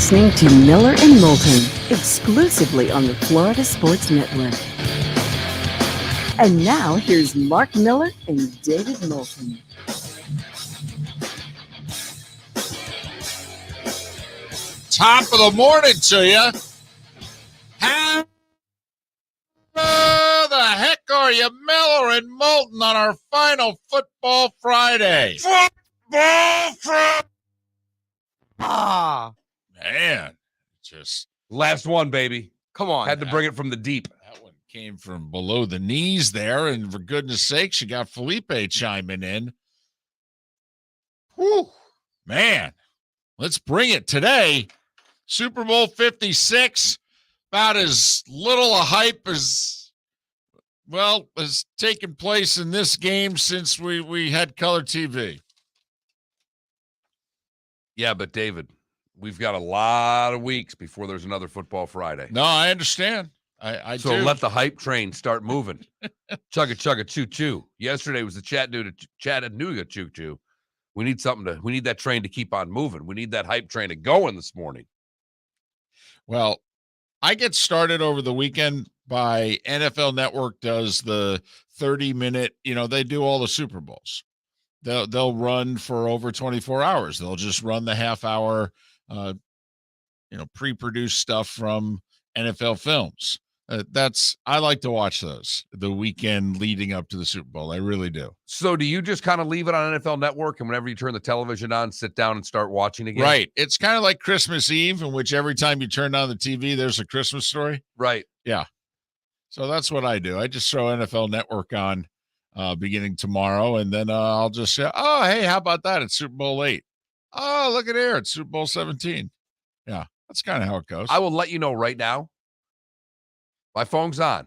listening to Miller and Moulton, exclusively on the Florida Sports Network. And now, here's Mark Miller and David Moulton. Top of the morning to you. How the heck are you, Miller and Moulton, on our final Football Friday? Man, just last one, baby. Come on. Had to bring it from the deep. that one came from below the knees there, and for goodness sakes, you got Felipe chiming in. Whew, man, let's bring it today. Super Bowl 56, about as little a hype as taken place in this game since we had color TV. Yeah, but David, we've got a lot of weeks before there's another Football Friday. No, I understand. I so do. let the hype train start moving. Chugga chugga choo choo. Yesterday was the Chattanooga choo choo. We need that train to keep on moving. We need that hype train to going this morning. Well, I get started over the weekend by NFL Network does the 30-minute, they do all the Super Bowls. They'll run for over 24 hours. They'll just run the half hour, pre-produced stuff from NFL Films. I like to watch those the weekend leading up to the Super Bowl. I really do. So do you just kind of leave it on NFL Network, and whenever you turn the television on, sit down and start watching again? Right. It's kind of like Christmas Eve, in which every time you turn on the TV, there's a Christmas story. Right. Yeah. So that's what I do. I just throw NFL Network on beginning tomorrow, and then I'll just say, oh, hey, how about that? It's Super Bowl 8. Oh, look at here. It's Super Bowl 17. Yeah, that's kind of how it goes. I will let you know right now. My phone's on.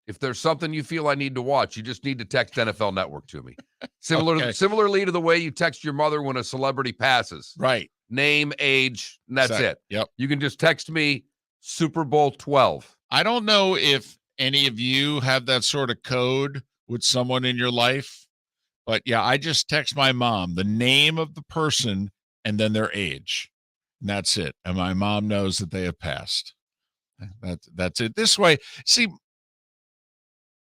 If there's something you feel I need to watch, you just need to text NFL Network to me. Similarly to the way you text your mother when a celebrity passes. Right. Name, age, and that's it. Yep. You can just text me Super Bowl 12. I don't know if any of you have that sort of code with someone in your life, but yeah, I just text my mom the name of the person and then their age. And that's it. And my mom knows that they have passed. That's it. This way, see,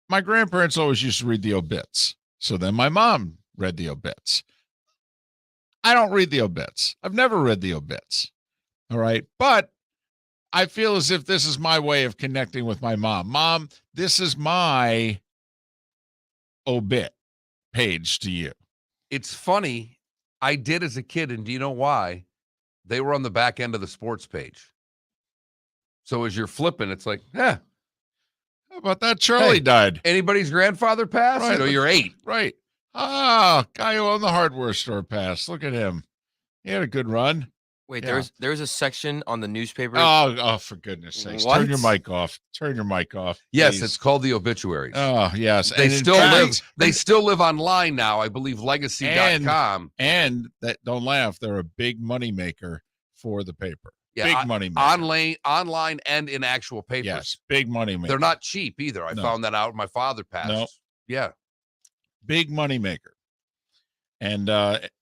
my grandparents always used to read the obits. So then my mom read the obits. I don't read the obits. I've never read the obits. All right. But I feel as if this is my way of connecting with my mom. Mom, this is my obit page to you. It's funny. I did as a kid, and do you know why? They were on the back end of the sports page. So as you're flipping, it's like, how about that? Charlie died. Anybody's grandfather passed? Right. You're 8. Right. Ah, guy who owned the hardware store passed. Look at him. He had a good run. Wait, there's a section on the newspaper. Oh, for goodness sakes. What? Turn your mic off. Turn your mic off. Yes, please. It's called the obituaries. Oh, yes. They still live online now. I believe legacy.com. And that, don't laugh, they're a big money maker for the paper. Yeah, big money maker. Online and in actual papers. Yes, big money maker. They're not cheap either. I found that out when my father passed. No. Yeah. Big money maker. And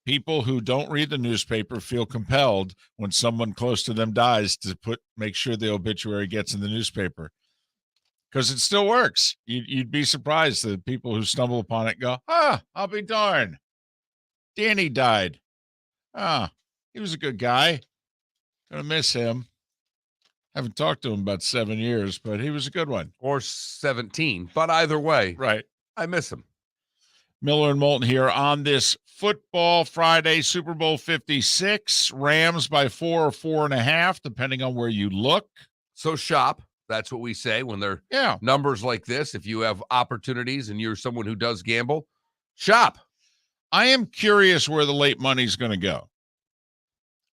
people who don't read the newspaper feel compelled when someone close to them dies to make sure the obituary gets in the newspaper, because it still works. You'd be surprised that people who stumble upon it go, I'll be darned. Danny died. He was a good guy. Gonna miss him. Haven't talked to him about 7 years, but he was a good one. Or 17. But either way, right. I miss him. Miller and Moulton here on this Football Friday, Super Bowl 56. Rams by 4 or 4.5, depending on where you look. So shop. That's what we say when they're numbers like this. If you have opportunities and you're someone who does gamble, shop. I am curious where the late money's going to go.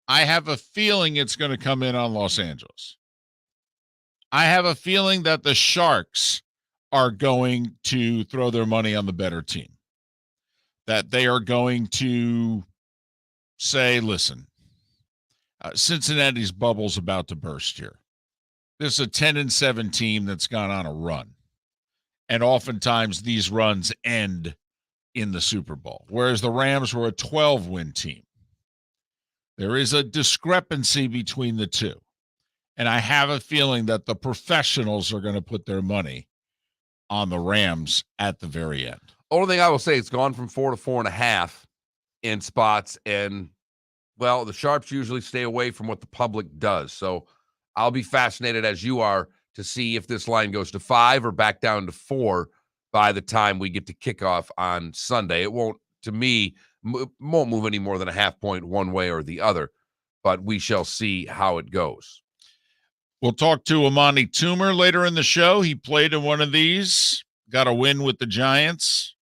I have a feeling it's going to come in on Los Angeles. I have a feeling that the Sharks are going to throw their money on the better team. That they are going to say, listen, Cincinnati's bubble's about to burst here. This is a 10-7 team that's gone on a run. And oftentimes these runs end in the Super Bowl, whereas the Rams were a 12-win team. There is a discrepancy between the two. And I have a feeling that the professionals are going to put their money on the Rams at the very end. Only thing I will say, it's gone from 4 to 4.5 in spots. And, well, the sharps usually stay away from what the public does. So I'll be fascinated, as you are, to see if this line goes to 5 or back down to 4 by the time we get to kickoff on Sunday. It won't, to me, won't move any more than a half point one way or the other, but we shall see how it goes. We'll talk to Amani Toomer later in the show. He played in one of these, got a win with the Giants.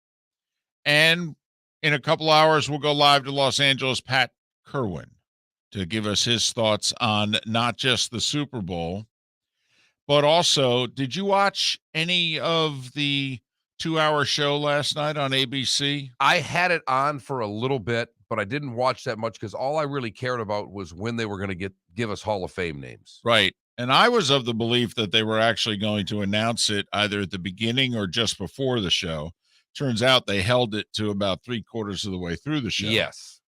And in a couple hours, we'll go live to Los Angeles, Pat Kirwan, to give us his thoughts on not just the Super Bowl, but also, did you watch any of the 2-hour show last night on ABC? I had it on for a little bit, but I didn't watch that much because all I really cared about was when they were going to give us Hall of Fame names. Right. And I was of the belief that they were actually going to announce it either at the beginning or just before the show. Turns out they held it to about 3/4 of the way through the show. Yes.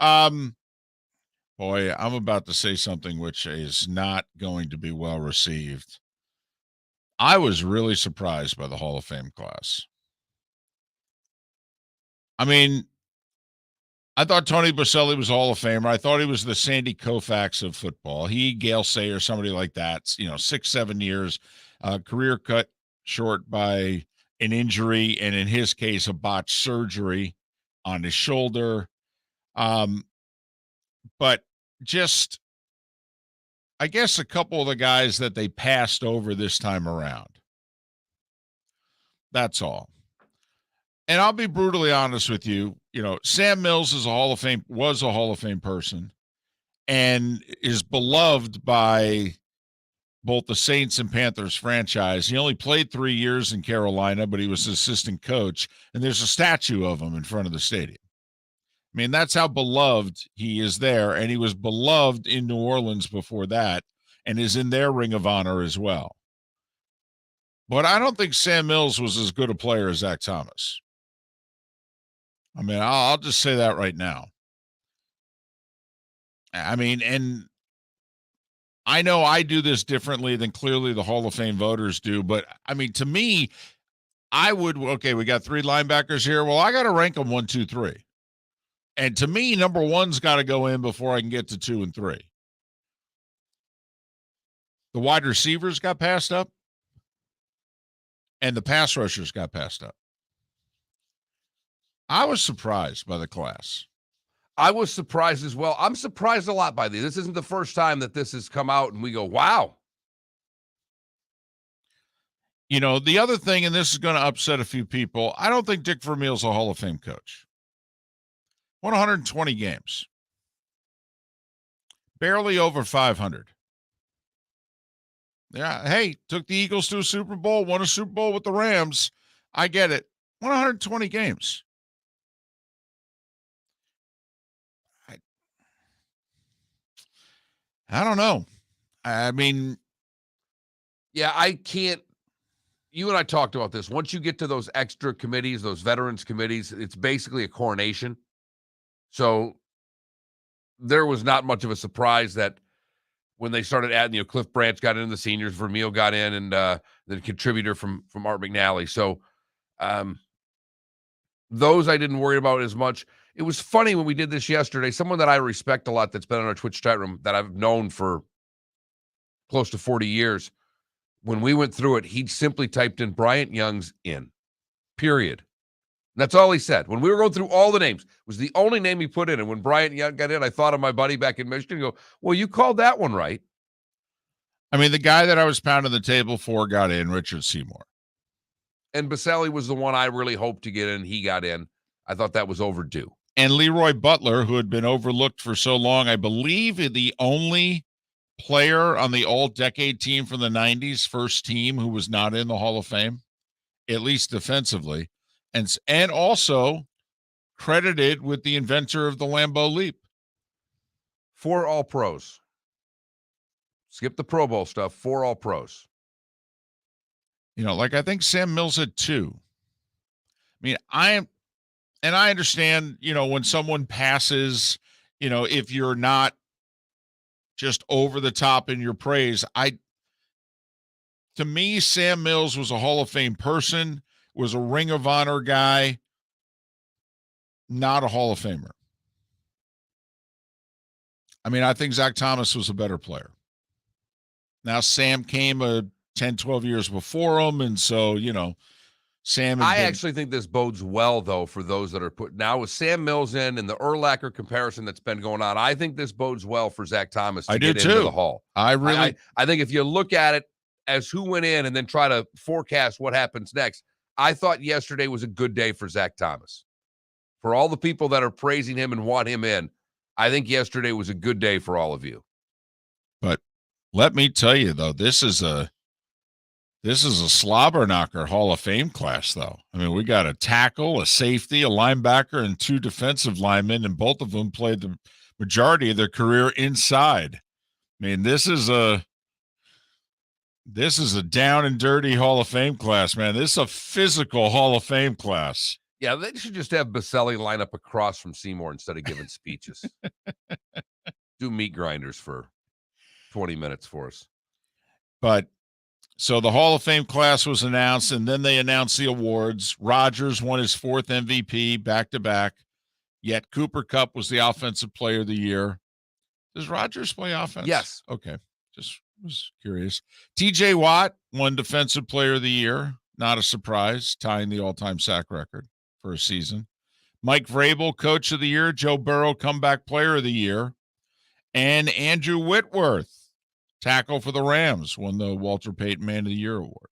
Boy, I'm about to say something which is not going to be well received. I was really surprised by the Hall of Fame class. I mean, I thought Tony Boselli was a Hall of Famer. I thought he was the Sandy Koufax of football. He, Gale Sayre, somebody like that, 6-7 years, career cut short by an injury, and in his case, a botched surgery on his shoulder. But just, I guess, a couple of the guys that they passed over this time around. That's all. And I'll be brutally honest with you. Sam Mills was a Hall of Fame person, and is beloved by both the Saints and Panthers franchise. He only played 3 years in Carolina, but he was assistant coach, and there's a statue of him in front of the stadium. I mean, that's how beloved he is there, and he was beloved in New Orleans before that, and is in their Ring of Honor as well. But I don't think Sam Mills was as good a player as Zach Thomas. I mean, I'll just say that right now. I mean, and I know I do this differently than clearly the Hall of Fame voters do, but I mean, to me, we got 3 linebackers here. Well, I got to rank them 1, 2, 3. And to me, number 1's got to go in before I can get to 2 and 3. The wide receivers got passed up, and the pass rushers got passed up. I was surprised by the class. I was surprised as well. I'm surprised a lot by these. This isn't the first time that this has come out and we go, wow. The other thing, and this is going to upset a few people, I don't think Dick Vermeil's a Hall of Fame coach. Won 120 games. Barely over 500. Yeah, hey, took the Eagles to a Super Bowl, won a Super Bowl with the Rams. I get it. Won 120 games. I don't know. I mean, yeah, I can't. You and I talked about this. Once you get to those extra committees, those veterans committees, it's basically a coronation. So there was not much of a surprise that when they started adding, Cliff Branch got in, the seniors, Vermeil got in, and the contributor from Art McNally. So those I didn't worry about as much. It was funny when we did this yesterday. Someone that I respect a lot that's been on our Twitch chat room that I've known for close to 40 years, when we went through it, he simply typed in Bryant Young's in, period. And that's all he said. When we were going through all the names, it was the only name he put in. And when Bryant Young got in, I thought of my buddy back in Michigan and go, well, you called that one right. I mean, the guy that I was pounding the table for got in, Richard Seymour. And Boselli was the one I really hoped to get in. He got in. I thought that was overdue. And Leroy Butler, who had been overlooked for so long, I believe the only player on the all-decade team from the 90s, first team, who was not in the Hall of Fame, at least defensively, and also credited with the inventor of the Lambeau Leap. 4 All-Pros. Skip the Pro Bowl stuff, 4 All-Pros. I think Sam Mills had 2. I mean, I understand, when someone passes, if you're not just over the top in your praise, to me, Sam Mills was a Hall of Fame person, was a Ring of Honor guy, not a Hall of Famer. I mean, I think Zach Thomas was a better player. Now, Sam came 10, 12 years before him, and so, Sam. I actually think this bodes well, though, for those that are put now with Sam Mills in and the Urlacher comparison that's been going on. I think this bodes well for Zach Thomas to get into the Hall. I think if you look at it as who went in and then try to forecast what happens next, I thought yesterday was a good day for Zach Thomas. For all the people that are praising him and want him in, I think yesterday was a good day for all of you. But let me tell you, though, this is a slobber knocker Hall of Fame class, though. I mean, we got a tackle, a safety, a linebacker, and 2 defensive linemen, and both of them played the majority of their career inside. I mean, this is a down and dirty Hall of Fame class, man. This is a physical Hall of Fame class. Yeah, they should just have Baselli line up across from Seymour instead of giving speeches. Do meat grinders for 20 minutes for us. But so the Hall of Fame class was announced, and then they announced the awards. Rodgers won his 4th MVP back-to-back, yet Cooper Kupp was the Offensive Player of the Year. Does Rodgers play offense? Yes. Okay. Just was curious. TJ Watt won Defensive Player of the Year. Not a surprise, tying the all-time sack record for a season. Mike Vrabel, Coach of the Year. Joe Burrow, Comeback Player of the Year. And Andrew Whitworth, tackle for the Rams, won the Walter Payton Man of the Year award.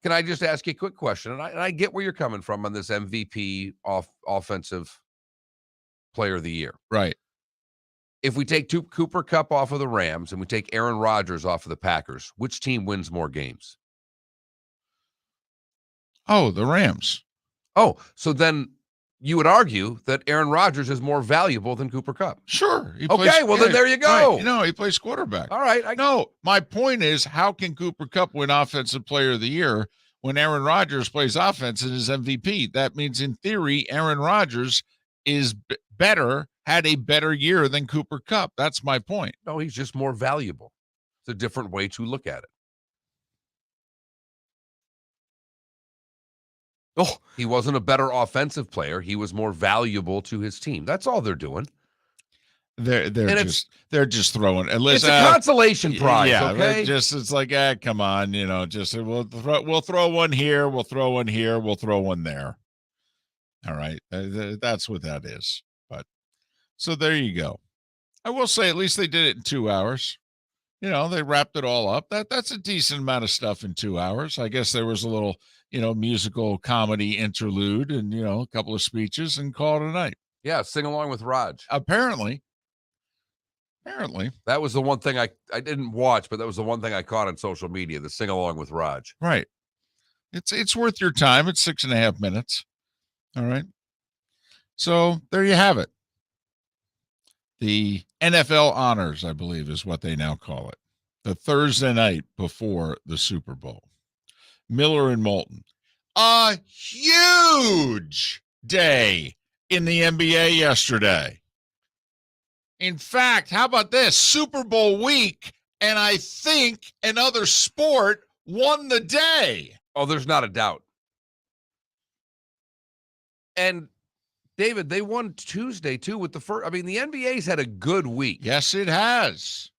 Can I just ask you a quick question? And I get where you're coming from on this MVP offensive player of the year. Right. If we take Cooper Kupp off of the Rams and we take Aaron Rodgers off of the Packers, which team wins more games? Oh, the Rams. Oh, so then you would argue that Aaron Rodgers is more valuable than Cooper Kupp. Sure. Then there you go. Right. He plays quarterback. All right. No, my point is, how can Cooper Kupp win Offensive Player of the Year when Aaron Rodgers plays offense and is MVP? That means, in theory, Aaron Rodgers is had a better year than Cooper Kupp. That's my point. No, he's just more valuable. It's a different way to look at it. Oh, he wasn't a better offensive player. He was more valuable to his team. That's all they're doing. They're just throwing. It's a consolation prize. Yeah, okay. It's like, come on, we'll throw one here, we'll throw one here, we'll throw one there. All right, that's what that is. But so there you go. I will say, at least they did it in 2 hours. They wrapped it all up. That's a decent amount of stuff in 2 hours. I guess there was a little, musical comedy interlude and, a couple of speeches and call it a night. Yeah, sing along with Raj. Apparently. That was the one thing I didn't watch, but that was the one thing I caught on social media, the sing along with Raj. Right. It's worth your time. It's 6.5 minutes. All right. So there you have it. The NFL Honors, I believe, is what they now call it. The Thursday night before the Super Bowl. Miller and Moulton. A huge day in the NBA yesterday. In fact, how about this? Super Bowl week, and I think another sport won the day. Oh, there's not a doubt. And David, they won Tuesday, too, with the first. I mean, the NBA's had a good week. Yes, it has.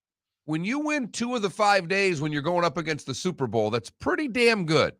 When you win 2 of the 5 days when you're going up against the Super Bowl, that's pretty damn good.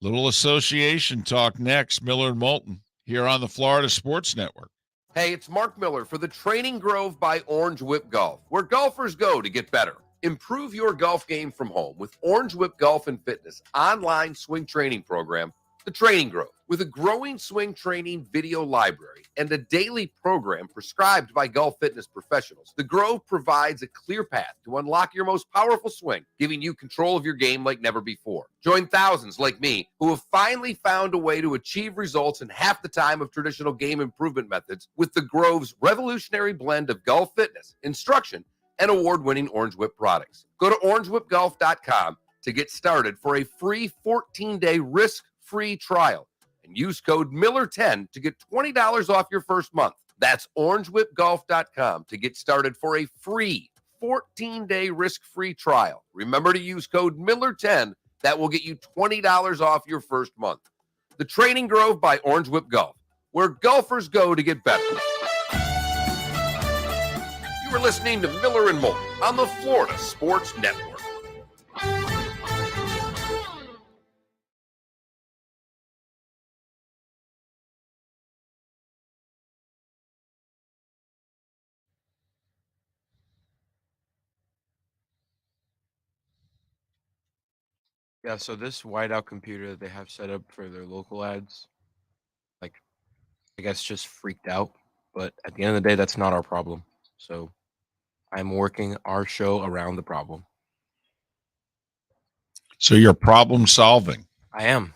Little association talk next. Miller and Moulton here on the Florida Sports Network. Hey, it's Mark Miller for the Training Grove by Orange Whip Golf, where golfers go to get better. Improve your golf game from home with Orange Whip Golf and Fitness online swing training program, The Training Grove. With a growing swing training video library and a daily program prescribed by golf fitness professionals, The Grove provides a clear path to unlock your most powerful swing, giving you control of your game like never before. Join thousands like me who have finally found a way to achieve results in half the time of traditional game improvement methods with The Grove's revolutionary blend of golf fitness, instruction, and award-winning Orange Whip products. Go to orangewhipgolf.com to get started for a free 14-day risk-free trial and use code Miller10 to get $20 off your first month. That's orangewhipgolf.com to get started for a free 14-day risk-free trial. Remember to use code Miller10. That will get you $20 off your first month. The Training Grove by Orange Whip Golf, where golfers go to get better. You are listening to Miller and Moulton on the Florida Sports Network. Yeah, so this whiteout computer that they have set up for their local ads, like, I guess just freaked out. But at the end of the day, that's not our problem. So I'm working our show around the problem. So you're problem solving. I am.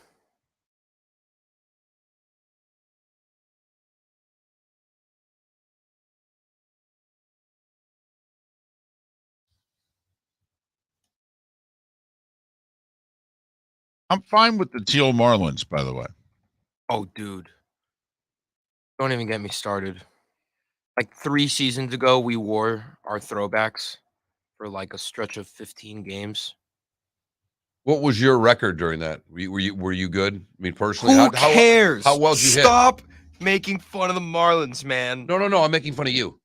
I'm fine with the teal Marlins, by the way. Oh, dude. Don't even get me started. Like 3 seasons ago, we wore our throwbacks for like a stretch of 15 games. What was your record during that? Were you good? I mean, personally, Who cares? How well did you hit? Stop making fun of the Marlins, man. No. I'm making fun of you.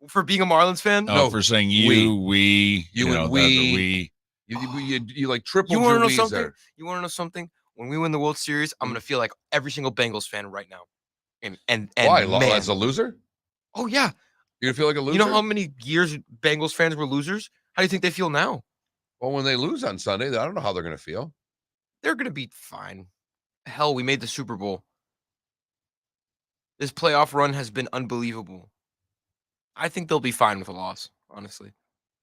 For being a Marlins fan? No, for saying we, you and know, we. You like tripled You want your to know we's something? there. You want to know something? When we win the World Series, I'm gonna feel like every single Bengals fan right now. And Why? man, As a loser? oh yeah. You feel like a loser? You know how many years Bengals fans were losers? How do you think they feel now? Well, when they lose on Sunday, I don't know how they're going to feel. They're gonna be fine. Hell, we made the Super Bowl. This playoff run has been unbelievable. I think they'll be fine with a loss, honestly.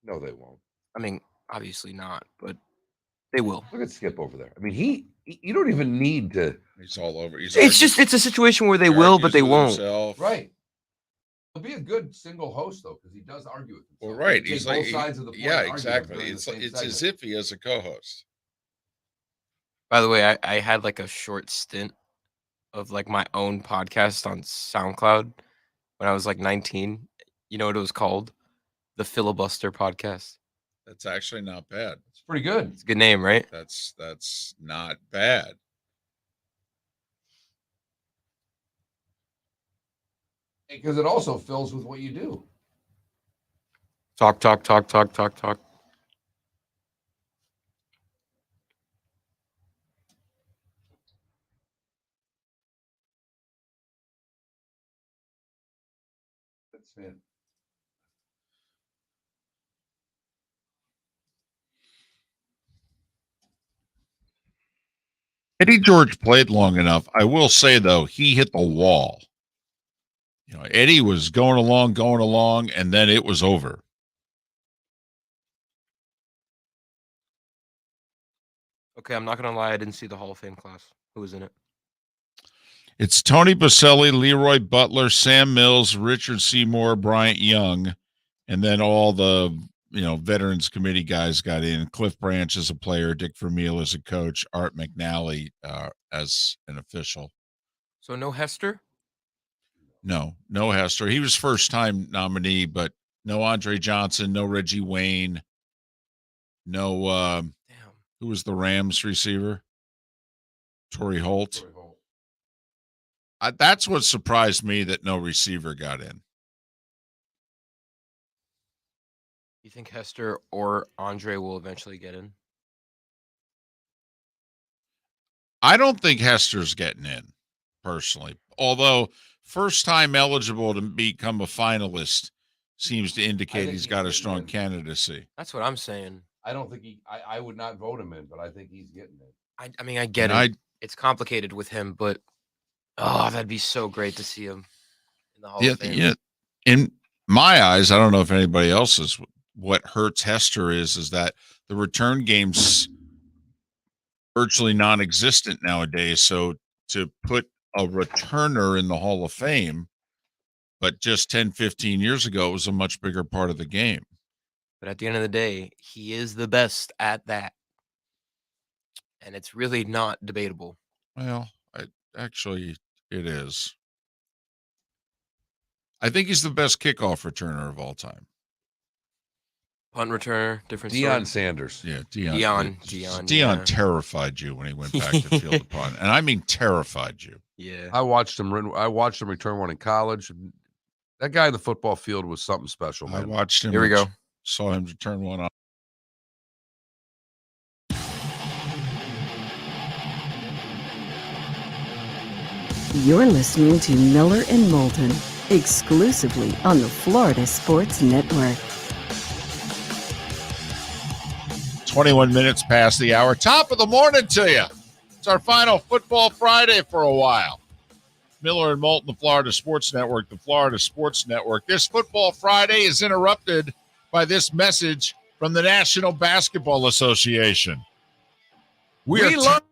No, they won't. I mean, obviously not, but they will. Look at Skip over there. I mean, you don't even need to. He's all over. It's a situation where they will, but they won't. Right. He'll be a good single host though, because he does argue with himself. Well, right. He's He's both like, sides of the point. yeah, argue exactly. during the It's same as segment. if he has a co-host. By the way, I had like a short stint of like my own podcast on SoundCloud when I was like 19. You know what it was called? The Filibuster Podcast. That's actually not bad. It's pretty good. It's a good name, right? That's not bad. Because it also fills with what you do. Talk. That's it. Eddie George played long enough. I will say though, he hit the wall. You know, Eddie was going along, and then it was over. Okay, I'm not gonna lie, I didn't see the Hall of Fame class. Who was in it? It's Tony Baselli, Leroy Butler, Sam Mills, Richard Seymour, Bryant Young, and then all the Veterans Committee guys got in. Cliff Branch as a player, Dick Vermeil as a coach, Art McNally as an official. So no Hester? No Hester. He was first-time nominee, but no Andre Johnson, no Reggie Wayne, no who was the Rams receiver? Torrey Holt. That's what surprised me, that no receiver got in. You think Hester or Andre will eventually get in? I don't think Hester's getting in, personally. Although first time eligible to become a finalist seems to indicate he's got a strong candidacy. That's what I'm saying. I don't think I would not vote him in, but I think he's getting it. I mean, I get it. It's complicated with him, but that'd be so great to see him in the Hall of Fame. Yeah. In my eyes, I don't know if anybody else's, what hurts Hester is that the return game's virtually non-existent nowadays. So to put a returner in the Hall of Fame, but just 10, 15 years ago, it was a much bigger part of the game. But at the end of the day, he is the best at that. And it's really not debatable. Well, actually, it is. I think he's the best kickoff returner of all time. Punt returner, different Deion story. Sanders. Yeah, Deion, Deion yeah. terrified you when he went back to field the punt, and I mean terrified you. Yeah. I watched him return one in college. That guy in the football field was something special, man. I watched him. Here we go. Saw him return one on. You're listening to Miller and Moulton, exclusively on the Florida Sports Network. 21 minutes past the hour. Top of the morning to you. It's our final Football Friday for a while. Miller and Moulton, the Florida Sports Network, the Florida Sports Network. This Football Friday is interrupted by this message from the National Basketball Association. We love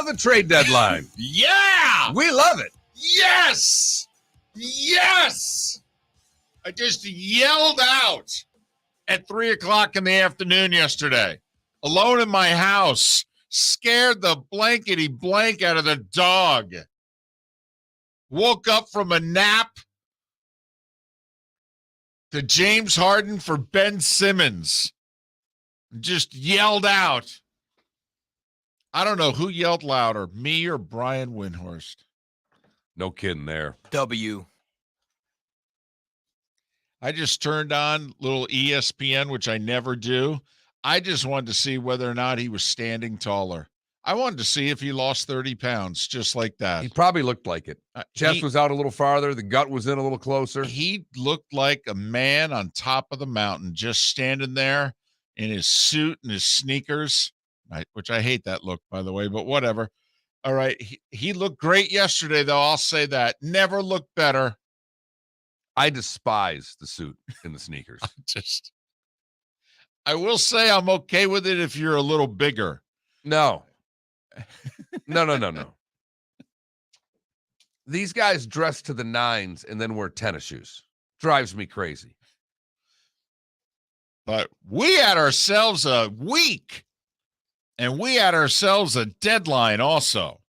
the trade deadline. Yeah! We love it. Yes! Yes! I just yelled out at 3 o'clock in the afternoon yesterday, alone in my house, scared the blankety blank out of the dog. Woke up from a nap to James Harden for Ben Simmons. Just yelled out. I don't know who yelled louder, me or Brian Windhorst. No kidding there. W. I just turned on little ESPN, which I never do. I just wanted to see whether or not he was standing taller. I wanted to see if he lost 30 pounds, just like that. He probably looked like it. Chest was out a little farther. The gut was in a little closer. He looked like a man on top of the mountain, just standing there in his suit and his sneakers, which I hate that look, by the way, but whatever. All right. He looked great yesterday, though. I'll say that. Never looked better. I despise the suit and the sneakers. I will say I'm okay with it if you're a little bigger. No. No. These guys dress to the nines and then wear tennis shoes. Drives me crazy. But we had ourselves a week, and we had ourselves a deadline also.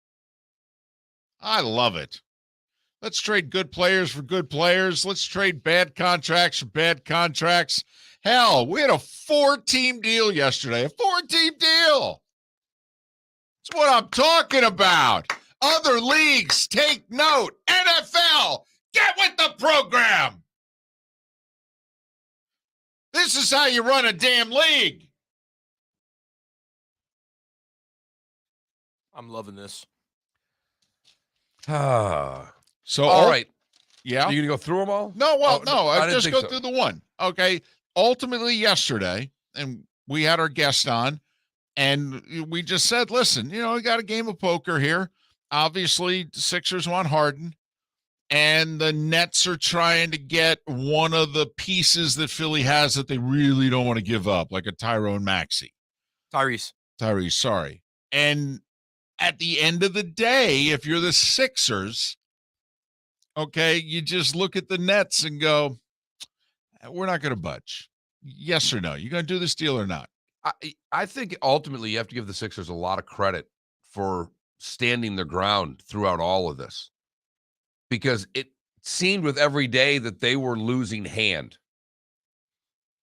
I love it. Let's trade good players for good players. Let's trade bad contracts for bad contracts. Hell, we had a 4-team deal yesterday. A 4-team deal. That's what I'm talking about. Other leagues, take note. NFL, get with the program. This is how you run a damn league. I'm loving this. So, all right. Yeah. Are you going to go through them all? No, well, no. I I didn't just think go so. through the one. Okay. Ultimately, yesterday, and we had our guest on, and we just said, listen, we got a game of poker here. Obviously, the Sixers want Harden, and the Nets are trying to get one of the pieces that Philly has that they really don't want to give up, like a Tyrone Maxey. Tyrese, sorry. And at the end of the day, if you're the Sixers, okay, you just look at the Nets and go, we're not going to budge. Yes or no? You going to do this deal or not? I think ultimately you have to give the Sixers a lot of credit for standing their ground throughout all of this, because it seemed with every day that they were losing hand.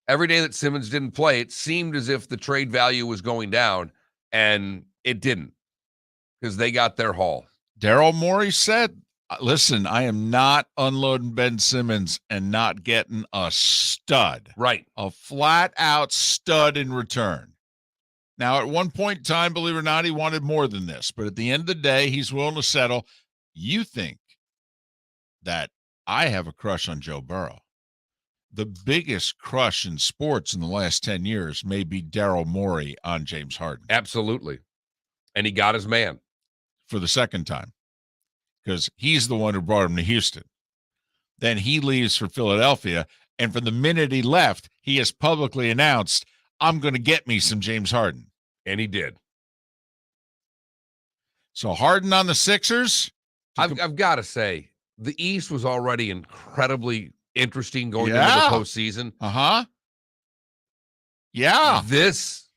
Every day that Simmons didn't play, it seemed as if the trade value was going down, and it didn't, because they got their haul. Daryl Morey said, listen, I am not unloading Ben Simmons and not getting a stud. Right. A flat-out stud in return. Now, at one point in time, believe it or not, he wanted more than this. But at the end of the day, he's willing to settle. You think that I have a crush on Joe Burrow. The biggest crush in sports in the last 10 years may be Daryl Morey on James Harden. Absolutely. And he got his man. For the second time. Because he's the one who brought him to Houston. Then he leaves for Philadelphia, and from the minute he left, he has publicly announced, I'm going to get me some James Harden. And he did. So Harden on the Sixers? I've got to say, the East was already incredibly interesting going into the postseason. Uh-huh. Yeah. This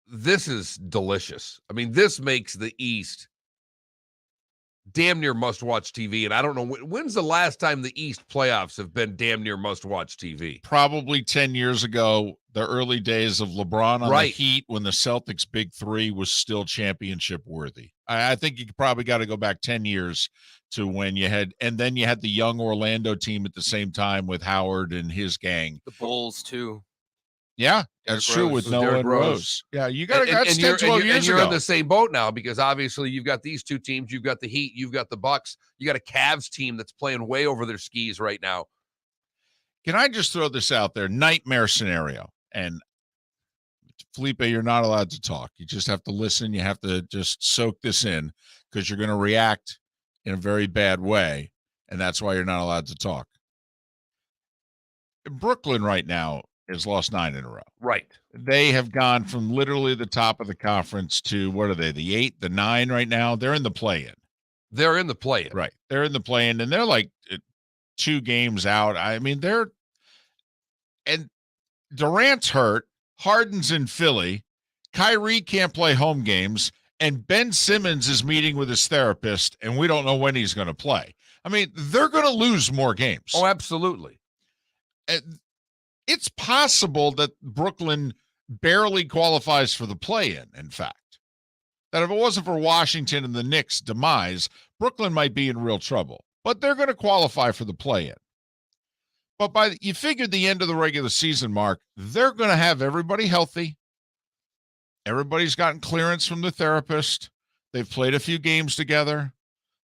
is delicious. I mean, this makes the East damn near must-watch TV. And I don't know, when's the last time the East playoffs have been damn near must-watch TV? Probably 10 years ago, the early days of LeBron on the Heat when the Celtics' big three was still championship worthy. I think you probably got to go back 10 years to when you had, and then you had the young Orlando team at the same time with Howard and his gang. The Bulls, too. Yeah, that's true with Noah and Rose. Yeah, you got to, that's 10, 12 years ago. You're in the same boat now because obviously you've got these two teams. You've got the Heat, you've got the Bucks. You got a Cavs team that's playing way over their skis right now. Can I just throw this out there? Nightmare scenario. And Felipe, you're not allowed to talk. You just have to listen. You have to just soak this in because you're going to react in a very bad way. And that's why you're not allowed to talk. Brooklyn right now has lost 9 in a row. Right. They have gone from literally the top of the conference to, what are they, the 8, the 9 right now? They're in the play-in. They're in the play-in. Right. They're in the play-in, and they're like 2 games out. I mean, and Durant's hurt. Harden's in Philly. Kyrie can't play home games, and Ben Simmons is meeting with his therapist, and we don't know when he's going to play. I mean, they're going to lose more games. Oh, absolutely. It's possible that Brooklyn barely qualifies for the play-in, in fact. That if it wasn't for Washington and the Knicks' demise, Brooklyn might be in real trouble. But they're going to qualify for the play-in. But you figured the end of the regular season, Mark, they're going to have everybody healthy. Everybody's gotten clearance from the therapist. They've played a few games together.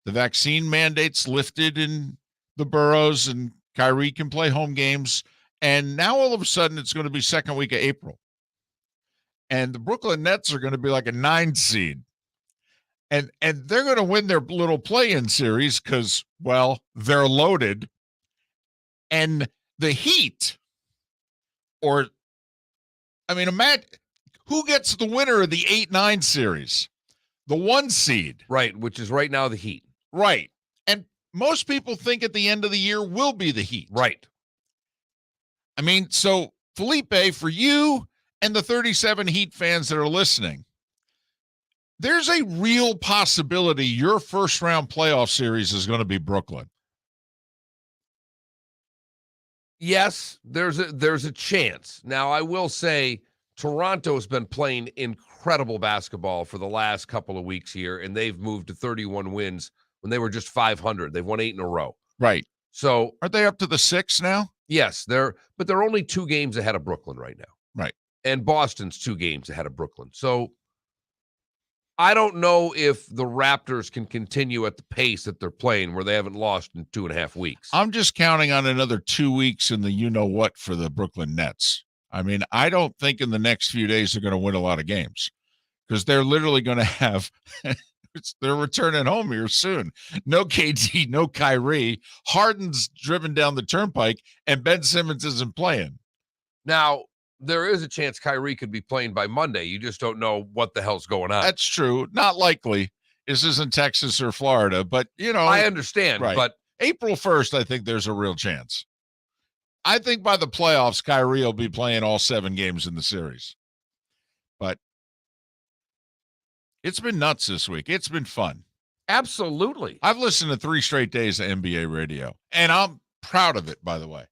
The vaccine mandate's lifted in the boroughs, and Kyrie can play home games. And now all of a sudden it's going to be second week of April. And the Brooklyn Nets are going to be like a 9 seed. And they're going to win their little play-in series because, well, they're loaded. And the Heat, imagine who gets the winner of the 8-9 series? The 1 seed. Right, which is right now the Heat. Right. And most people think at the end of the year will be the Heat. Right. I mean, so Felipe, for you and the 37 Heat fans that are listening, there's a real possibility your first round playoff series is going to be Brooklyn. Yes, there's a chance. Now, I will say Toronto's been playing incredible basketball for the last couple of weeks here, and they've moved to 31 wins when they were just 500. They've won 8 in a row. Right. So aren't they up to the 6 now? Yes, they're only 2 games ahead of Brooklyn right now. Right. And Boston's 2 games ahead of Brooklyn. So I don't know if the Raptors can continue at the pace that they're playing where they haven't lost in 2.5 weeks. I'm just counting on another 2 weeks in the you-know-what for the Brooklyn Nets. I mean, I don't think in the next few days they're going to win a lot of games because they're literally going to have they're returning home here soon. No KD, no Kyrie. Harden's driven down the turnpike, and Ben Simmons isn't playing. Now, there is a chance Kyrie could be playing by Monday. You just don't know what the hell's going on. That's true. Not likely. This isn't Texas or Florida, but, I understand. Right. But April 1st, I think there's a real chance. I think by the playoffs, Kyrie will be playing all 7 games in the series. But it's been nuts this week. It's been fun. Absolutely. I've listened to 3 straight days of NBA radio, and I'm proud of it, by the way.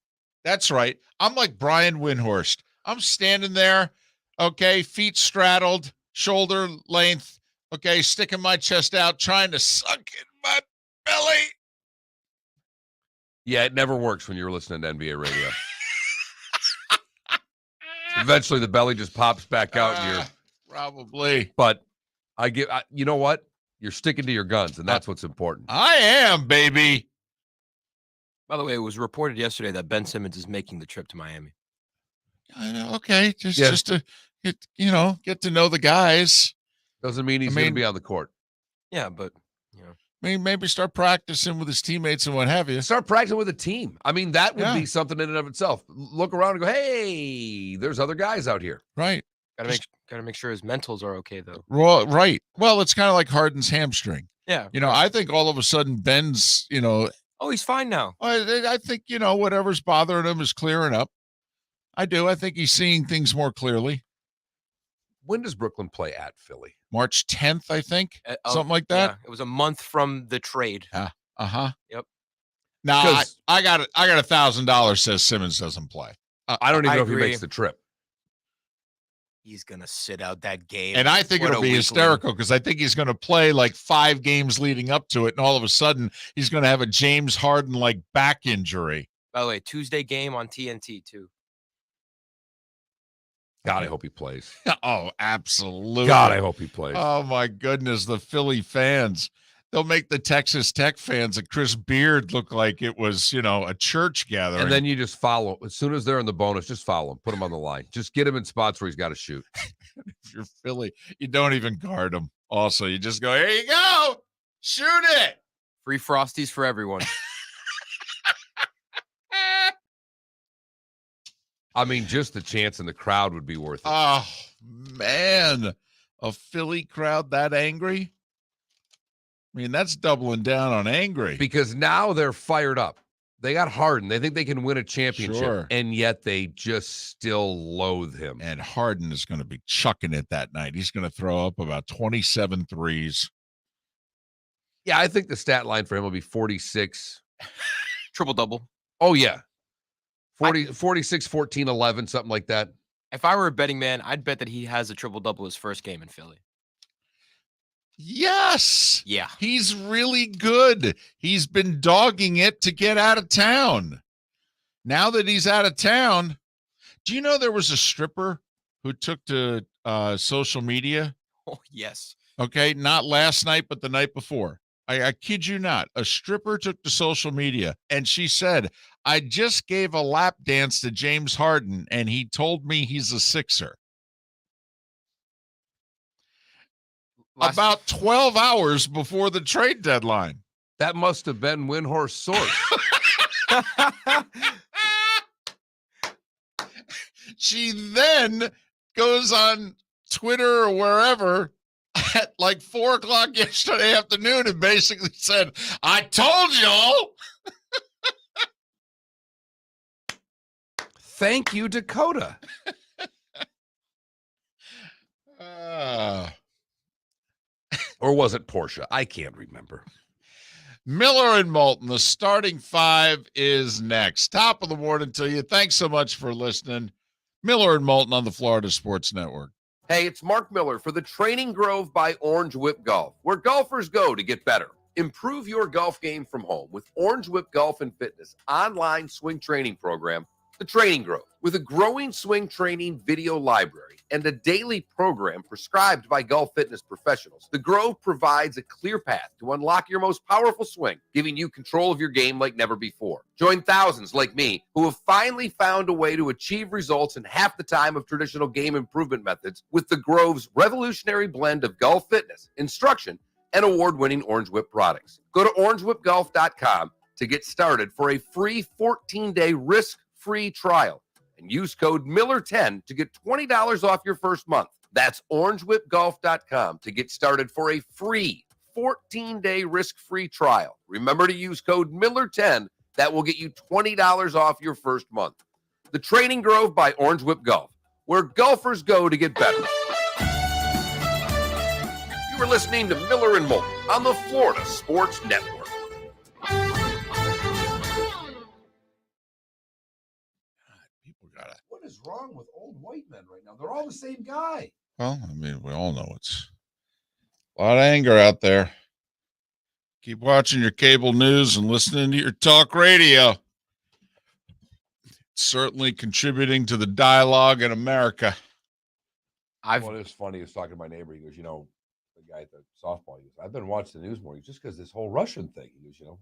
That's right. I'm like Brian Windhorst. I'm standing there, okay, feet straddled, shoulder length, okay, sticking my chest out, trying to suck in my belly. Yeah, it never works when you're listening to NBA radio. Eventually, the belly just pops back out. And you're probably. But you know what? You're sticking to your guns, and that's what's important. I am, baby. By the way, it was reported yesterday that Ben Simmons is making the trip to Miami. I know. Okay, just to get to know the guys. Doesn't mean he's going to be on the court. Yeah, but maybe start practicing with his teammates and what have you. Start practicing with a team. I mean, that would be something in and of itself. Look around and go, hey, there's other guys out here. Right. Gotta make sure his mentals are okay though. Well, right. Well, it's kind of like Harden's hamstring. Yeah. I think all of a sudden Ben's, oh, he's fine now. I think, whatever's bothering him is clearing up. I do. I think he's seeing things more clearly. When does Brooklyn play at Philly? March 10th, I think, something like that. Yeah, it was a month from the trade. Uh-huh. Yep. Now I got $1,000 says Simmons doesn't play. I don't even know if he agree. makes the trip. He's gonna sit out that game. And I think What it'll a be weakling. hysterical because I think he's going to play like 5 games leading up to it, and all of a sudden he's going to have a James Harden like back injury. By the way, Tuesday game on TNT too. God, I hope he plays. Oh, absolutely. God, I hope he plays. Oh my goodness, the Philly fans. They'll make the Texas Tech fans and Chris Beard look like it was, a church gathering. And then you just follow. As soon as they're in the bonus, just follow him. Put him on the line. Just get him in spots where he's got to shoot. If you're Philly, you don't even guard him. Also, you just go, here you go. Shoot it. Free Frosties for everyone. I mean, just the chance in the crowd would be worth it. Oh, man. A Philly crowd that angry? I mean, that's doubling down on angry. Because now they're fired up. They got Harden. They think they can win a championship. Sure. And yet they just still loathe him. And Harden is going to be chucking it that night. He's going to throw up about 27 threes. Yeah, I think the stat line for him will be 46. Triple-double. Oh, yeah. 46, 14, 11, something like that. If I were a betting man, I'd bet that he has a triple-double his first game in Philly. Yes. Yeah. He's really good. He's been dogging it to get out of town. Now that he's out of town, do you know there was a stripper who took to social media? Oh, yes. Okay, not last night, but the night before. I kid you not. A stripper took to social media, and she said, I just gave a lap dance to James Harden, and he told me he's a Sixer. About 12 hours before the trade deadline. That must have been Windhorse Source. She then goes on Twitter or wherever at like 4:00 yesterday afternoon and basically said, I told y'all. Thank you, Dakota. Or was it Portia? I can't remember. Miller and Moulton, the starting 5 is next. Top of the morning to you. Thanks so much for listening. Miller and Moulton on the Florida Sports Network. Hey, it's Mark Miller for the Training Grove by Orange Whip Golf, where golfers go to get better. Improve your golf game from home with Orange Whip Golf and Fitness online swing training program, The Training Grove. With a growing swing training video library and a daily program prescribed by golf fitness professionals, The Grove provides a clear path to unlock your most powerful swing, giving you control of your game like never before. Join thousands like me who have finally found a way to achieve results in half the time of traditional game improvement methods with The Grove's revolutionary blend of golf fitness, instruction, and award-winning Orange Whip products. Go to orangewhipgolf.com to get started for a free 14-day risk-free trial and use code Miller10 to get $20 off your first month. That's orangewhipgolf.com to get started for a free 14-day risk-free trial. Remember to use code Miller10. That will get you $20 off your first month. The Training Grove by Orange Whip Golf, where golfers go to get better. You are listening to Miller and Moulton on the Florida Sports Network. What is wrong with old white men right now? They're all the same guy. Well, I mean, we all know it's a lot of anger out there. Keep watching your cable news and listening to your talk radio. It's certainly contributing to the dialogue in America. What is funny is talking to my neighbor. He goes, the guy at the softball, he goes, I've been watching the news more just because this whole Russian thing. He goes,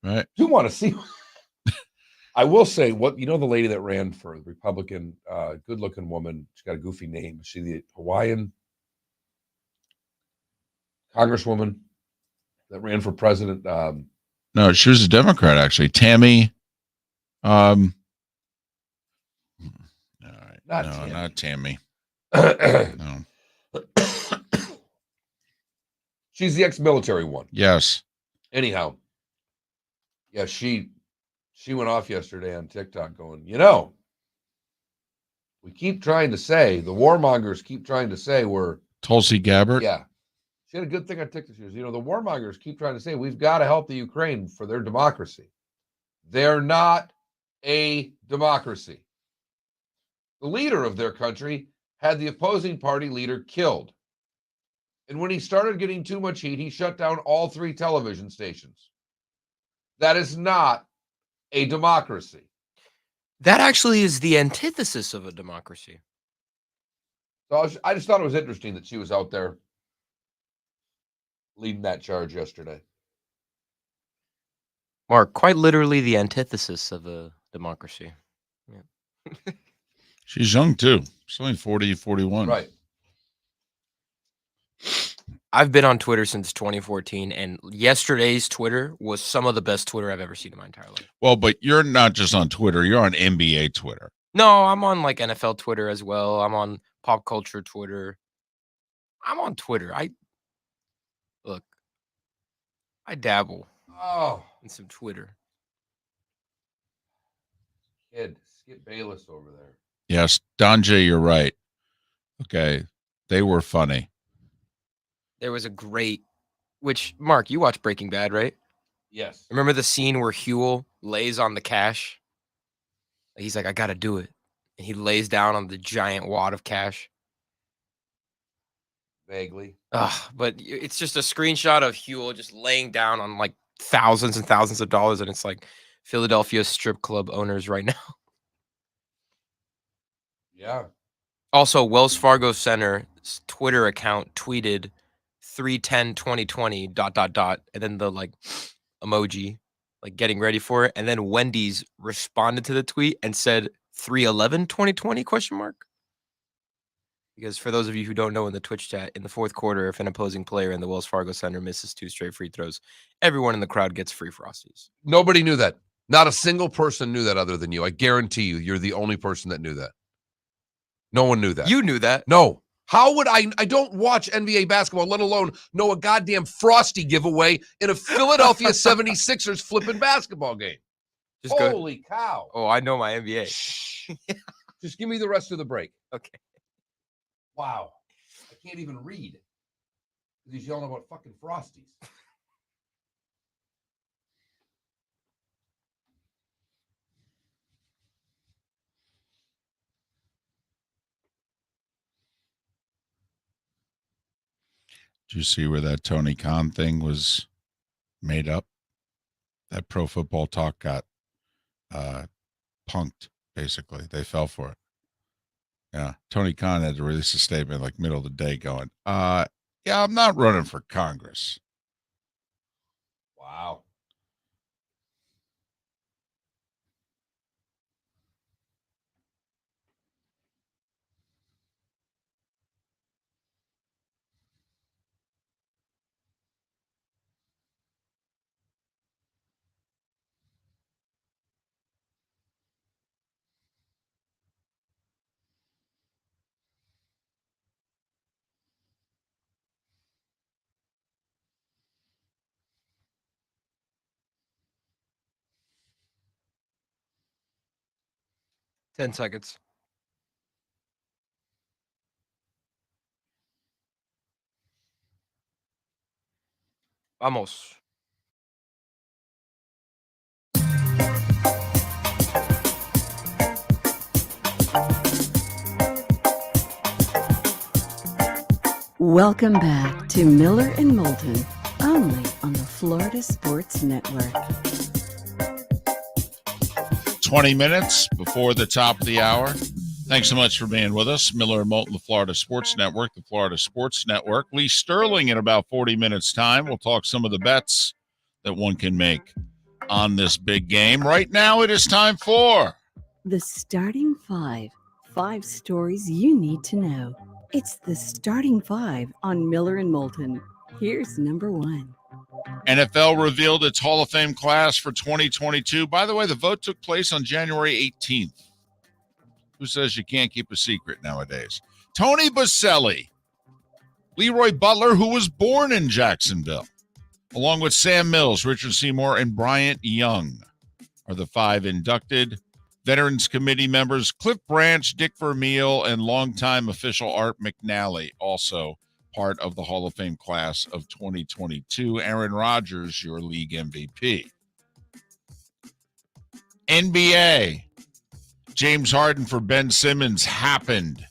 Right. You want to see. I will say, the lady that ran for the Republican, good-looking woman, she's got a goofy name. Is she the Hawaiian congresswoman that ran for president? No, she was a Democrat, actually. Tammy. All right. Not Tammy. No. She's the ex-military one. Yes. Anyhow, yeah, she went off yesterday on TikTok going, We keep trying to say, the warmongers keep trying to say we're Tulsi Gabbard. Yeah. She had a good thing on TikTok. She was, the warmongers keep trying to say we've got to help the Ukraine for their democracy. They're not a democracy. The leader of their country had the opposing party leader killed. And when he started getting too much heat, he shut down all 3 television stations. That is not a democracy. That actually is the antithesis of a democracy. So I just thought it was interesting that she was out there leading that charge yesterday. Mark, quite literally the antithesis of a democracy. Yeah. She's young, too. She's only 40, 41. Right. I've been on Twitter since 2014, and yesterday's Twitter was some of the best Twitter I've ever seen in my entire life. Well, but you're not just on Twitter. You're on NBA Twitter. No, I'm on like NFL Twitter as well. I'm on pop culture Twitter. I'm on Twitter. I dabble in some Twitter. Kid, Skip Bayless over there. Yes, Donjay, you're right. Okay, they were funny. There was a great, which, Mark, you watch Breaking Bad, right? Yes. Remember the scene where Huel lays on the cash? He's like, I got to do it. And he lays down on the giant wad of cash. Vaguely. But it's just a screenshot of Huel just laying down on like thousands and thousands of dollars. And it's like Philadelphia strip club owners right now. Yeah. Also, Wells Fargo Center's Twitter account tweeted 3/10/2020 ... and then the like emoji like getting ready for it, and then Wendy's responded to the tweet and said 3/11/2020 ? Because for those of you who don't know, in the Twitch chat, in the fourth quarter, if an opposing player in the Wells Fargo Center misses 2 straight free throws, everyone in the crowd gets free Frosties. Nobody knew that. Not a single person knew that other than you. I guarantee you're the only person that knew that. No one knew that. You knew that. No. How would I don't watch NBA basketball, let alone know a goddamn Frosty giveaway in a Philadelphia 76ers flipping basketball game. Just Holy cow. Oh, I know my NBA. Just give me the rest of the break. Okay. Wow. I can't even read. He's yelling about fucking Frosties. Did you see where that Tony Khan thing was made up? That Pro Football Talk got punked, basically. They fell for it. Yeah. Tony Khan had to release a statement like middle of the day going, yeah, I'm not running for Congress. Wow. Ten seconds. Vamos. Welcome back to Miller and Moulton, only on the Florida Sports Network. 20 minutes before the top of the hour. Thanks so much for being with us. Miller and Moulton, the Florida Sports Network, the Florida Sports Network. Lee Sterling in about 40 minutes' time. We'll talk some of the bets that one can make on this big game. Right now, it is time for The starting five. 5 stories you need to know. It's the starting 5 on Miller and Moulton. Here's number 1. NFL revealed its Hall of Fame class for 2022. By the way, the vote took place on January 18th. Who says you can't keep a secret nowadays? Tony Baselli, Leroy Butler, who was born in Jacksonville, along with Sam Mills, Richard Seymour, and Bryant Young are the 5 inducted Veterans Committee members Cliff Branch, Dick Vermeil, and longtime official Art McNally, also part of the Hall of Fame class of 2022. Aaron Rodgers, your league MVP. NBA, James Harden for Ben Simmons happened.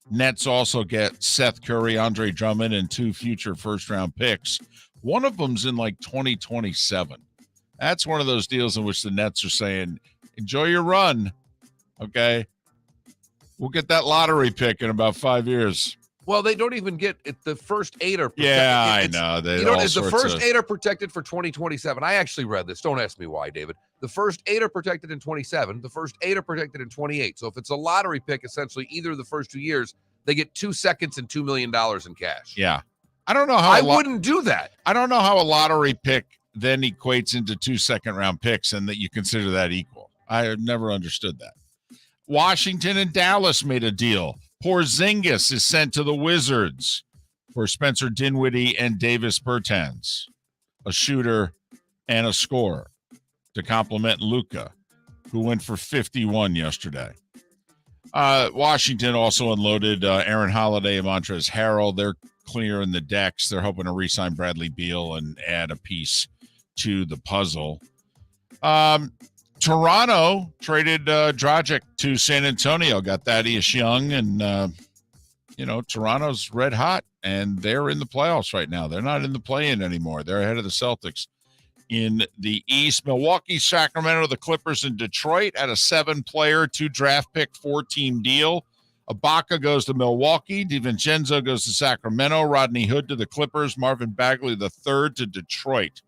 Nets also get Seth Curry, Andre Drummond, and 2 future first-round picks. One of them's in like 2027. That's one of those deals in which the Nets are saying, enjoy your run, okay? We'll get that lottery pick in about 5 years. Well, they don't even get it. The first 8 are protected. Yeah, I know. The first 8 are protected for 2027. I actually read this. Don't ask me why, David. The first 8 are protected in 27. The first 8 are protected in 28. So if it's a lottery pick, essentially either of the first 2 years, they get 2 seconds and $2 million in cash. Yeah. I don't know how I wouldn't do that. I don't know how a lottery pick then equates into 2 second-round picks and that you consider that equal. I have never understood that. Washington and Dallas made a deal. Porzingis is sent to the Wizards for Spencer Dinwiddie and Davis Bertans, a shooter and a scorer, to complement Luka, who went for 51 yesterday. Washington also unloaded Aaron Holiday and Montrezl Harrell. They're clearing the decks. They're hoping to re-sign Bradley Beal and add a piece to the puzzle. Toronto traded Dragic to San Antonio, got Thaddeus Young, and, Toronto's red hot, and they're in the playoffs right now. They're not in the play-in anymore. They're ahead of the Celtics in the East. Milwaukee, Sacramento, the Clippers, and Detroit had a 7-player, 2-draft-pick, 4-team deal. Ibaka goes to Milwaukee. DiVincenzo goes to Sacramento. Rodney Hood to the Clippers. Marvin Bagley III to Detroit.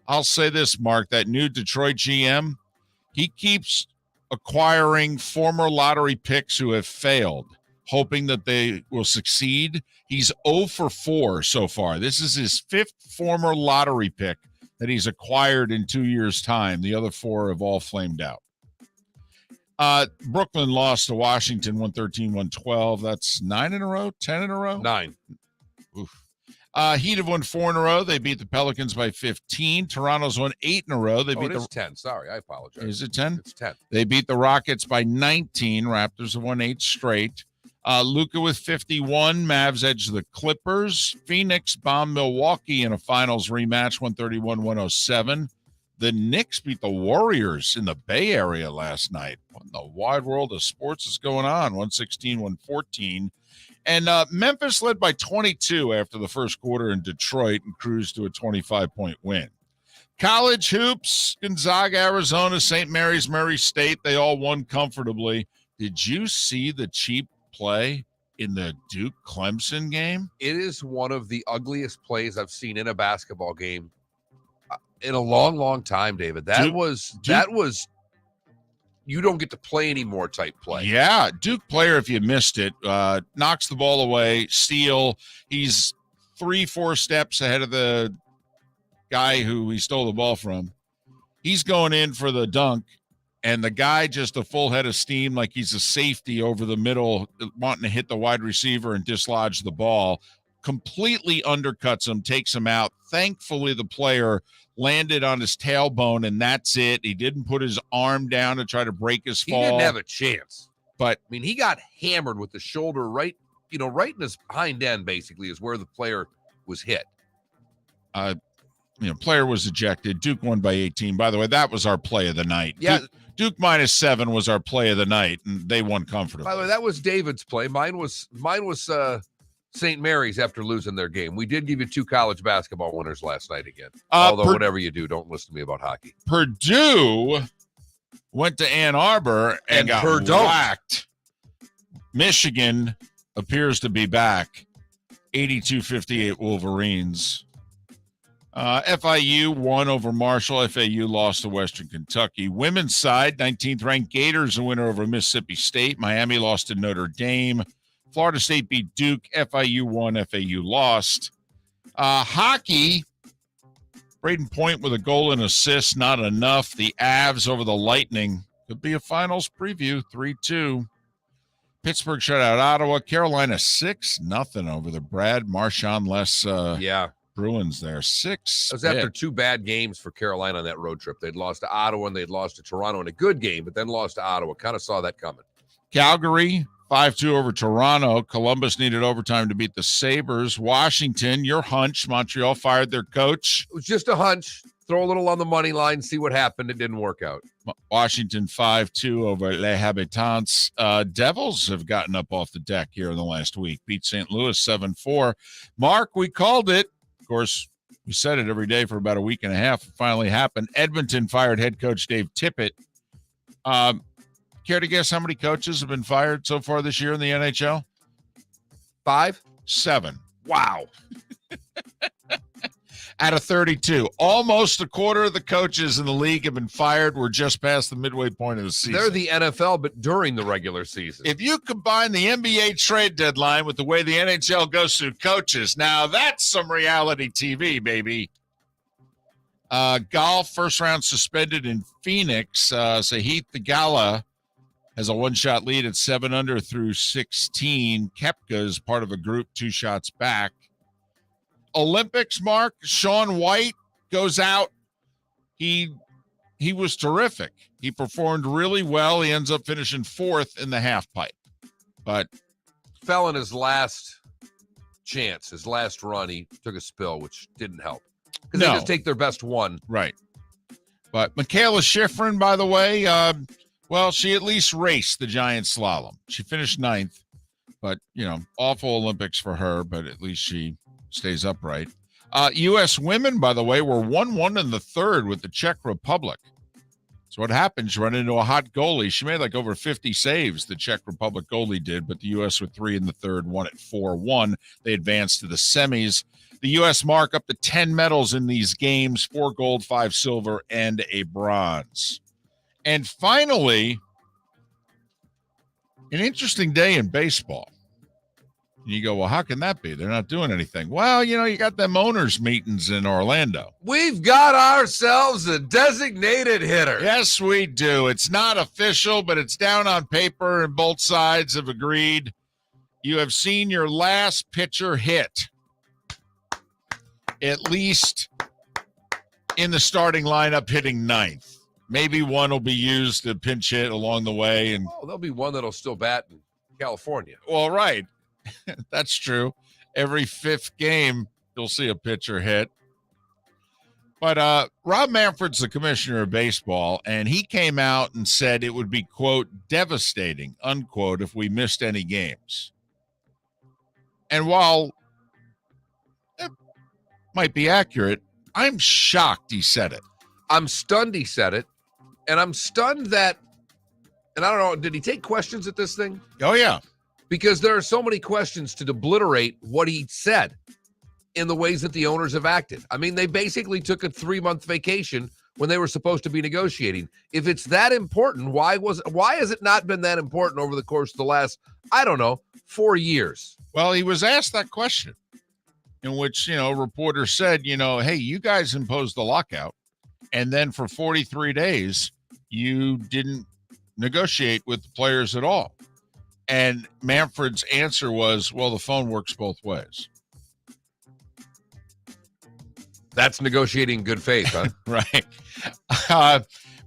I'll say this, Mark, that new Detroit GM, he keeps acquiring former lottery picks who have failed, hoping that they will succeed. He's 0 for 4 so far. This is his 5th former lottery pick that he's acquired in 2 years' time. The other 4 have all flamed out. Brooklyn lost to Washington 113-112. That's 9 in a row, 10 in a row? 9. Oof. Heat have won 4 in a row. They beat the Pelicans by 15. Toronto's won 8 in a row. They beat it's 10. Sorry, I apologize. Is it 10? It's 10. They beat the Rockets by 19. Raptors have won 8 straight. Luka with 51. Mavs edge the Clippers. Phoenix bombed Milwaukee in a finals rematch, 131-107. The Knicks beat the Warriors in the Bay Area last night. What in the wide world of sports is going on? 116-114. And Memphis led by 22 after the first quarter in Detroit and cruised to a 25-point win. College hoops, Gonzaga, Arizona, St. Mary's, Murray State, they all won comfortably. Did you see the cheap play in the Duke-Clemson game? It is one of the ugliest plays I've seen in a basketball game in a long, long time, David. That was you don't get to play anymore type play. Yeah, Duke player, if you missed it, knocks the ball away, steal. He's 3-4 steps ahead of the guy who he stole the ball from. He's going in for the dunk, and the guy just a full head of steam like he's a safety over the middle, wanting to hit the wide receiver and dislodge the ball. Completely undercuts him, takes him out. Thankfully, the player landed on his tailbone, and that's it. He didn't put his arm down to try to break his fall. He didn't have a chance. But I mean, he got hammered with the shoulder right in his hind end, basically, is where the player was hit. Player was ejected. Duke won by 18. By the way, that was our play of the night. Yeah. Duke -7 was our play of the night, and they won comfortably. By the way, that was David's play. Mine was St. Mary's after losing their game. We did give you 2 college basketball winners last night again. Although whatever you do, don't listen to me about hockey. Purdue went to Ann Arbor and got whacked. Michigan appears to be back. 82-58 Wolverines. FIU won over Marshall. FAU lost to Western Kentucky. Women's side, 19th ranked Gators, a winner over Mississippi State. Miami lost to Notre Dame. Florida State beat Duke. FIU won. FAU lost. Hockey, Braden Point with a goal and assist, not enough. The Avs over the Lightning. Could be a finals preview, 3-2. Pittsburgh shut out Ottawa. Carolina 6-0 over the Brad Marchand less Bruins there. 6. That was after 2 bad games for Carolina on that road trip. They'd lost to Ottawa and they'd lost to Toronto in a good game, but then lost to Ottawa. Kind of saw that coming. Calgary, 5-2 over Toronto. Columbus needed overtime to beat the Sabres. Washington, your hunch. Montreal fired their coach. It was just a hunch. Throw a little on the money line, see what happened. It didn't work out. Washington 5-2 over Les Habitants. Devils have gotten up off the deck here in the last week. Beat St. Louis 7-4. Mark, we called it. Of course, we said it every day for about a week and a half. It finally happened. Edmonton fired head coach Dave Tippett. Care to guess how many coaches have been fired so far this year in the NHL? 5? 7. Wow. Out of 32. Almost a quarter of the coaches in the league have been fired. We're just past the midway point of the season. They're the NFL, but during the regular season. If you combine the NBA trade deadline with the way the NHL goes through coaches, now that's some reality TV, baby. Golf, first round suspended in Phoenix. Sahith Theegala has a one-shot lead at 7 under through 16. Koepka is part of a group 2 shots back. Olympics, Mark, Shaun White goes out. He was terrific. He performed really well. He ends up finishing 4th in the half pipe. But fell in his last chance, his last run. He took a spill, which didn't help. Because they just take their best one. Right. But Michaela Schifrin, by the way, she at least raced the giant slalom. She finished 9th. But, awful Olympics for her, but at least she stays upright. U.S. women, by the way, were 1-1 in the third with the Czech Republic. So what happens? You run into a hot goalie. She made like over 50 saves, the Czech Republic goalie did, but the U.S. with 3 in the third, won at 4-1. They advanced to the semis. The U.S. mark up to 10 medals in these games, 4 gold, 5 silver, and a bronze. And finally, an interesting day in baseball. And you go, well, how can that be? They're not doing anything. Well, you got them owners' meetings in Orlando. We've got ourselves a designated hitter. Yes, we do. It's not official, but it's down on paper, and both sides have agreed. You have seen your last pitcher hit, at least in the starting lineup, hitting 9th. Maybe one will be used to pinch hit along the way. And there'll be one that'll still bat in California. Well, right. That's true. Every 5th game, you'll see a pitcher hit. But Rob Manfred's the commissioner of baseball, and he came out and said it would be, quote, devastating, unquote, if we missed any games. And while it might be accurate, I'm shocked he said it. I'm stunned he said it, and I'm stunned that, and I don't know, did he take questions at this thing? Oh, yeah. Because there are so many questions to obliterate what he said in the ways that the owners have acted. I mean, they basically took a 3-month vacation when they were supposed to be negotiating. If it's that important, why has it not been that important over the course of the last, 4 years? Well, he was asked that question in which, reporters said, hey, you guys imposed the lockout, and then for 43 days, you didn't negotiate with the players at all. And Manfred's answer was, well, the phone works both ways. That's negotiating good faith, huh? Right.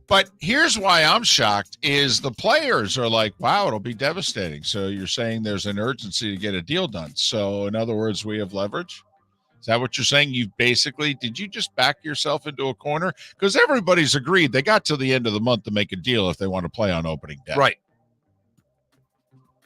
But here's why I'm shocked is the players are like, wow, it'll be devastating. So you're saying there's an urgency to get a deal done. So in other words, we have leverage. Is that what you're saying? Did you just back yourself into a corner? Because everybody's agreed they got to the end of the month to make a deal if they want to play on opening day. Right.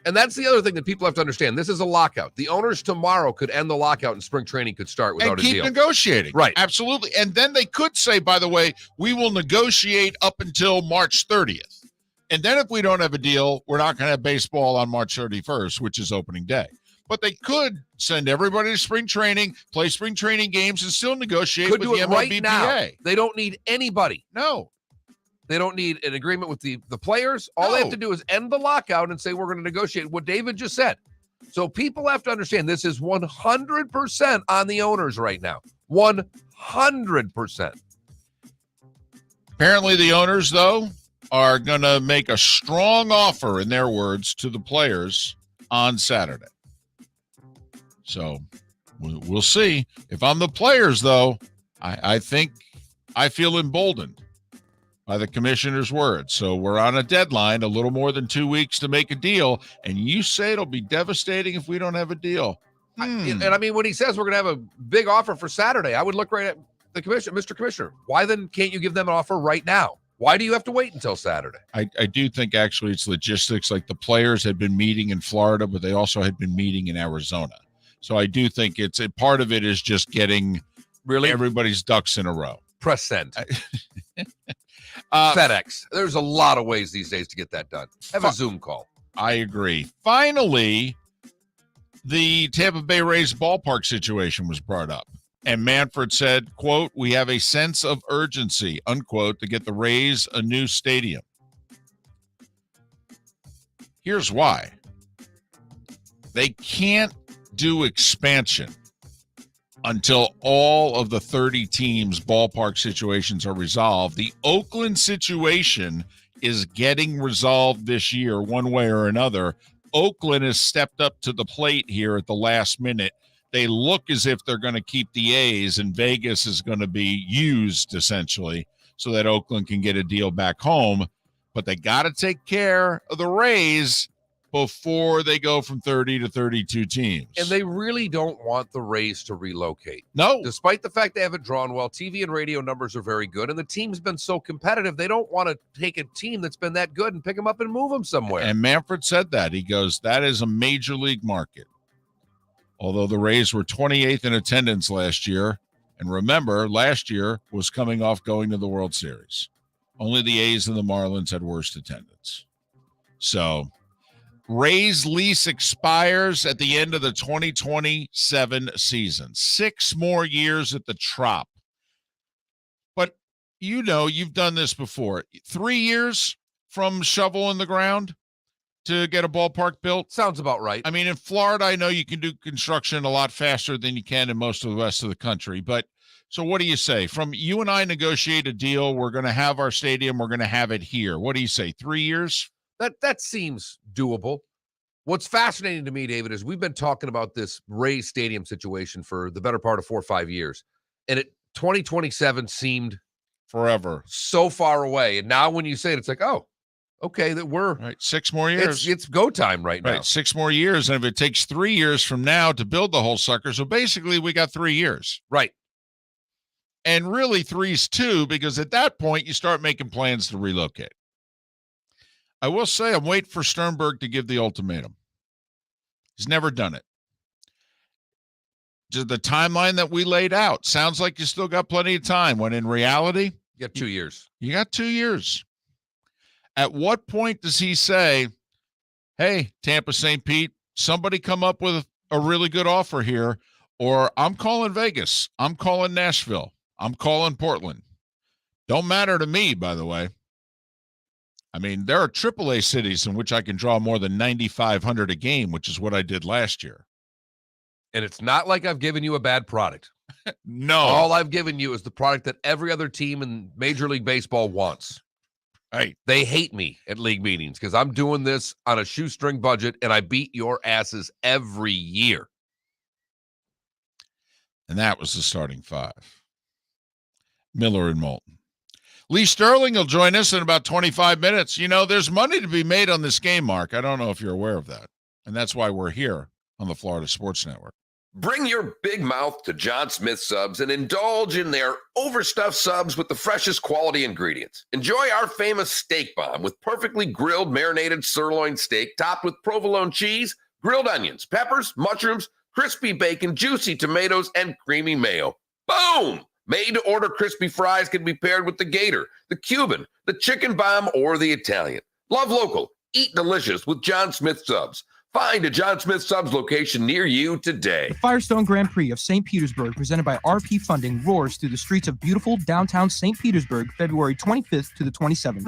And that's the other thing that people have to understand. This is a lockout. The owners tomorrow could end the lockout and spring training could start without a deal. And keep negotiating. Right. Absolutely. And then they could say, by the way, we will negotiate up until March 30th. And then if we don't have a deal, we're not going to have baseball on March 31st, which is opening day. But they could send everybody to spring training, play spring training games, and still negotiate with the MLBPA. Right now. They don't need anybody. No. They don't need an agreement with the players. All they have to do is end the lockout and say, we're going to negotiate what David just said. So people have to understand this is 100% on the owners right now. 100%. Apparently the owners, though, are going to make a strong offer, in their words, to the players on Saturday. So We'll see. If I'm the players, though, I think I feel emboldened by the commissioner's words. So we're on a deadline, a little more than 2 weeks to make a deal, and you say it'll be devastating if we don't have a deal. And I mean, when he says we're going to have a big offer for Saturday, I would look right at the commissioner, Mr. Commissioner. Why then can't you give them an offer right now? Why do you have to wait until Saturday? I do think actually it's logistics. Like the players had been meeting in Florida, but they also had been meeting in Arizona. So I do think it's a part of it is just getting everybody's ducks in a row. Press send. FedEx. There's a lot of ways these days to get that done. Have a Zoom call. I agree. Finally, the Tampa Bay Rays ballpark situation was brought up. And Manfred said, quote, "We have a sense of urgency," unquote, to get the Rays a new stadium. Here's why. They can't do expansion until all of the 30 teams' ballpark situations are resolved. The Oakland situation is getting resolved this year one way or another. Oakland has stepped up to the plate here at the last minute. They look as if they're going to keep the A's, and Vegas is going to be used essentially so that Oakland can get a deal back home. But they got to take care of the Rays before they go from 30 to 32 teams. And they really don't want the Rays to relocate. No. Despite the fact they haven't drawn well, TV and radio numbers are very good, and the team's been so competitive, they don't want to take a team that's been that good and pick them up and move them somewhere. And Manfred said that. He goes, that is a major league market. Although the Rays were 28th in attendance last year. And remember, last year was coming off going to the World Series. Only the A's and the Marlins had worst attendance. So Rays lease expires at the end of the 2027 season. 6 more years at the Trop. But you know, you've done this before. 3 years from shovel in the ground to get a ballpark built? Sounds about right. I mean, in Florida, I know you can do construction a lot faster than you can in most of the rest of the country. But so what do you say? From you and I negotiate a deal, we're going to have our stadium, we're going to have it here. What do you say, 3 years? That seems doable. What's fascinating to me, David, is we've been talking about this Rays Stadium situation for the better part of 4 or 5 years. And 2027 seemed forever, so far away. And now when you say it, it's like, oh, okay, that we're right. 6 more years. It's go time right now. 6 more years. And if it takes 3 years from now to build the whole sucker, so basically we got 3 years. Right. And really 3's 2, because at that point you start making plans to relocate. I will say I'm waiting for Sternberg to give the ultimatum. He's never done it. The timeline that we laid out sounds like you still got plenty of time, when in reality, you got 2 years. You got 2 years. At what point does he say, hey, Tampa St. Pete, somebody come up with a really good offer here, or I'm calling Vegas, I'm calling Nashville, I'm calling Portland. Don't matter to me, by the way. I mean, there are AAA cities in which I can draw more than 9,500 a game, which is what I did last year. And it's not like I've given you a bad product. No. All I've given you is the product that every other team in Major League Baseball wants. Right. They hate me at league meetings because I'm doing this on a shoestring budget, and I beat your asses every year. And that was the starting 5. Miller and Moulton. Lee Sterling will join us in about 25 minutes. You know, there's money to be made on this game, Mark. I don't know if you're aware of that. And that's why we're here on the Florida Sports Network. Bring your big mouth to John Smith Subs and indulge in their overstuffed subs with the freshest quality ingredients. Enjoy our famous steak bomb with perfectly grilled marinated sirloin steak topped with provolone cheese, grilled onions, peppers, mushrooms, crispy bacon, juicy tomatoes, and creamy mayo. Boom! Made-to-order crispy fries can be paired with the Gator, the Cuban, the Chicken Bomb, or the Italian. Love local. Eat delicious with John Smith Subs. Find a John Smith Subs location near you today. The Firestone Grand Prix of St. Petersburg, presented by RP Funding, roars through the streets of beautiful downtown St. Petersburg, February 25th to the 27th.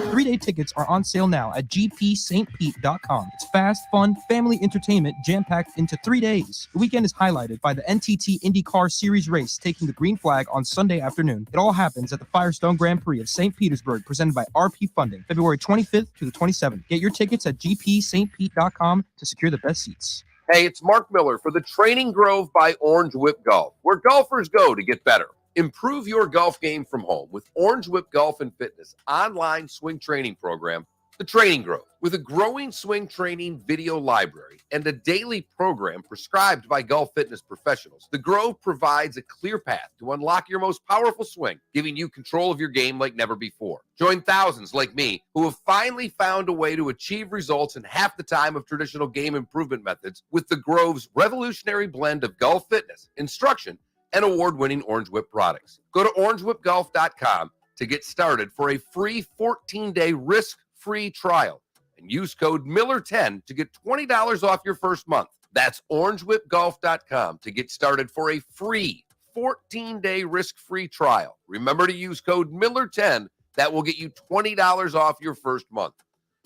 3-day tickets are on sale now at gpstpete.com. It's fast, fun, family entertainment jam-packed into 3 days. The weekend is highlighted by the NTT IndyCar Series race taking the green flag on Sunday afternoon. It all happens at the Firestone Grand Prix of St. Petersburg, presented by RP Funding, February 25th to the 27th. Get your tickets at gpstpete.com to secure the best seats. Hey, it's Mark Miller for the Training Grove by Orange Whip Golf, where golfers go to get better. Improve your golf game from home with Orange Whip Golf and Fitness online swing training program, The Training Grove. With a growing swing training video library and a daily program prescribed by golf fitness professionals, The Grove provides a clear path to unlock your most powerful swing, giving you control of your game like never before. Join thousands like me who have finally found a way to achieve results in half the time of traditional game improvement methods with The Grove's revolutionary blend of golf fitness, instruction, and award-winning Orange Whip products. Go to orangewhipgolf.com to get started for a free 14-day risk-free trial and use code Miller10 to get $20 off your first month. That's orangewhipgolf.com to get started for a free 14-day risk-free trial. Remember to use code Miller10. That will get you $20 off your first month.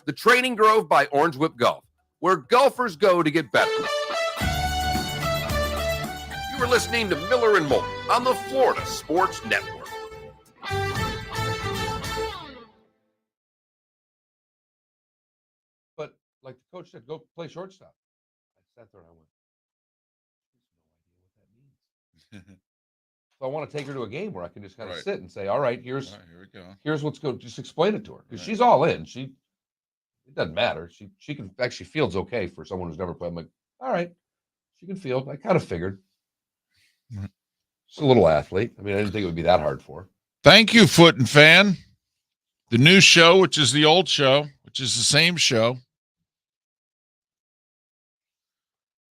The Training Grove by Orange Whip Golf, where golfers go to get better. You are listening to Miller and Moulton on the Florida Sports Network. But like the coach said, go play shortstop. I sat there and I went, no idea what that means. So I want to take her to a game where I can just kind of sit and say, all right, All right, here we go. here's what's good. Just explain it to her. Because she's all in. It doesn't matter. She can actually fields okay for someone who's never played. I'm like, all right, she can field. I kind of figured. Mhm. She's a little athlete. I mean, I didn't think it would be that hard for her. Thank you, Foot and Fan. The new show, which is the old show, which is the same show.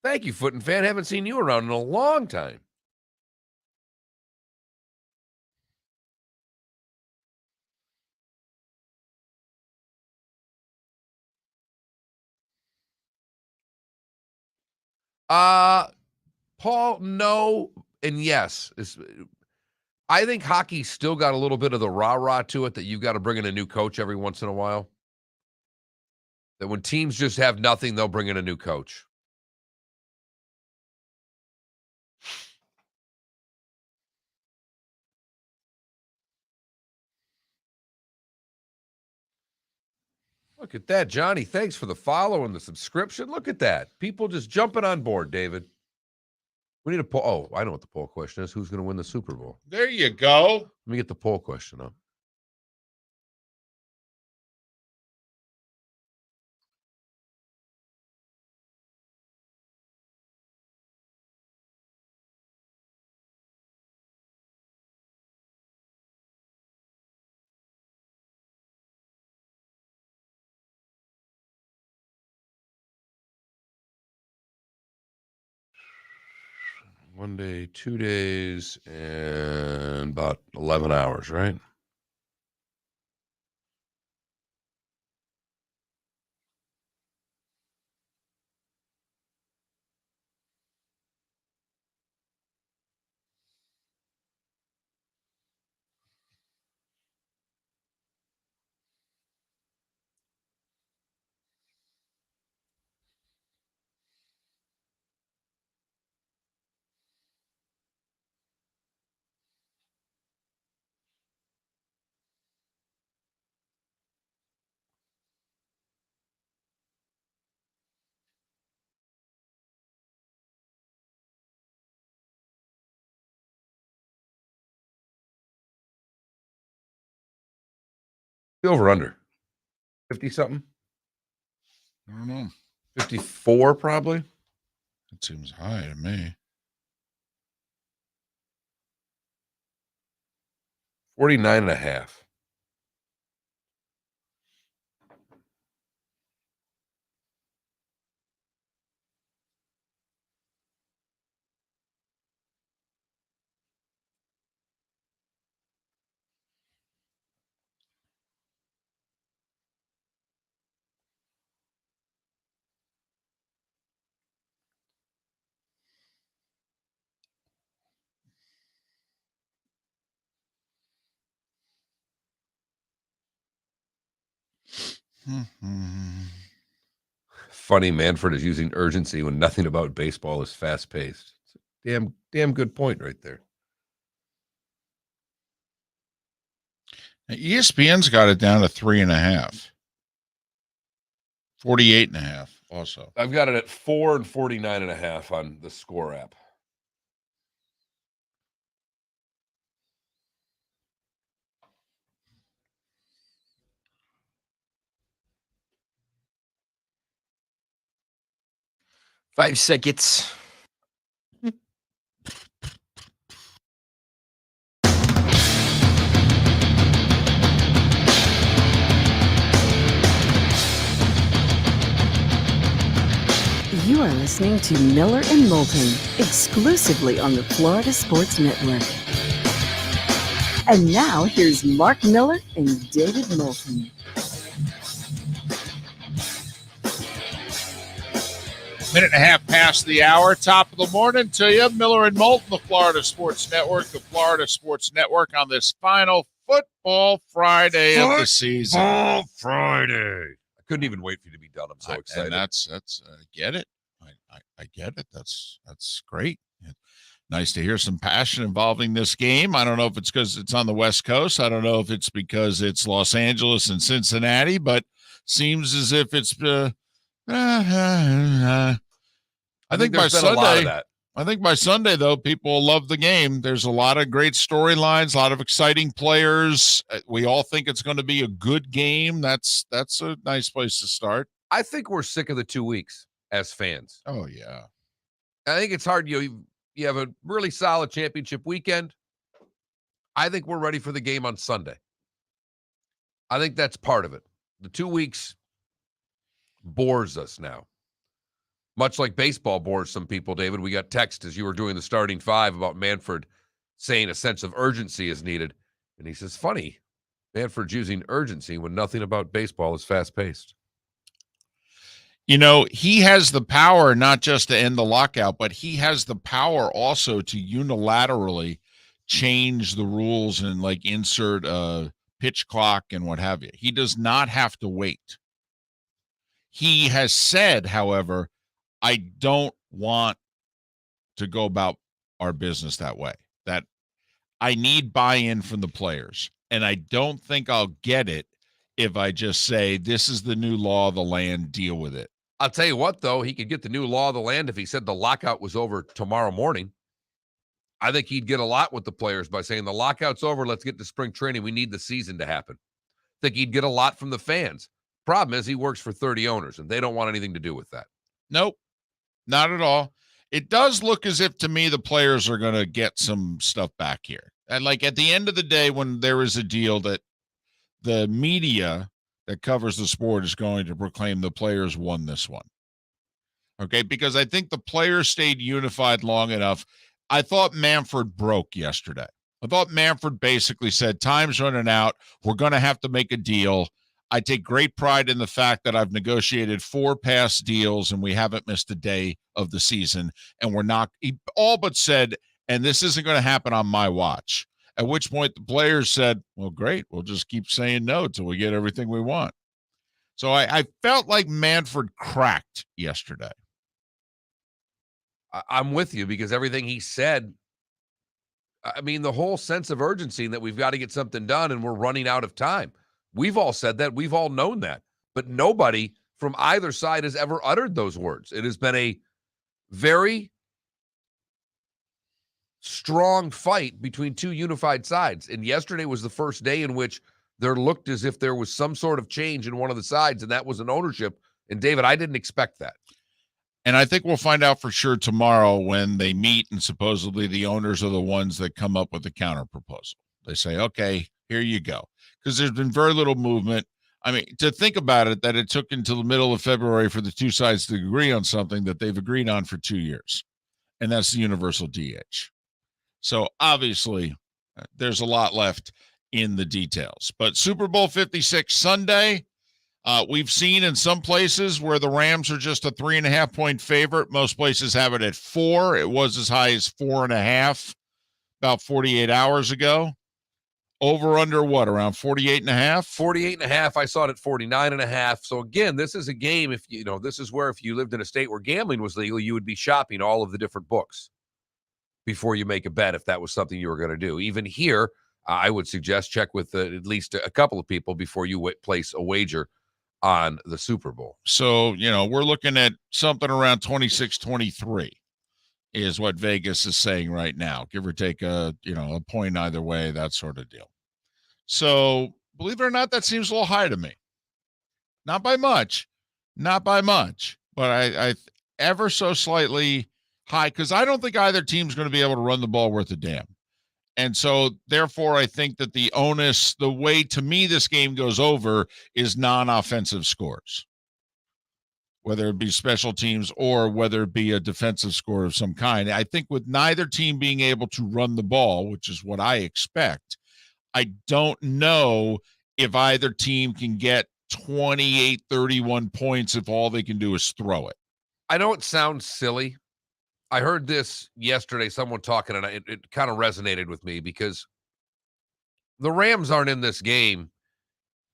Thank you, Foot and Fan. Haven't seen you around in a long time. Paul, no, and yes. I think hockey's still got a little bit of the rah-rah to it that you've got to bring in a new coach every once in a while. That when teams just have nothing, they'll bring in a new coach. Look at that, Johnny. Thanks for the follow and the subscription. Look at that. People just jumping on board, David. We need a poll. Oh, I know what the poll question is. Who's going to win the Super Bowl? There you go. Let me get the poll question up. One day, 2 days, and about 11 hours, right? Over under 50 something, I don't know. 54 probably. That seems high to me. 49 and a half. Funny, Manfred is using urgency when nothing about baseball is fast paced. Damn good point right there. Now, ESPN's got it down to 3.5. 48.5. also. I've got it at 4 and 49.5 on the Score app. Five seconds. You are listening to Miller and Moulton, exclusively on the Florida Sports Network. And now, here's Mark Miller and David Moulton. Minute and a half past the hour, top of the morning to you. Miller and Moulton, the Florida Sports Network, on this final Football Friday of the season. Football Friday. I couldn't even wait for you to be done. I'm so excited. And that's I get it. I get it. That's great. Nice to hear some passion involving this game. I don't know if it's because it's on the West Coast. I don't know if it's because it's Los Angeles and Cincinnati, but seems as if it's I think by Sunday, by Sunday, though, people will love the game. There's a lot of great storylines, a lot of exciting players. We all think it's going to be a good game. That's a nice place to start. I think we're sick of the 2 weeks as fans. Oh, yeah. I think it's hard. You have a really solid championship weekend. I think we're ready for the game on Sunday. I think that's part of it. The 2 weeks bores us now. Much like baseball bores some people, David. We got text as you were doing the starting five about Manfred saying a sense of urgency is needed. And he says, funny, Manfred's using urgency when nothing about baseball is fast-paced. You know, he has the power not just to end the lockout, but he has the power also to unilaterally change the rules and like insert a pitch clock and what have you. He does not have to wait. He has said, however, I don't want to go about our business that way, that I need buy-in from the players. And I don't think I'll get it if I just say, this is the new law of the land, deal with it. I'll tell you what, though, he could get the new law of the land if he said the lockout was over tomorrow morning. I think he'd get a lot with the players by saying the lockout's over, let's get to spring training. We need the season to happen. I think he'd get a lot from the fans. Problem is he works for 30 owners, and they don't want anything to do with that. Nope, not at all. It does look as if, to me, the players are going to get some stuff back here. And like at the end of the day, when there is a deal that the media that covers the sport is going to proclaim the players won this one. Okay, because I think the players stayed unified long enough. I thought Manfred broke yesterday. I thought Manfred basically said, time's running out. We're going to have to make a deal. I take great pride in the fact that I've negotiated 4 past deals and we haven't missed a day of the season. And we're not, he all but said, and this isn't going to happen on my watch. At which point the players said, well, great. We'll just keep saying no till we get everything we want. So I felt like Manfred cracked yesterday. I'm with you because everything he said, I mean, the whole sense of urgency that we've got to get something done and we're running out of time. We've all said that. We've all known that. But nobody from either side has ever uttered those words. It has been a very strong fight between two unified sides. And yesterday was the first day in which there looked as if there was some sort of change in one of the sides, and that was an ownership. And David, I didn't expect that. And I think we'll find out for sure tomorrow when they meet, and supposedly the owners are the ones that come up with the counter proposal. They say, okay, here you go. Because there's been very little movement. I mean, to think about it, that it took until the middle of February for the two sides to agree on something that they've agreed on for 2 years. And that's the universal DH. So obviously there's a lot left in the details. But Super Bowl 56 Sunday, we've seen in some places where the Rams are just a 3.5-point favorite. Most places have it at 4. It was as high as 4.5 about 48 hours ago. Over under what, around 48.5? 48.5. I saw it at 49.5. So again, this is a game. If you know, this is where if you lived in a state where gambling was legal, you would be shopping all of the different books before you make a bet if that was something you were going to do. Even here, I would suggest check with at least a couple of people before you place a wager on the Super Bowl. So, we're looking at something around 26-23 is what Vegas is saying right now, give or take a point either way, that sort of deal. So, believe it or not, that seems a little high to me. Not by much, but I ever so slightly high, because I don't think either team's going to be able to run the ball worth a damn. And so, therefore, I think that the onus, the way to me this game goes over is non-offensive scores, whether it be special teams or whether it be a defensive score of some kind. I think with neither team being able to run the ball, which is what I expect, I don't know if either team can get 28, 31 points if all they can do is throw it. I know it sounds silly. I heard this yesterday, someone talking, and it kind of resonated with me because the Rams aren't in this game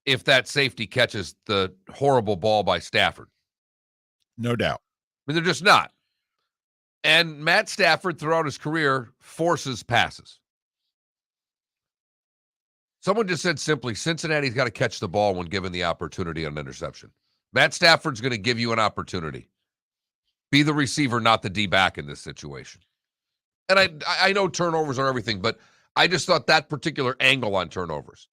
if that safety catches the horrible ball by Stafford. No doubt. I mean, they're just not. And Matt Stafford, throughout his career, forces passes. Someone just said simply, Cincinnati's got to catch the ball when given the opportunity on an interception. Matt Stafford's going to give you an opportunity. Be the receiver, not the D-back in this situation. And I know turnovers are everything, but I just thought that particular angle on turnovers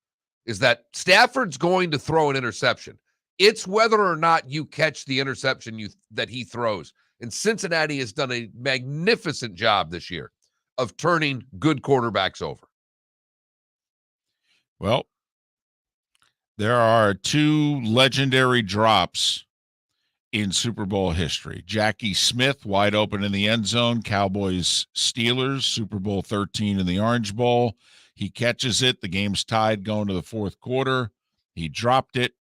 is that Stafford's going to throw an interception. It's whether or not you catch the interception that he throws. And Cincinnati has done a magnificent job this year of turning good quarterbacks over. Well, there are two legendary drops in Super Bowl history. Jackie Smith, wide open in the end zone, Cowboys-Steelers, Super Bowl 13 in the Orange Bowl. He catches it. The game's tied going to the fourth quarter. He dropped it.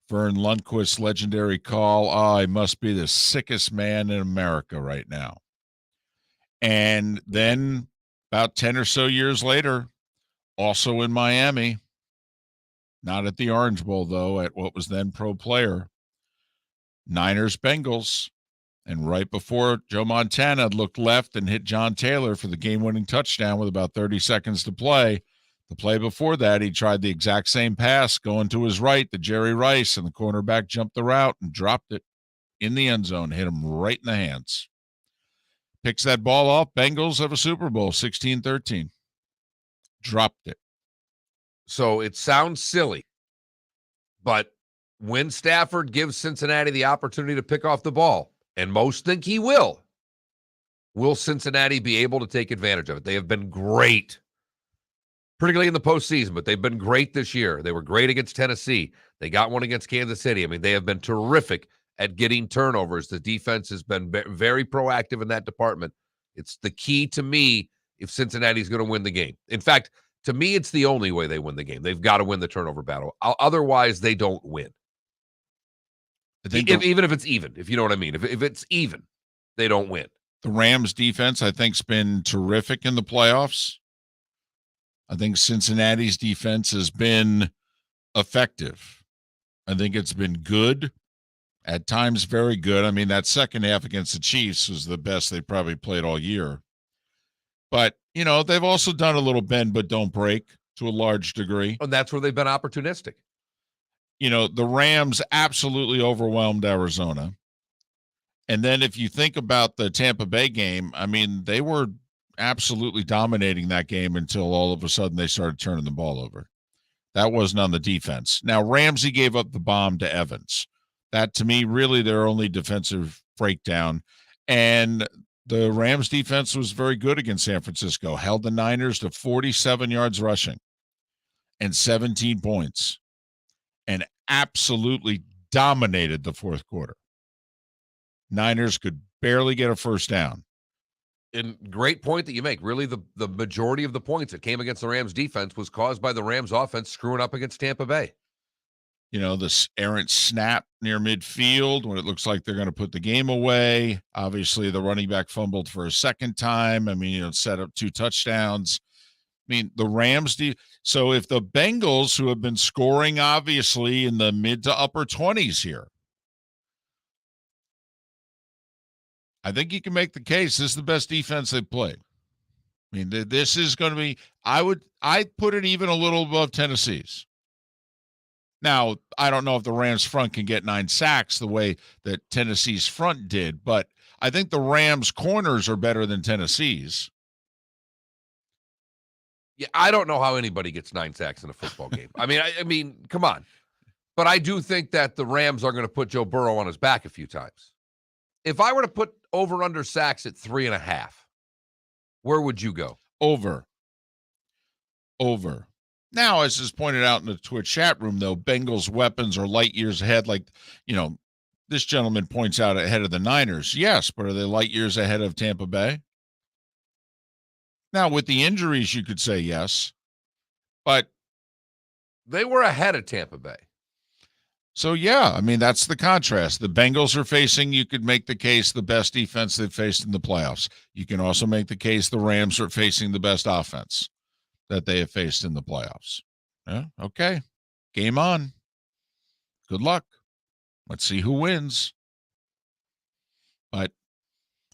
Vern Lundquist's legendary call, I must be the sickest man in America right now. And then about 10 or so years later, also in Miami, not at the Orange Bowl, though, at what was then Pro Player, Niners-Bengals. And right before Joe Montana looked left and hit John Taylor for the game-winning touchdown with about 30 seconds to play, the play before that, he tried the exact same pass going to his right to Jerry Rice, and the cornerback jumped the route and dropped it in the end zone, hit him right in the hands. Picks that ball off. Bengals have a Super Bowl, 16-13. Dropped it. So it sounds silly, but when Stafford gives Cincinnati the opportunity to pick off the ball, and most think he will Cincinnati be able to take advantage of it? They have been great, particularly in the postseason, but they've been great this year. They were great against Tennessee. They got one against Kansas City. I mean, they have been terrific at getting turnovers. The defense has been very proactive in that department. It's the key to me if Cincinnati's going to win the game. In fact, to me, it's the only way they win the game. They've got to win the turnover battle. Otherwise, they don't win. Even if it's even, if you know what I mean. If it's even, they don't win. The Rams defense, I think, has been terrific in the playoffs. I think Cincinnati's defense has been effective. I think it's been good, at times very good. I mean, that second half against the Chiefs was the best they probably played all year. But, they've also done a little bend but don't break to a large degree. And that's where they've been opportunistic. The Rams absolutely overwhelmed Arizona. And then if you think about the Tampa Bay game, I mean, they were absolutely dominating that game until all of a sudden they started turning the ball over. That wasn't on the defense. Now, Ramsey gave up the bomb to Evans. That, to me, really their only defensive breakdown. And the Rams defense was very good against San Francisco, held the Niners to 47 yards rushing and 17 points, and absolutely dominated the fourth quarter. Niners could barely get a first down. And great point that you make. Really, the majority of the points that came against the Rams defense was caused by the Rams offense screwing up against Tampa Bay. This errant snap near midfield when it looks like they're going to put the game away. Obviously, the running back fumbled for a second time. I mean, set up 2 touchdowns. I mean, the Rams. So if the Bengals, who have been scoring, obviously, in the mid to upper 20s here, I think you can make the case this is the best defense they've played. I mean, this is going to be, I'd put it even a little above Tennessee's. Now, I don't know if the Rams front can get 9 sacks the way that Tennessee's front did, but I think the Rams corners are better than Tennessee's. Yeah, I don't know how anybody gets 9 sacks in a football game. I mean, come on. But I do think that the Rams are going to put Joe Burrow on his back a few times. If I were to put over-under sacks at 3.5, where would you go? Over. Now, as is pointed out in the Twitch chat room, though, Bengals' weapons are light years ahead. Like, this gentleman points out ahead of the Niners. Yes, but are they light years ahead of Tampa Bay? Now, with the injuries, you could say yes. But they were ahead of Tampa Bay. So, yeah, I mean, that's the contrast. The Bengals are facing, you could make the case, the best defense they've faced in the playoffs. You can also make the case the Rams are facing the best offense that they have faced in the playoffs. Yeah, okay. Game on. Good luck. Let's see who wins. But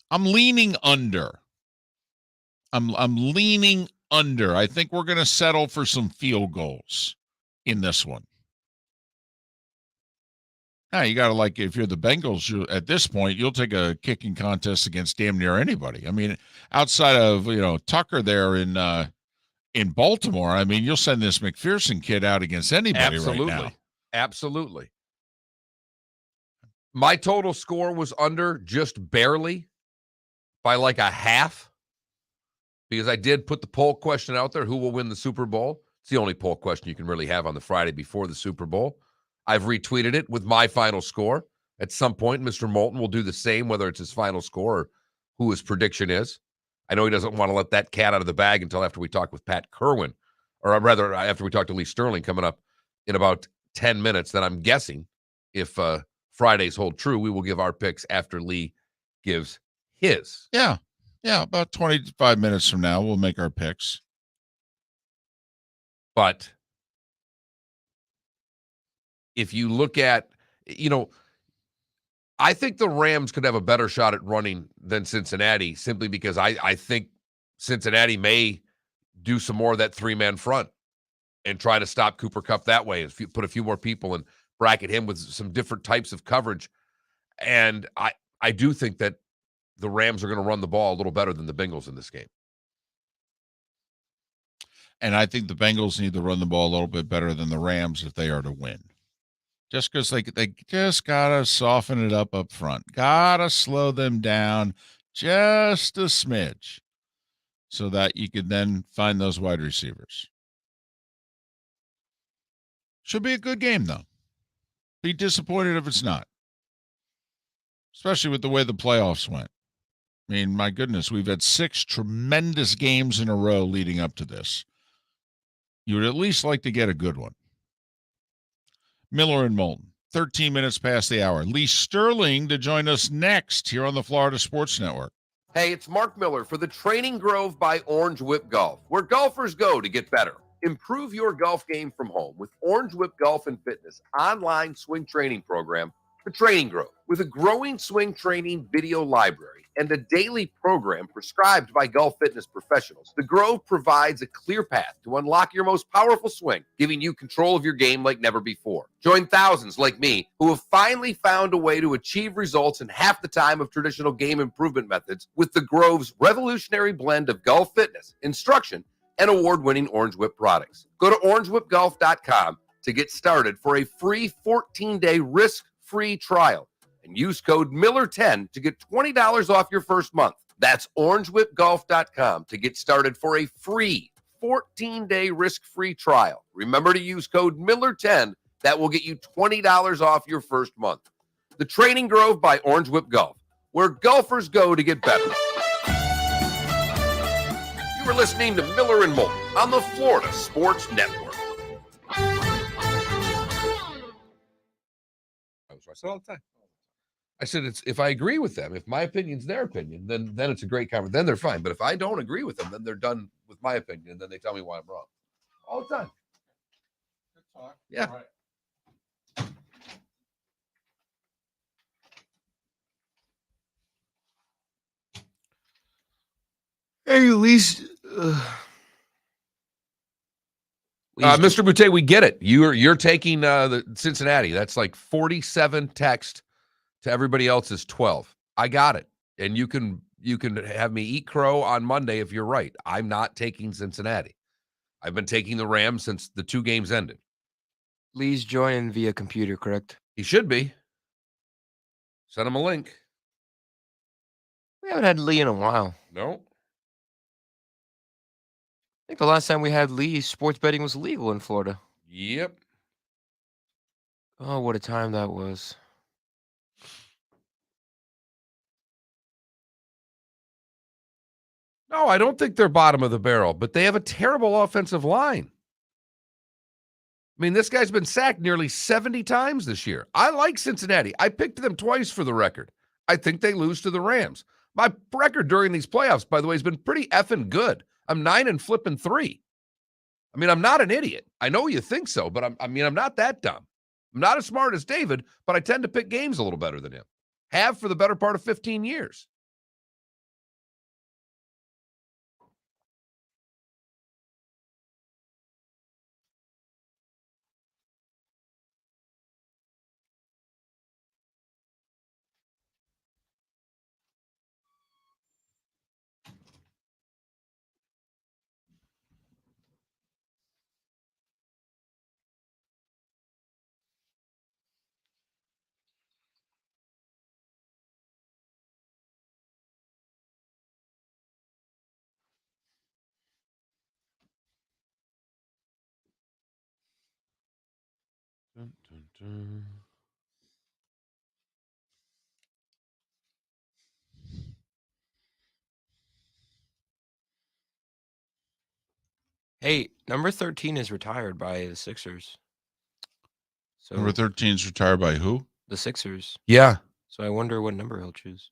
I'm leaning under. I'm leaning under. I think we're going to settle for some field goals in this one. Now, you got to, if you're the Bengals, at this point, you'll take a kicking contest against damn near anybody. I mean, outside of, Tucker there in Baltimore, I mean, you'll send this McPherson kid out against anybody right now. Absolutely. My total score was under just barely by a half because I did put the poll question out there, who will win the Super Bowl? It's the only poll question you can really have on the Friday before the Super Bowl. I've retweeted it with my final score. At some point, Mr. Moulton will do the same, whether it's his final score or who his prediction is. I know he doesn't want to let that cat out of the bag until after we talk with Pat Kirwan, or rather after we talk to Lee Sterling coming up in about 10 minutes. Then I'm guessing if Fridays hold true, we will give our picks after Lee gives his. Yeah, about 25 minutes from now, we'll make our picks. But if you look at, I think the Rams could have a better shot at running than Cincinnati simply because I think Cincinnati may do some more of that 3-man front and try to stop Cooper Kupp that way and put a few more people and bracket him with some different types of coverage. And I do think that the Rams are going to run the ball a little better than the Bengals in this game. And I think the Bengals need to run the ball a little bit better than the Rams if they are to win. Just because they just got to soften it up front. Got to slow them down just a smidge so that you could then find those wide receivers. Should be a good game, though. Be disappointed if it's not. Especially with the way the playoffs went. I mean, my goodness, we've had 6 tremendous games in a row leading up to this. You would at least like to get a good one. Miller and Moulton, 13 minutes past the hour. Lee Sterling to join us next here on the Florida Sports Network. Hey, it's Mark Miller for the Training Grove by Orange Whip Golf, where golfers go to get better. Improve your golf game from home with Orange Whip Golf and Fitness online swing training program for Training Grove. With a growing swing training video library and a daily program prescribed by golf fitness professionals, the Grove provides a clear path to unlock your most powerful swing, giving you control of your game like never before. Join thousands like me who have finally found a way to achieve results in half the time of traditional game improvement methods with the Grove's revolutionary blend of golf fitness, instruction, and award-winning Orange Whip products. Go to orangewhipgolf.com to get started for a free 14-day risk-free trial and use code Miller10 to get $20 off your first month. That's orangewhipgolf.com to get started for a free 14-day risk-free trial. Remember to use code Miller10. That will get you $20 off your first month. The Training Grove by Orange Whip Golf, where golfers go to get better. You were listening to Miller and Moulton on the Florida Sports Network. I said all the time. I said, if I agree with them, if my opinion's their opinion, then it's a great conversation. Then they're fine. But if I don't agree with them, then they're done with my opinion. And then they tell me why I'm wrong. All the time. Good talk. Yeah. All right. Hey, at least Mr. Boutte, we get it. You're taking the Cincinnati. That's like 47 text to everybody else's 12. I got it. And you can have me eat crow on Monday if you're right. I'm not taking Cincinnati. I've been taking the Rams since the 2 games ended. Lee's joining via computer, correct? He should be. Send him a link. We haven't had Lee in a while. No. I think the last time we had Lee, sports betting was legal in Florida. Yep. Oh, what a time that was. No, I don't think they're bottom of the barrel, but they have a terrible offensive line. I mean, this guy's been sacked nearly 70 times this year. I like Cincinnati. I picked them twice for the record. I think they lose to the Rams. My record during these playoffs, by the way, has been pretty effing good. I'm 9-3. I mean, I'm not an idiot. I know you think so, but I'm not that dumb. I'm not as smart as David, but I tend to pick games a little better than him. Have for the better part of 15 years. Dun, dun, dun. Hey, number 13 is retired by the Sixers. So Number 13 is retired by who? the Sixers. Yeah. So I wonder what number he'll choose.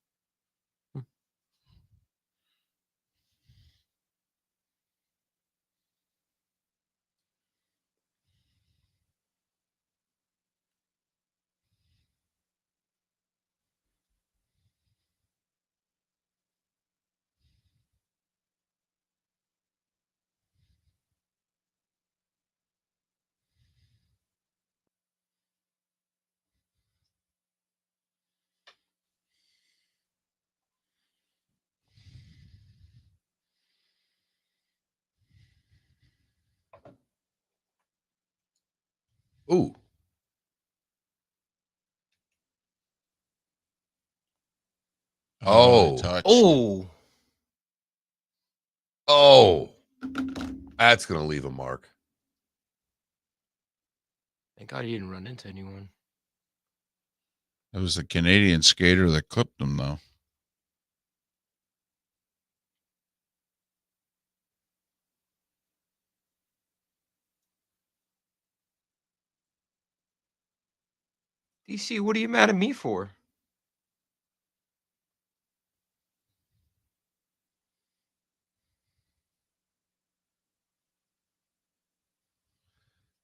Ooh. Oh. Touch. Oh. That's going to leave a mark. Thank God he didn't run into anyone. It was the Canadian skater that clipped him, though. DC, what are you mad at me for?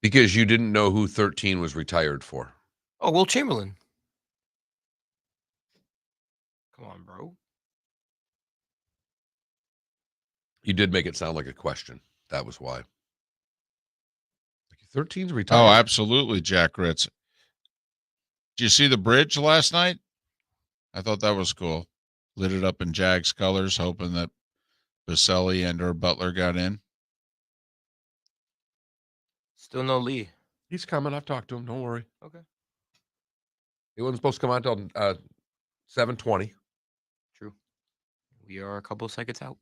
Because you didn't know who 13 was retired for. Oh, Will Chamberlain. Come on, bro. You did make it sound like a question. That was why. 13's retired. Oh, absolutely, Jack Ritz. Did you see the bridge last night? I thought that was cool. Lit it up in Jags colors, hoping that Baselli and or Butler got in. Still no Lee. He's coming. I've talked to him. Don't worry. Okay. He wasn't supposed to come out until 7:20. True. We are a couple seconds out.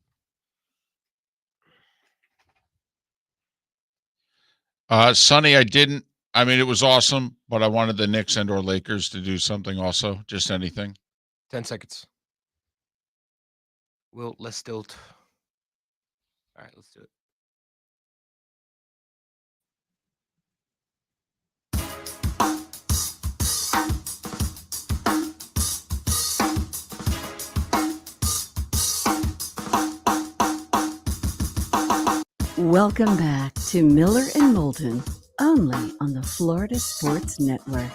Sonny, I mean, it was awesome, but I wanted the Knicks and or Lakers to do something also. Just anything. 10 seconds. Will, let's still. All right, let's do it. Welcome back to Miller and Moulton, only on the Florida Sports Network.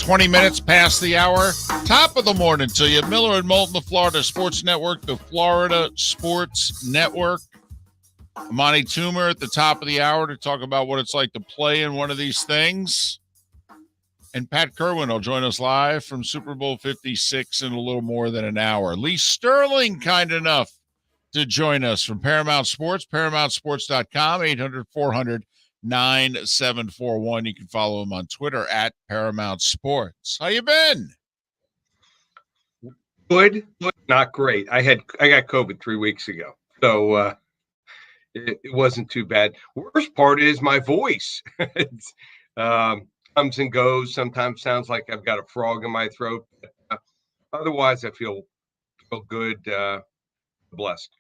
20 minutes past the hour. Top of the morning to you. Miller and Moulton, the Florida Sports Network, the Florida Sports Network. Amani Toomer at the top of the hour to talk about what it's like to play in one of these things. And Pat Kirwan will join us live from Super Bowl 56 in a little more than an hour. Lee Sterling, kind enough to join us from Paramount Sports, ParamountSports.com, 800-400-9741. You can follow him on Twitter at Paramount Sports. How you been? Good, not great. I got COVID 3 weeks ago, so it wasn't too bad. Worst part is my voice. It's comes and goes. Sometimes sounds like I've got a frog in my throat. But, otherwise, I feel good, blessed.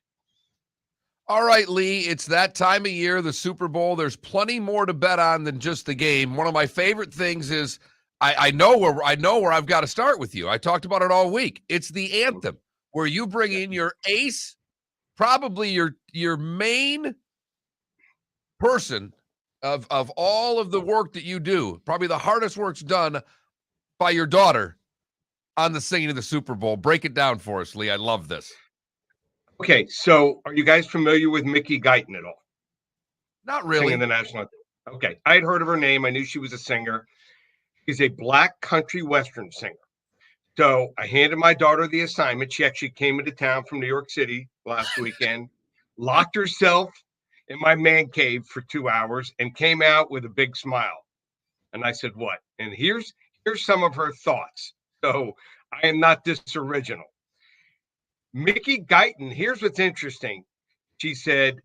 All right, Lee, it's that time of year, the Super Bowl. There's plenty more to bet on than just the game. One of my favorite things is I know where I've got to start with you. I talked about it all week. It's the anthem where you bring in your ace, probably your main person of all of the work that you do. Probably the hardest work's done by your daughter on the singing of the Super Bowl. Break it down for us, Lee. I love this. Okay, so are you guys familiar with Mickey Guyton at all? Not really. Singing the national anthem. Okay, I had heard of her name. I knew she was a singer. She's a black country western singer. So I handed my daughter the assignment. She actually came into town from New York City last weekend, locked herself in my man cave for 2 hours, and came out with a big smile. And I said, "What?" And here's some of her thoughts. So I am not this original. Mickey Guyton, here's what's interesting. She said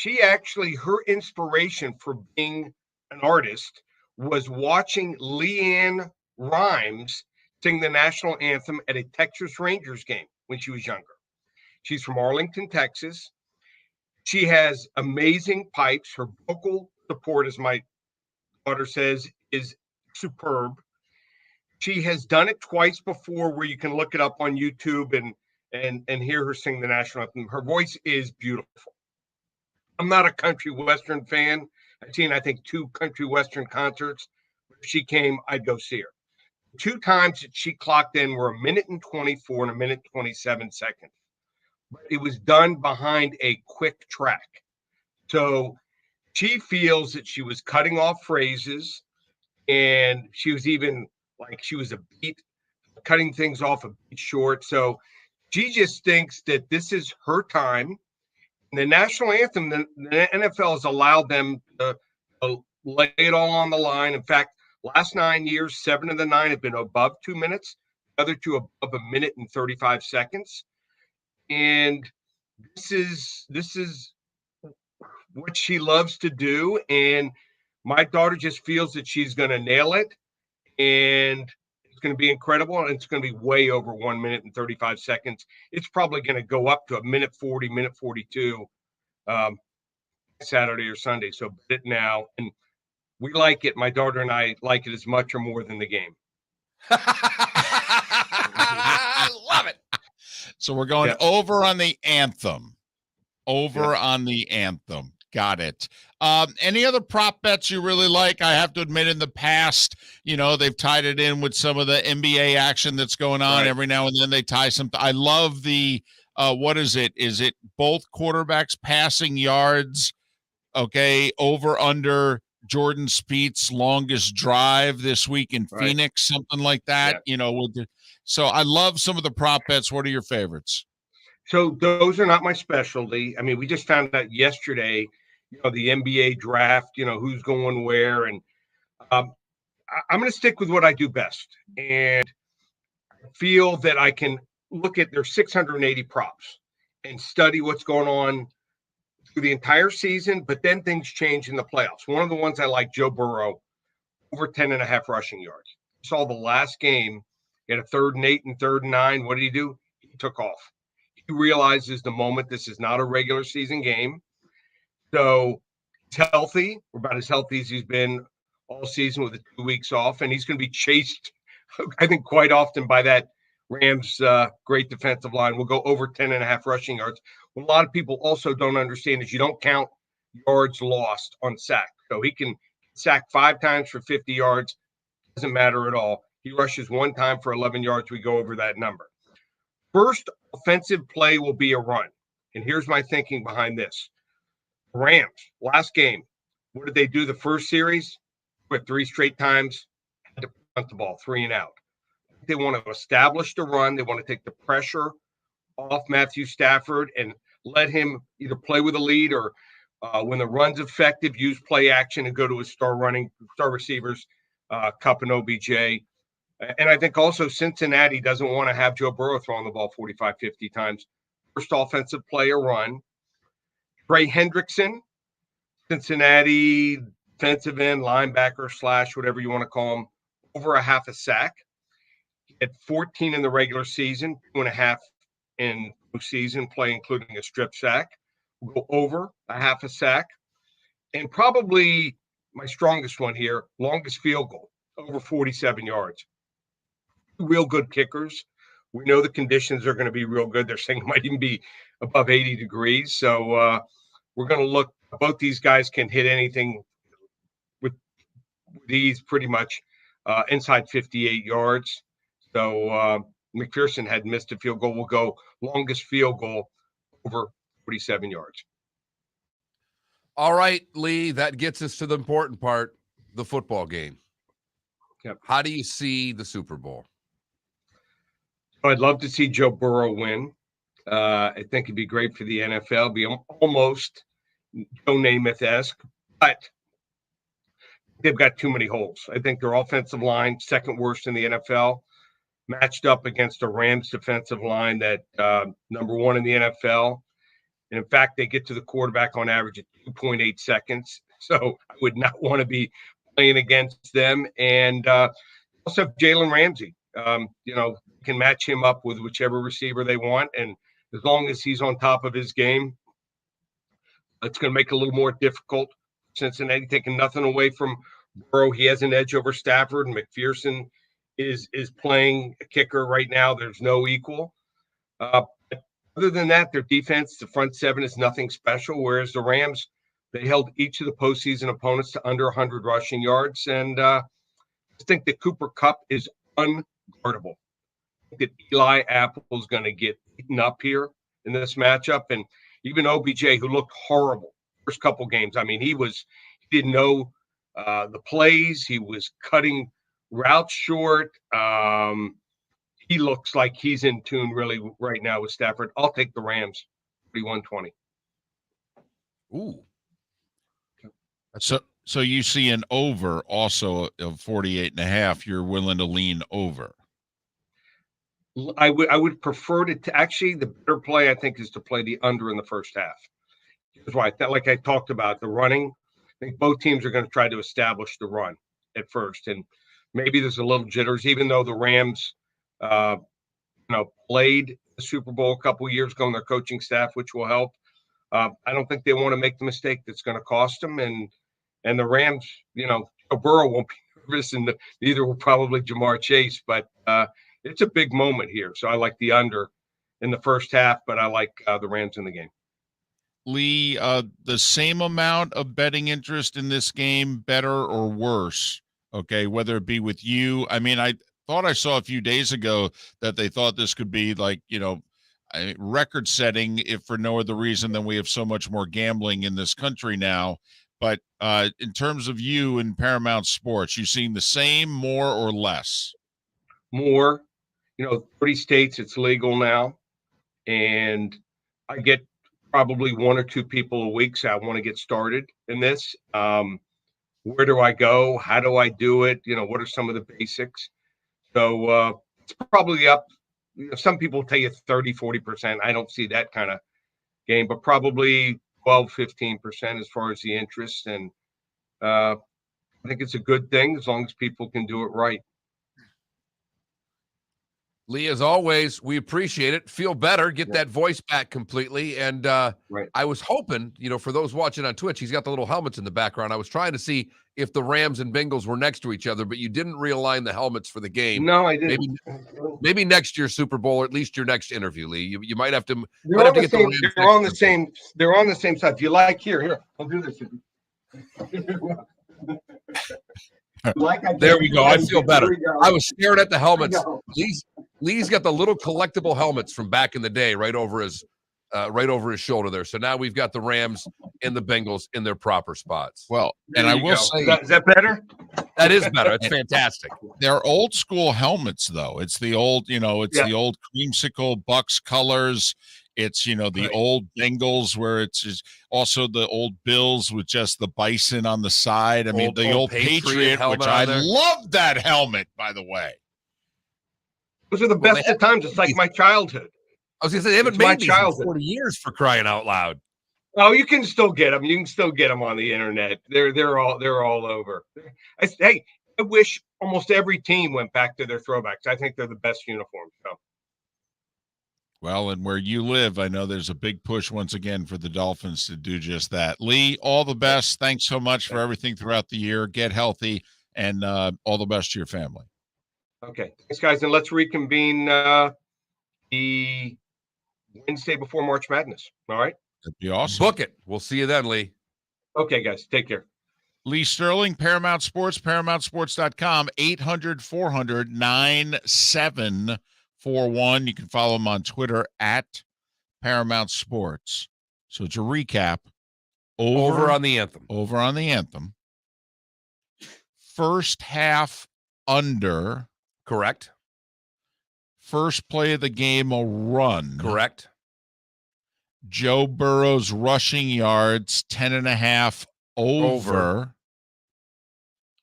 her inspiration for being an artist was watching Leanne Rimes sing the national anthem at a Texas Rangers game when she was younger. She's from Arlington, Texas. She has amazing pipes. Her vocal support, as my daughter says, is superb. She has done it twice before where you can look it up on YouTube and hear her sing the national anthem. Her voice is beautiful. I'm not a country western fan. I've seen, I think, 2 country western concerts. If she came, I'd go see her. 2 times that she clocked in were 1:24 and 1:27. But it was done behind a quick track. So she feels that she was cutting off phrases, and she was even like she was cutting things off a beat short. So she just thinks that this is her time. The national anthem, the NFL has allowed them to lay it all on the line. In fact, last 9 years, 7 of the 9 have been above 2 minutes, the other 2 above 1:35. And this is what she loves to do. And my daughter just feels that she's going to nail it. And it's going to be incredible. And it's going to be way over 1:35. It's probably going to go up to 1:40, 1:42 Saturday or Sunday. So bet it now. And we like it. My daughter and I like it as much or more than the game. I love it. So we're going over on the anthem. On the anthem. Got it. Any other prop bets you really like? I have to admit, in the past, they've tied it in with some of the NBA action that's going on. Right. Every now and then they tie something. I love the, what is it? Is it both quarterbacks passing yards? Okay. Over under Jordan Spieth's longest drive this week in Phoenix, something like that. Yeah. So I love some of the prop bets. What are your favorites? So those are not my specialty. I mean, we just found out yesterday, the NBA draft, who's going where. And I'm going to stick with what I do best. And I feel that I can look at their 680 props and study what's going on through the entire season, but then things change in the playoffs. One of the ones I like, Joe Burrow, over 10.5 rushing yards. Saw the last game, he had a 3rd and 8 and 3rd and 9. What did he do? He took off. He realizes the moment this is not a regular season game. So he's healthy. We're about as healthy as he's been all season with the 2 weeks off. And he's going to be chased, I think, quite often by that Rams great defensive line. We'll go over 10.5 rushing yards. What a lot of people also don't understand is you don't count yards lost on sack. So he can sack 5 times for 50 yards. Doesn't matter at all. He rushes one time for 11 yards. We go over that number. First offensive play will be a run. And here's my thinking behind this. Rams, last game, what did they do the first series? With 3 straight times, had to punt the ball, 3 and out. They want to establish the run. They want to take the pressure off Matthew Stafford and let him either play with a lead or when the run's effective, use play action and go to his star receivers, Kupp and OBJ. And I think also Cincinnati doesn't want to have Joe Burrow throwing the ball 45, 50 times. First offensive play, a run. Trey Hendrickson, Cincinnati defensive end, linebacker / whatever you want to call him, over a half a sack. He had 14 in the regular season, 2.5 in postseason play, including a strip sack. We'll go over a half a sack. And probably my strongest one here, longest field goal, over 47 yards. Real good kickers. We know the conditions are going to be real good. They're saying it might even be above 80 degrees. So we're going to look. Both these guys can hit anything with these pretty much inside 58 yards. So McPherson had missed a field goal. We'll go longest field goal over 47 yards. All right, Lee, that gets us to the important part, the football game. Yep. How do you see the Super Bowl? I'd love to see Joe Burrow win. I think it'd be great for the NFL, be almost Joe Namath-esque, but they've got too many holes. I think their offensive line, second worst in the NFL, matched up against a Rams defensive line that number 1 in the NFL. And in fact, they get to the quarterback on average at 2.8 seconds. So I would not want to be playing against them. And also Jalen Ramsey, can match him up with whichever receiver they want. And as long as he's on top of his game, it's going to make it a little more difficult. Cincinnati taking nothing away from Burrow. He has an edge over Stafford, and McPherson is playing a kicker right now. There's no equal. Other than that, their defense, the front seven, is nothing special, whereas the Rams, they held each of the postseason opponents to under 100 rushing yards. And I think that Cooper Kupp is unguardable. I think that Eli Apple is going to get eaten up here in this matchup. And even OBJ, who looked horrible first couple games, I mean, he didn't know the plays. He was cutting routes short. He looks like he's in tune really right now with Stafford. I'll take the Rams, 31-20. Ooh. So you see an over also of 48.5. You're willing to lean over. I would prefer to actually, the better play, I think, is to play the under in the first half. Here's why. Like I talked about, the running, I think both teams are going to try to establish the run at first. And maybe there's a little jitters, even though the Rams played the Super Bowl a couple of years ago in their coaching staff, which will help. I don't think they want to make the mistake that's going to cost them. And the Rams, Burrow won't be nervous, and neither will probably Jamar Chase. But it's a big moment here. So I like the under in the first half, but I like the Rams in the game. Lee, the same amount of betting interest in this game, better or worse? Okay, whether it be with you. I mean, I thought I saw a few days ago that they thought this could be like, record setting, if for no other reason than we have so much more gambling in this country now. But in terms of you and Paramount Sports, you seeing the same, more or less? More. 30 states it's legal now. And I get probably 1 or 2 people a week. So I want to get started in this. Where do I go? How do I do it? What are some of the basics? So it's probably up. Some people tell you 30, 40%. I don't see that kind of game, but probably 12, 15% as far as the interest. And I think it's a good thing as long as people can do it right. Lee, as always, we appreciate it. Feel better. Get that voice back completely. And right. I was hoping, for those watching on Twitch, he's got the little helmets in the background. I was trying to see if the Rams and Bengals were next to each other, but you didn't realign the helmets for the game. No, I didn't. Maybe next year's Super Bowl, or at least your next interview, Lee. You might have to. They're on the same. They're on the same side. If you like, here, I'll do this. There we go. I feel better. There we go. I was staring at the helmets. I know. Lee's got the little collectible helmets from back in the day right over his shoulder there. So now we've got the Rams and the Bengals in their proper spots. Well, There and I you will go. say Is that better? That is better. It's fantastic. they're old school helmets, though. It's the old, Yeah. the old creamsicle Bucks colors. It's, the Right. old Bengals where it's just also the old Bills with just the bison on the side. I mean, the old Patriot, helmet which on I there. love that helmet, by the way. Those are the Well, best of times. It's like my childhood. I was going to say, they haven't It's my made these in childhood. 40 years for crying out loud. Oh, you can still get them. You can still get them on the internet. They're all over. I wish almost every team went back to their throwbacks. I think they're the best uniforms. So. Well, and where you live, I know there's a big push once again for the Dolphins to do just that. Lee, all the best. Thanks so much for everything throughout the year. Get healthy, and all the best to your family. Okay, thanks, guys, and let's reconvene the Wednesday before March Madness. All right. That'd be awesome. Book it. We'll see you then, Lee. Okay, guys, take care. Lee Sterling, Paramount Sports, ParamountSports.com, 800-400-9741. You can follow him on Twitter at Paramount Sports. So to recap, Over on the anthem. Over on the anthem. First half under. Correct. First play of the game, a run. Correct. Joe Burrow's rushing yards, 10.5 over.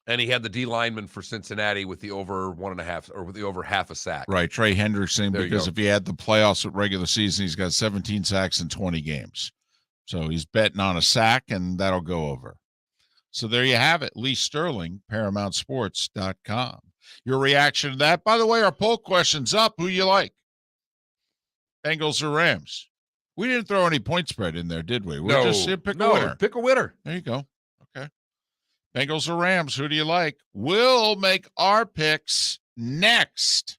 And he had the D lineman for Cincinnati with the over 1.5 or with the over half a sack. Right, Trey Hendrickson, There you because go. if he had the playoffs at regular season, he's got 17 sacks in 20 games. So he's betting on a sack, and that'll go over. So there you have it. Lee Sterling, ParamountSports.com. Your reaction to that? By the way, our poll question's up. Who you like? Bengals or Rams? We didn't throw any point spread in there, did we? We just said pick a winner. Pick a winner. There you go. Okay. Bengals or Rams, who do you like? We'll make our picks next.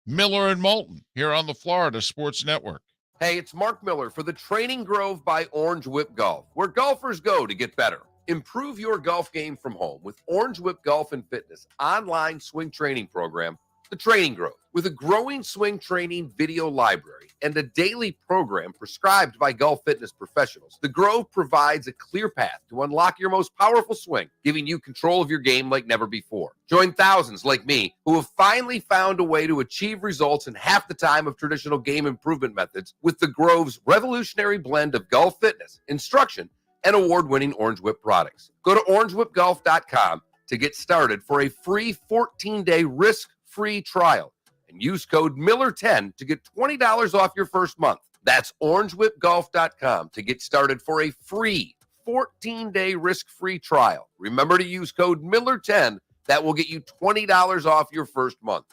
Miller and Moulton here on the Florida Sports Network. Hey, it's Mark Miller for the Training Grove by Orange Whip Golf, where golfers go to get better. Improve your golf game from home with Orange Whip Golf and Fitness online swing training program, The Training Grove. With a growing swing training video library and a daily program prescribed by golf fitness professionals, The Grove provides a clear path to unlock your most powerful swing, giving you control of your game like never before. Join thousands like me who have finally found a way to achieve results in half the time of traditional game improvement methods with The Grove's revolutionary blend of golf fitness, instruction, and award-winning Orange Whip products. Go to orangewhipgolf.com to get started for a free 14-day risk-free trial and use code Miller10 to get $20 off your first month. That's orangewhipgolf.com to get started for a free 14-day risk-free trial. Remember to use code Miller10. That will get you $20 off your first month.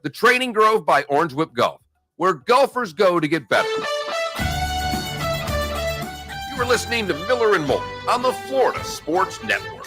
The Training Grove by Orange Whip Golf, where golfers go to get better. You are listening to Miller and Moulton on the Florida Sports Network.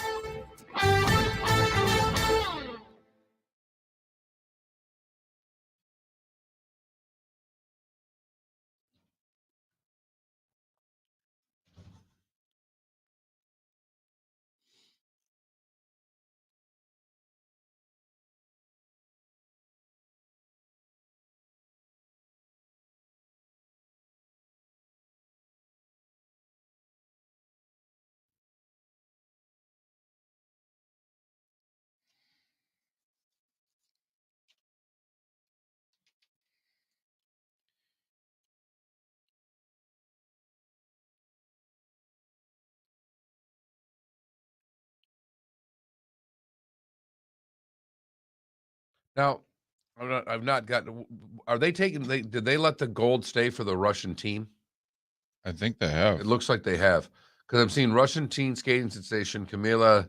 Now, I've not gotten. Are they taking? Did they let the gold stay for the Russian team? I think they have. It looks like they have, because I'm seeing Russian teen skating sensation Kamila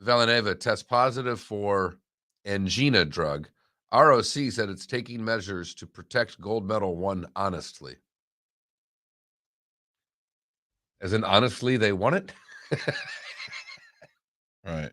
Valeneva test positive for angina drug. ROC said it's taking measures to protect gold medal won honestly. As in, honestly, they won it. Right.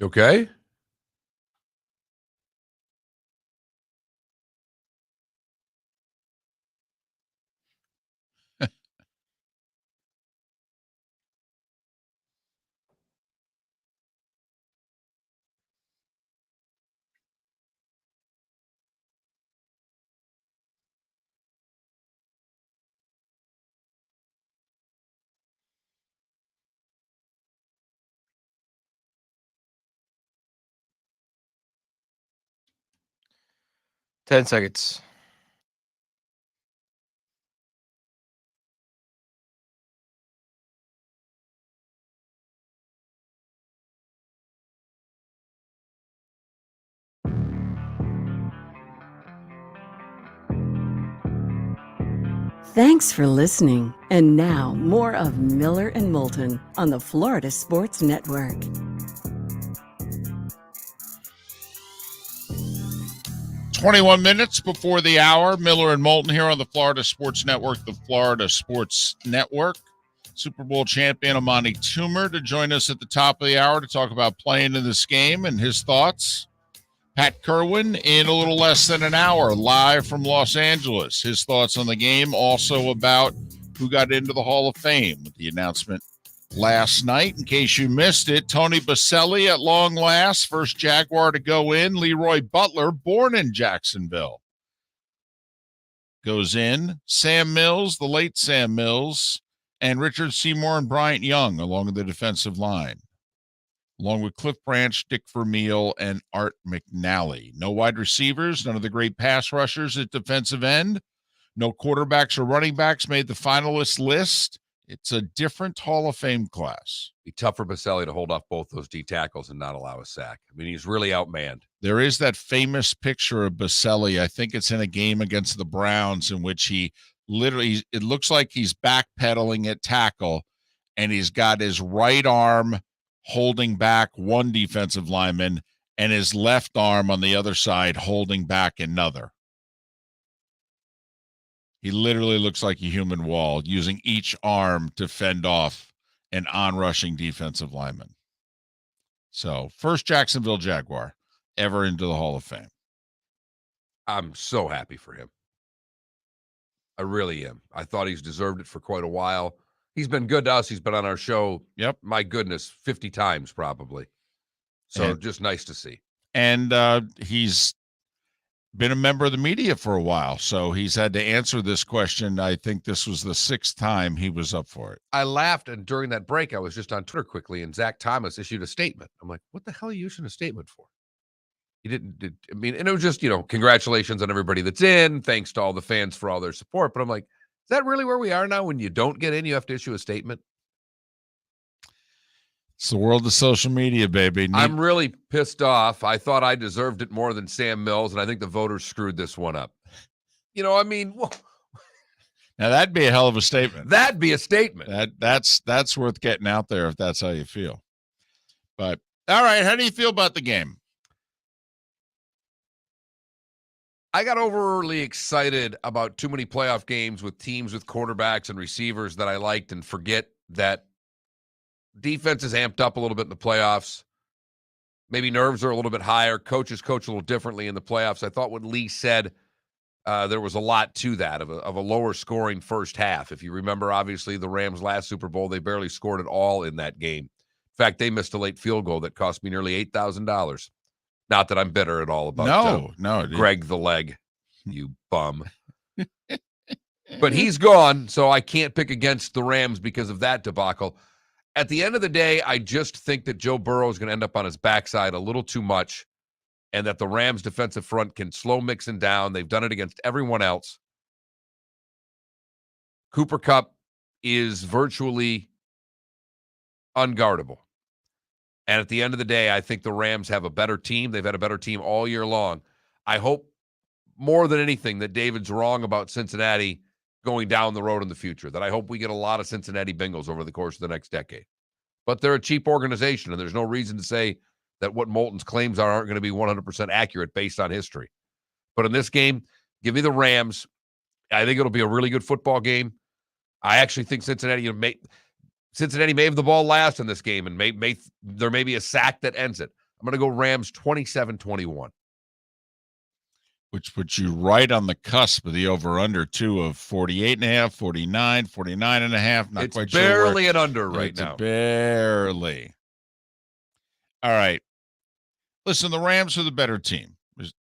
Okay. Ten seconds. Thanks for listening. And now, more of Miller and Moulton on the Florida Sports Network. 21 minutes before the hour. Miller and Moulton here on the Florida Sports Network, the Florida Sports Network. Super Bowl champion Amani Toomer to join us at the top of the hour to talk about playing in this game and his thoughts. Pat Kirwan in a little less than an hour, live from Los Angeles. His thoughts on the game, also about who got into the Hall of Fame with the announcement last night. In case you missed it, Tony Baselli at long last, first Jaguar to go in. Leroy Butler, born in Jacksonville, goes in. Sam Mills, the late Sam Mills, and Richard Seymour and Bryant Young along the defensive line, along with Cliff Branch, Dick Vermeil, and Art McNally. No wide receivers, none of the great pass rushers at defensive end. No quarterbacks or running backs made the finalist list. It's a different Hall of Fame class. Be tough for Baselli to hold off both those D tackles and not allow a sack. I mean, he's really outmanned. There is that famous picture of Baselli. I think it's in a game against the Browns in which he literally, it looks like he's backpedaling at tackle, and he's got his right arm holding back one defensive lineman and his left arm on the other side holding back another. He literally looks like a human wall, using each arm to fend off an on-rushing defensive lineman. So, first Jacksonville Jaguar ever into the Hall of Fame. I'm so happy for him. I really am. I thought he's deserved it for quite a while. He's been good to us. He's been on our show, my goodness, 50 times probably. So just nice to see. And he's been a member of the media for a while, so he's had to answer this question. I think this was the 6th time he was up for it. I laughed, and during that break, I was just on Twitter quickly, and Zach Thomas issued a statement. I'm like, what the hell are you issuing a statement for? He didn't, and it was just, congratulations on everybody that's in. Thanks to all the fans for all their support. But I'm like, is that really where we are now? When you don't get in, you have to issue a statement? It's the world of social media, baby. I'm really pissed off. I thought I deserved it more than Sam Mills, and I think the voters screwed this one up. Now that'd be a hell of a statement. That'd be a statement. That's worth getting out there if that's how you feel. But all right, how do you feel about the game? I got overly excited about too many playoff games with teams with quarterbacks and receivers that I liked, and forget that defense is amped up a little bit in the playoffs. Maybe nerves are a little bit higher. Coaches coach a little differently in the playoffs. I thought what Lee said, there was a lot to that of a lower scoring first half. If you remember, obviously, the Rams' last Super Bowl, they barely scored at all in that game. In fact, they missed a late field goal that cost me nearly $8,000. Not that I'm bitter at all about Greg the Leg, you bum. But he's gone, so I can't pick against the Rams because of that debacle. At the end of the day, I just think that Joe Burrow is going to end up on his backside a little too much, and that the Rams' defensive front can slow Mixon down. They've done it against everyone else. Cooper Kupp is virtually unguardable. And at the end of the day, I think the Rams have a better team. They've had a better team all year long. I hope more than anything that David's wrong about Cincinnati going down the road in the future, that I hope we get a lot of Cincinnati Bengals over the course of the next decade. But they're a cheap organization, and there's no reason to say that what Moulton's claims aren't going to be 100% accurate based on history. But in this game, give me the Rams. I think it'll be a really good football game. I actually think Cincinnati may have the ball last in this game, and there may be a sack that ends it. I'm going to go Rams 27-21. Which puts you right on the cusp of the over-under, too, of 48.5, 49, 49.5. Not It's quite sure. barely an under right now. Barely. All right. Listen, the Rams are the better team.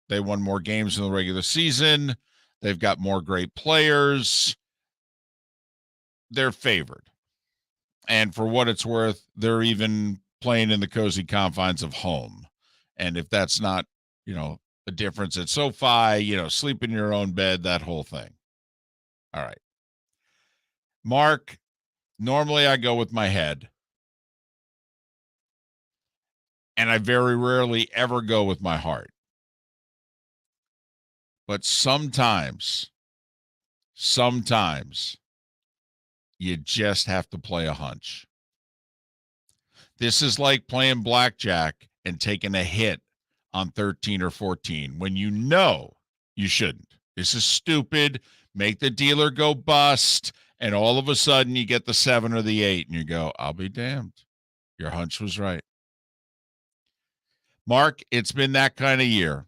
They won more games in the regular season. They've got more great players. They're favored. And for what it's worth, they're even playing in the cozy confines of home. And if that's not, a difference at SoFi, sleep in your own bed, that whole thing. All right. Mark, normally I go with my head. And I very rarely ever go with my heart. But sometimes you just have to play a hunch. This is like playing blackjack and taking a hit on 13 or 14 when you know you shouldn't. This is stupid. Make the dealer go bust, and all of a sudden you get the 7 or the 8, and you go, I'll be damned. Your hunch was right. Mark, it's been that kind of year.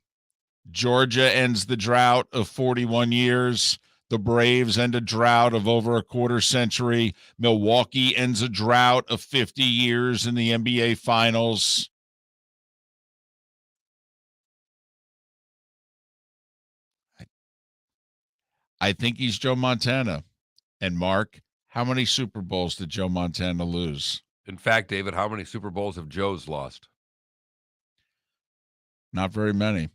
Georgia ends the drought of 41 years. The Braves end a drought of over a quarter century. Milwaukee ends a drought of 50 years in the NBA Finals. I think he's Joe Montana. And Mark, how many Super Bowls did Joe Montana lose? In fact, David, how many Super Bowls have Joe's lost? Not very many.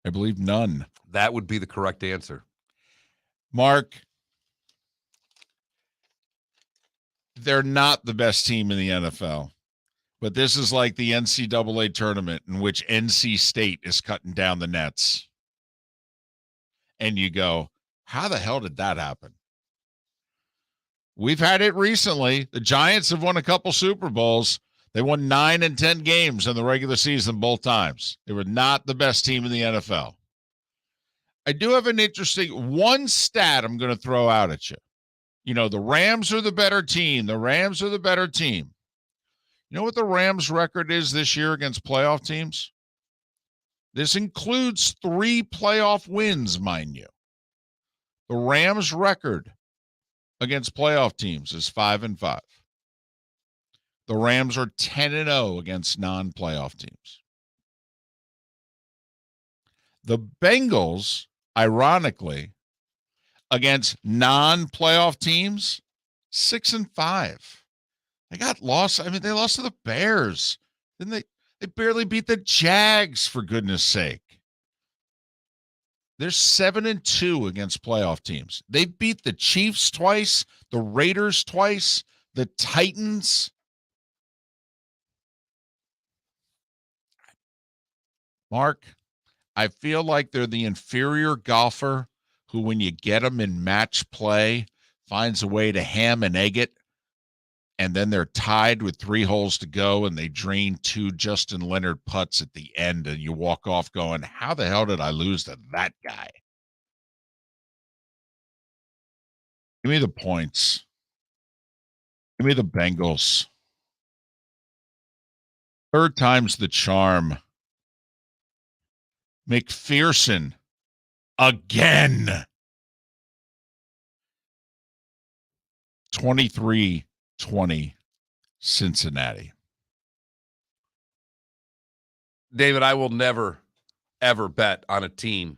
I believe none. That would be the correct answer. Mark, they're not the best team in the NFL, but this is like the NCAA tournament in which NC State is cutting down the nets. And you go, how the hell did that happen? We've had it recently. The Giants have won a couple Super Bowls. They won 9 and 10 games in the regular season both times. They were not the best team in the NFL. I do have an interesting one stat I'm going to throw out at you. The Rams are the better team. The Rams are the better team. You know what the Rams' record is this year against playoff teams? This includes 3 playoff wins, mind you. The Rams' record against playoff teams is 5-5. The Rams are 10-0 against non-playoff teams. The Bengals, ironically, against non-playoff teams, 6-5. They got lost. They lost to the Bears. Didn't they? They barely beat the Jags, for goodness sake. They're 7-2 against playoff teams. They beat the Chiefs twice, the Raiders twice, the Titans. Mark, I feel like they're the inferior golfer who, when you get them in match play, finds a way to ham and egg it, and then they're tied with 3 holes to go, and they drain 2 Justin Leonard putts at the end, and you walk off going, how the hell did I lose to that guy? Give me the points. Give me the Bengals. Third time's the charm. McPherson again. 23-20 Cincinnati. David, I will never, ever bet on a team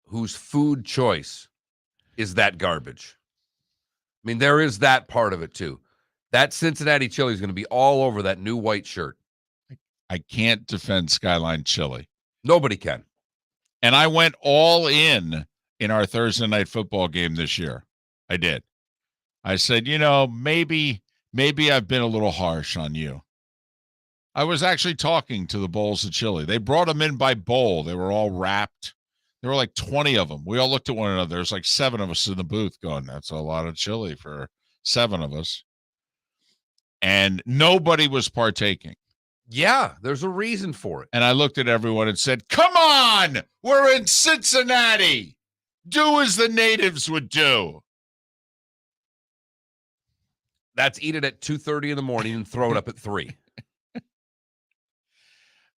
whose food choice is that garbage. There is that part of it, too. That Cincinnati chili is going to be all over that new white shirt. I can't defend Skyline Chili. Nobody can. And I went all in our Thursday night football game this year. I did. I said, maybe I've been a little harsh on you. I was actually talking to the bowls of chili. They brought them in by bowl. They were all wrapped. There were like 20 of them. We all looked at one another. There's like 7 of us in the booth going, that's a lot of chili for 7 of us. And nobody was partaking. Yeah, there's a reason for it. And I looked at everyone and said, come on, we're in Cincinnati. Do as the natives would do. That's eat it at 2:30 in the morning and throw it up at 3.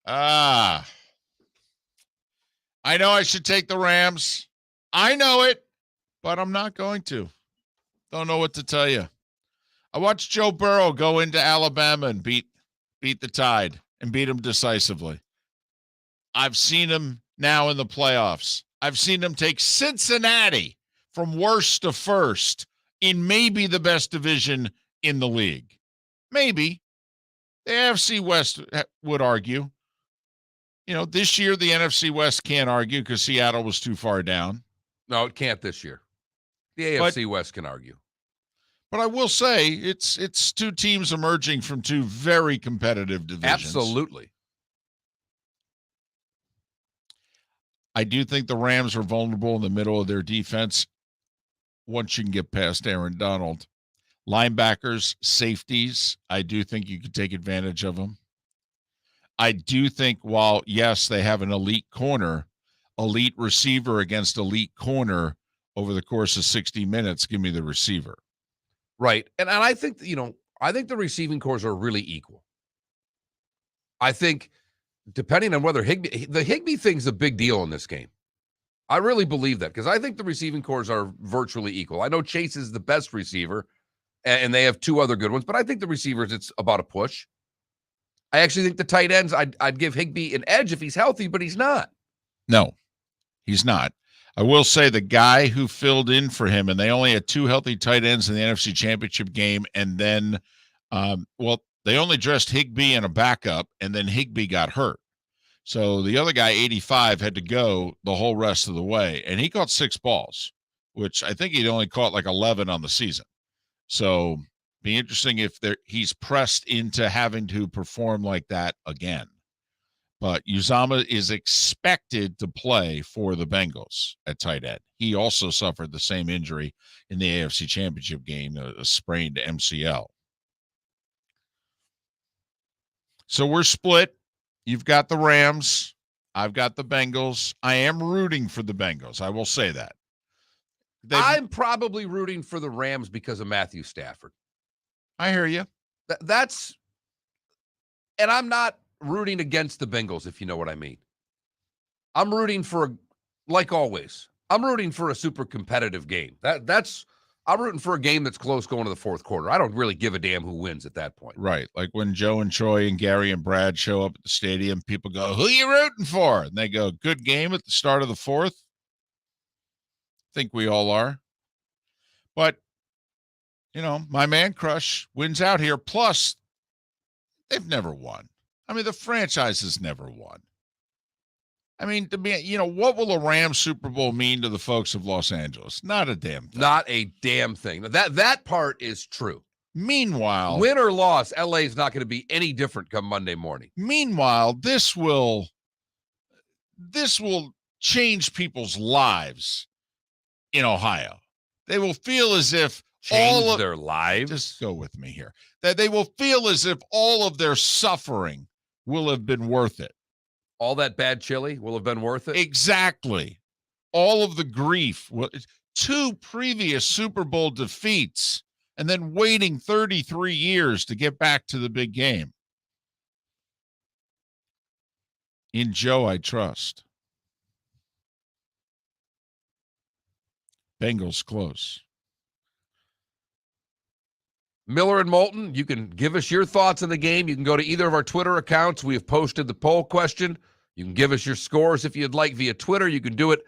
I know I should take the Rams. I know it, but I'm not going to. Don't know what to tell you. I watched Joe Burrow go into Alabama and beat the Tide and beat him decisively. I've seen him now in the playoffs. I've seen him take Cincinnati from worst to first in maybe the best division in the league. Maybe. The AFC West would argue. This year the NFC West can't argue because Seattle was too far down. No, it can't this year. The AFC West can argue. But I will say it's two teams emerging from two very competitive divisions. Absolutely. I do think the Rams are vulnerable in the middle of their defense once you can get past Aaron Donald. Linebackers, safeties, I do think you could take advantage of them. I do think while, yes, they have an elite corner, elite receiver against elite corner over the course of 60 minutes, give me the receiver. Right. And I think, I think the receiving cores are really equal. I think depending on whether the Higbee thing's a big deal in this game. I really believe that because I think the receiving cores are virtually equal. I know Chase is the best receiver and they have two other good ones, but I think the receivers, it's about a push. I actually think the tight ends, I'd give Higbee an edge if he's healthy, but he's not. No, he's not. I will say the guy who filled in for him, and they only had two healthy tight ends in the NFC Championship game, and then, they only dressed Higbee in a backup, and then Higbee got hurt. So the other guy, 85, had to go the whole rest of the way, and he caught 6 balls, which I think he'd only caught like 11 on the season. So be interesting if he's pressed into having to perform like that again. But Uzama is expected to play for the Bengals at tight end. He also suffered the same injury in the AFC Championship game, a sprained MCL. So we're split. You've got the Rams. I've got the Bengals. I am rooting for the Bengals. I will say that. I'm probably rooting for the Rams because of Matthew Stafford. I hear you. And I'm not rooting against the Bengals, if you know what I mean. I'm rooting for, like always, I'm rooting for a super competitive game. I'm rooting for a game that's close going to the fourth quarter. I don't really give a damn who wins at that point. Right. Like when Joe and Troy and Gary and Brad show up at the stadium, people go, who you rooting for? And they go, good game at the start of the fourth. Think we all are. But, my man crush wins out here. Plus, they've never won. I mean, the franchise has never won. I mean, to me, what will a Rams Super Bowl mean to the folks of Los Angeles? Not a damn thing. Not a damn thing. That part is true. Meanwhile, win or loss, LA is not going to be any different come Monday morning. Meanwhile, this will change people's lives in Ohio. They will feel as if change their lives. Just go with me here. That they will feel as if all of their suffering will have been worth it. All that bad chili will have been worth it? Exactly. All of the grief. 2 previous Super Bowl defeats and then waiting 33 years to get back to the big game. In Joe, I trust. Bengals close. Miller and Moulton, you can give us your thoughts on the game. You can go to either of our Twitter accounts. We have posted the poll question. You can give us your scores if you'd like via Twitter. You can do it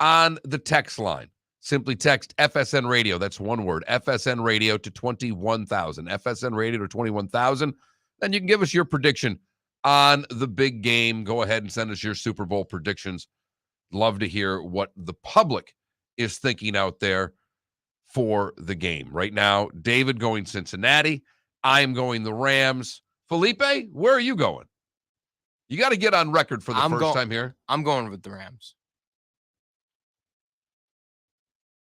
on the text line. Simply text FSN Radio. That's one word, FSN Radio to 21,000. FSN Radio to 21,000. Then you can give us your prediction on the big game. Go ahead and send us your Super Bowl predictions. Love to hear what the public is thinking out there for the game. Right now, David going Cincinnati. I'm going the Rams. Felipe, where are you going? You got to get on record for the first time here. I'm going with the Rams.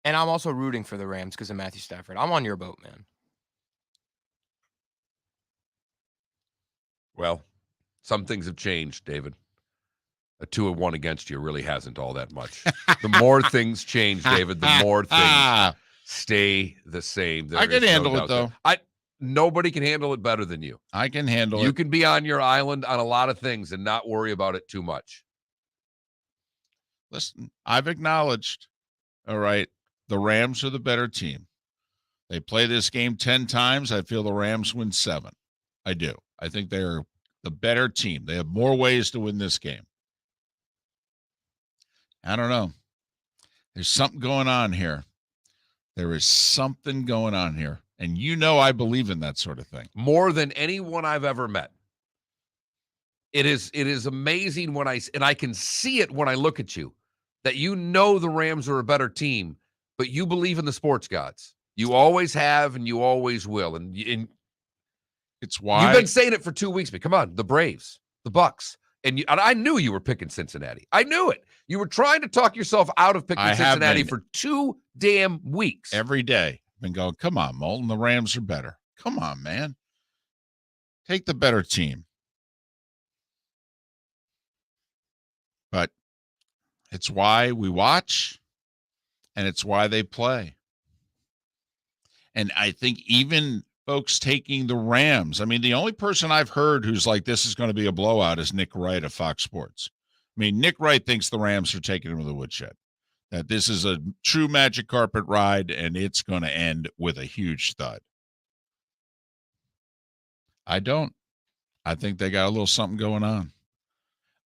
And I'm also rooting for the Rams because of Matthew Stafford. I'm on your boat, man. Well, some things have changed, David. A 2-1 against you really hasn't all that much. The more things change, David, the more things stay the same. I can handle it, though. Nobody can handle it better than you. I can handle it. You can be on your island on a lot of things and not worry about it too much. Listen, I've acknowledged, all right, the Rams are the better team. They play this game 10 times. I feel the Rams win 7. I do. I think they're the better team. They have more ways to win this game. I don't know. There's something going on here. There is something going on here. And you know I believe in that sort of thing. More than anyone I've ever met. It is amazing when I can see it when I look at you, that you know the Rams are a better team, but you believe in the sports gods. You always have and you always will. And it's why you've been saying it for 2 weeks, but come on, the Braves, the Bucks. And I knew you were picking Cincinnati. I knew it. You were trying to talk yourself out of picking Cincinnati for 2 damn weeks. Every day. I've been going, come on, Moulton, the Rams are better. Come on, man. Take the better team. But it's why we watch, and it's why they play. And I think even folks taking the Rams, I mean, the only person I've heard who's like, this is going to be a blowout is Nick Wright of Fox Sports. I mean, Nick Wright thinks the Rams are taking him to the woodshed, that this is a true magic carpet ride, and it's going to end with a huge thud. I don't. I think they got a little something going on.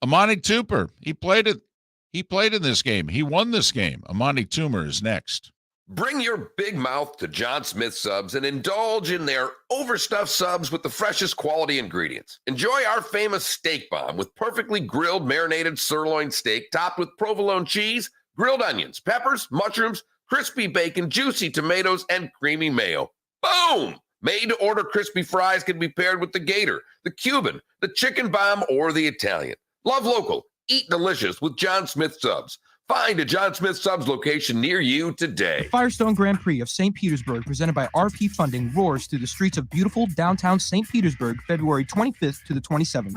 Amani Toomer, he played in this game. He won this game. Amani Toomer is next. Bring your big mouth to John Smith Subs and indulge in their overstuffed subs with the freshest quality ingredients. Enjoy our famous steak bomb with perfectly grilled marinated sirloin steak topped with provolone cheese, grilled onions, peppers, mushrooms, crispy bacon, juicy tomatoes, and creamy mayo. Boom! Made-to-order crispy fries can be paired with the Gator, the Cuban, the Chicken Bomb, or the Italian. Love local. Eat delicious with John Smith Subs. Find a John Smith Subs location near you today. The Firestone Grand Prix of St. Petersburg, presented by RP Funding, roars through the streets of beautiful downtown St. Petersburg, February 25th to the 27th.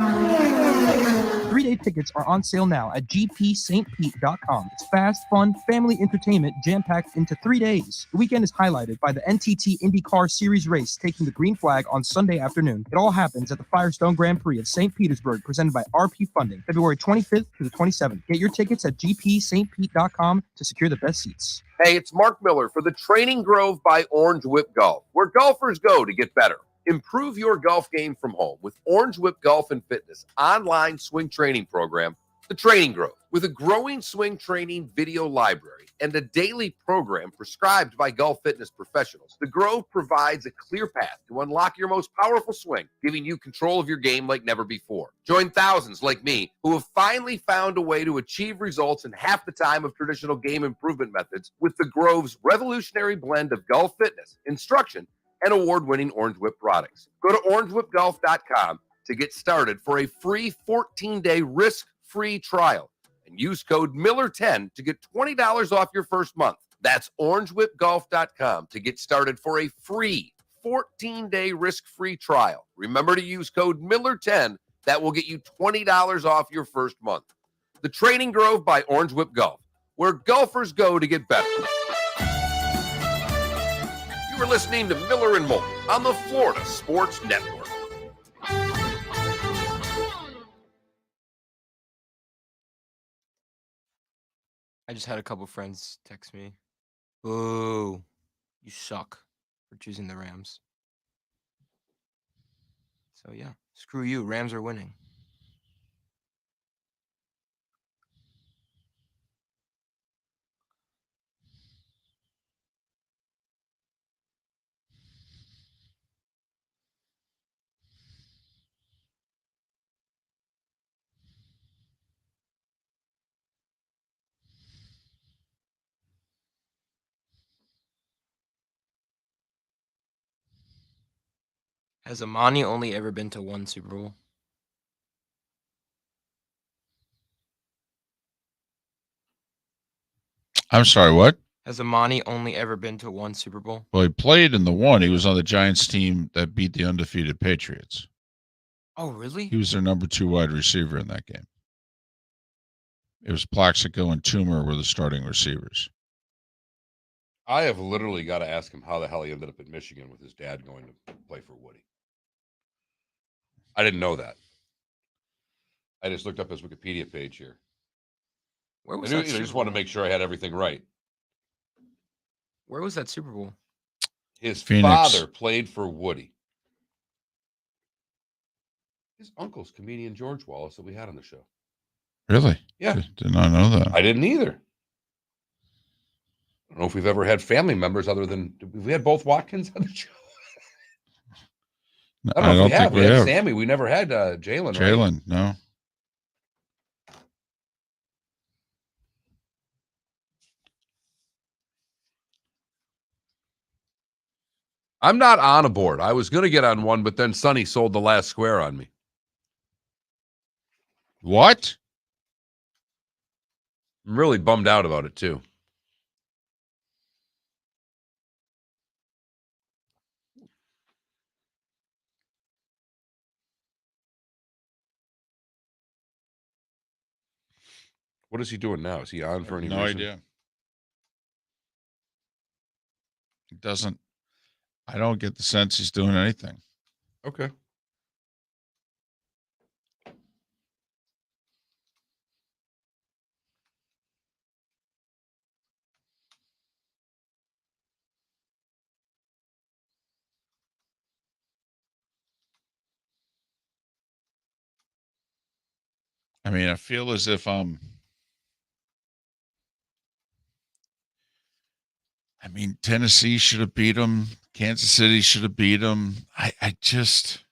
3-day tickets are on sale now at gpstpete.com. It's fast, fun, family entertainment jam-packed into 3 days. The weekend is highlighted by the NTT IndyCar Series race taking the green flag on Sunday afternoon. It all happens at the Firestone Grand Prix of St. Petersburg, presented by RP Funding, February 25th to the 27th. Get your tickets at gpstpete.com to secure the best seats. Hey, it's Mark Miller for the Training Grove by Orange Whip Golf, where golfers go to get better. Improve your golf game from home with Orange Whip Golf and Fitness online swing training program, The Training Grove. With a growing swing training video library and a daily program prescribed by golf fitness professionals, The Grove provides a clear path to unlock your most powerful swing, giving you control of your game like never before. Join thousands like me who have finally found a way to achieve results in half the time of traditional game improvement methods with The Grove's revolutionary blend of golf fitness, instruction, and award-winning Orange Whip products. Go to orangewhipgolf.com to get started for a free 14-day risk-free trial and use code Miller10 to get $20 off your first month. That's orangewhipgolf.com to get started for a free 14-day risk-free trial. Remember to use code Miller10. That will get you $20 off your first month. The Training Grove by Orange Whip Golf, where golfers go to get better. You are listening to Miller and Moulton on the Florida Sports Network. I just had a couple friends text me, "Boo, you suck for choosing the Rams." So yeah, screw you. Rams are winning. Has Amani only ever been to one Super Bowl? I'm sorry, what? Has Amani only ever been to one Super Bowl? Well, he played in the one. He was on the Giants team that beat the undefeated Patriots. Oh, really? He was their number 2 wide receiver in that game. It was Plaxico and Toomer were the starting receivers. I have literally got to ask him how the hell he ended up in Michigan with his dad going to play for Woody. I didn't know that. I just looked up his Wikipedia page here. Where was I that? just wanted to make sure I had everything right. Where was that Super Bowl? His Phoenix. father played for Woody. His uncle's comedian George Wallace that we had on the show. Really? Yeah. Did not know that. I didn't either. I don't know if we've ever had family members other than we had both Watkins on the show. I don't know if we have. We had Sammy. We never had Jalen. Jalen, right? no. I'm not on a board. I was going to get on one, but then Sonny sold the last square on me. What? I'm really bummed out about it, too. What is he doing now? Is he on for any reason? No idea. It doesn't. I don't get the sense he's doing anything. Okay. I mean, I feel as if Tennessee should have beat them. Kansas City should have beat them. I just,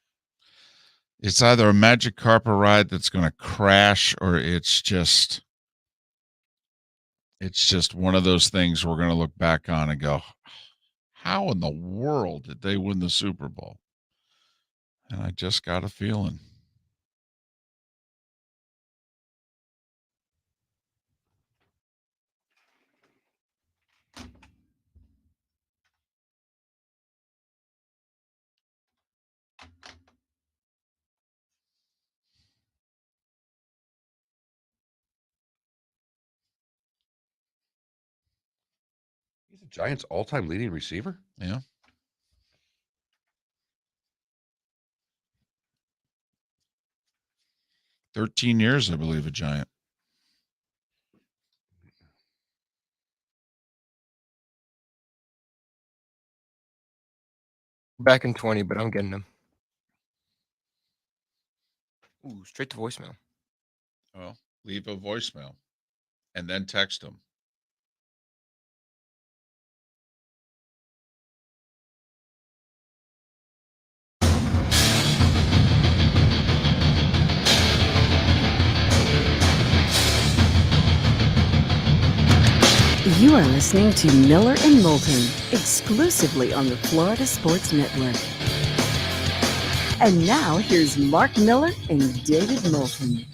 it's either a magic carpet ride that's going to crash, or it's just one of those things we're going to look back on and go, how in the world did they win the Super Bowl? And I just got a feeling. He's the Giants' all-time leading receiver? Yeah. "13 years, I believe, a Giant." Back in 20, but I'm getting them. Ooh, straight to voicemail. Well, leave a voicemail and then text them. You are listening to Miller and Moulton, exclusively on the Florida Sports Network. And now here's Mark Miller and David Moulton.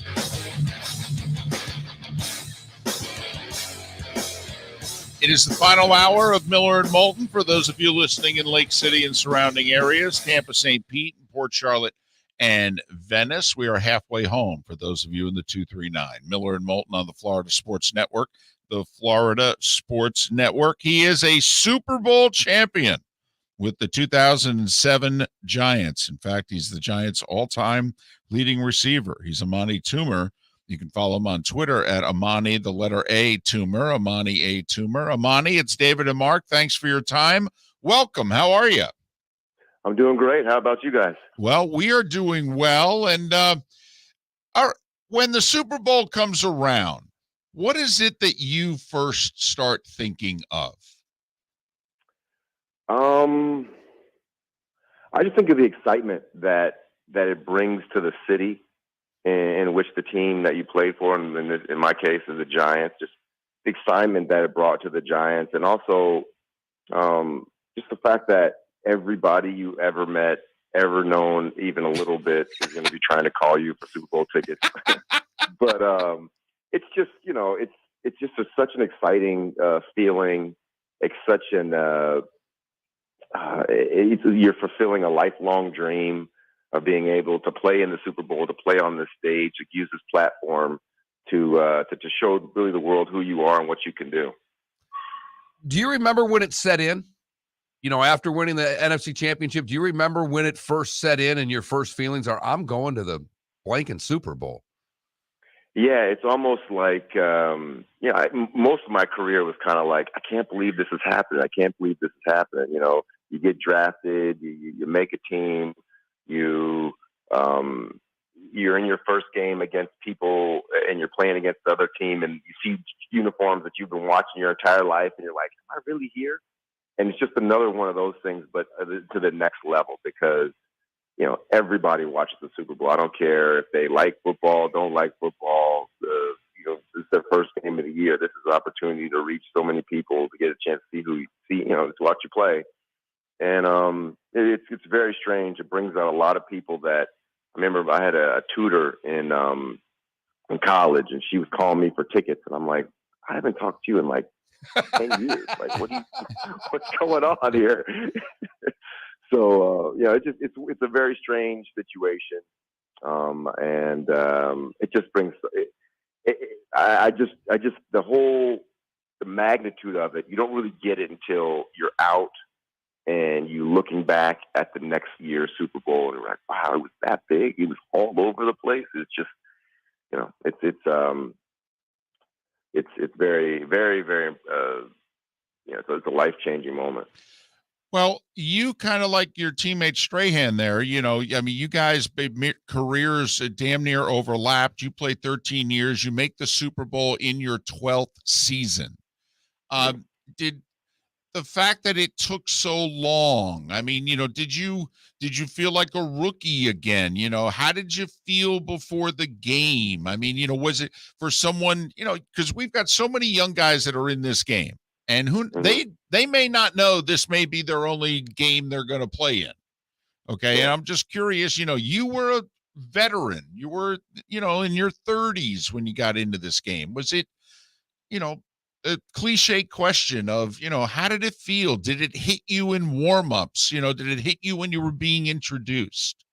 It is the final hour of Miller and Moulton. For those of you listening in Lake City and surrounding areas, Tampa, St. Pete, and Port Charlotte, and Venice, we are halfway home. For those of you in the 239, Miller and Moulton on the Florida Sports Network. The Florida Sports Network. He is a Super Bowl champion with the 2007 Giants. In fact, he's the Giants' all-time leading receiver. He's Amani Toomer. You can follow him on Twitter at Amani, the letter A, Toomer, Amani A. Toomer. Amani, it's David and Mark. Thanks for your time. Welcome. How are you? I'm doing great. How about you guys? Well, we are doing well. And when the Super Bowl comes around, what is it that you first start thinking of? I just think of the excitement that it brings to the city in which the team that you played for, and in my case, is the Giants. Just the excitement that it brought to the Giants, and also just the fact that everybody you ever met, ever known, even a little bit, is going to be trying to call you for Super Bowl tickets. But it's just, it's just such an exciting feeling. It's such an you're fulfilling a lifelong dream of being able to play in the Super Bowl, to play on this stage, to use this platform to show really the world who you are and what you can do. Do you remember when it set in? After winning the NFC Championship, do you remember when it first set in and your first feelings are, I'm going to the blanking Super Bowl? Yeah, it's almost like, most of my career was kind of like, I can't believe this is happening. I can't believe this is happening. You get drafted, you make a team, you're in your first game against people and you're playing against the other team and you see uniforms that you've been watching your entire life and you're like, am I really here? And it's just another one of those things, but to the next level because, everybody watches the Super Bowl. I don't care if they like football, don't like football. This is their first game of the year. This is an opportunity to reach so many people to get a chance to to watch you play. And it's very strange. It brings out a lot of people that I remember. I had a tutor in college, and she was calling me for tickets, and I'm like, I haven't talked to you in like 10 years. Like, what's going on here? So it's a very strange situation, and it just brings. The magnitude of it. You don't really get it until you're out and you looking back at the next year's Super Bowl, and you're like, wow, it was that big. It was all over the place. It's just, it's very, very, very, so it's a life-changing moment. Well, you kind of like your teammate Strahan there. You guys, careers damn near overlapped. You played 13 years. You make the Super Bowl in your 12th season. Did the fact that it took so long, did you feel like a rookie again? How did you feel before the game? Was it for someone, because we've got so many young guys that are in this game. And they may not know this may be their only game they're going to play in. Okay. And I'm just curious, you were a veteran. You were, in your 30s when you got into this game. Was it, a cliche question of, how did it feel? Did it hit you in warm-ups? Did it hit you when you were being introduced?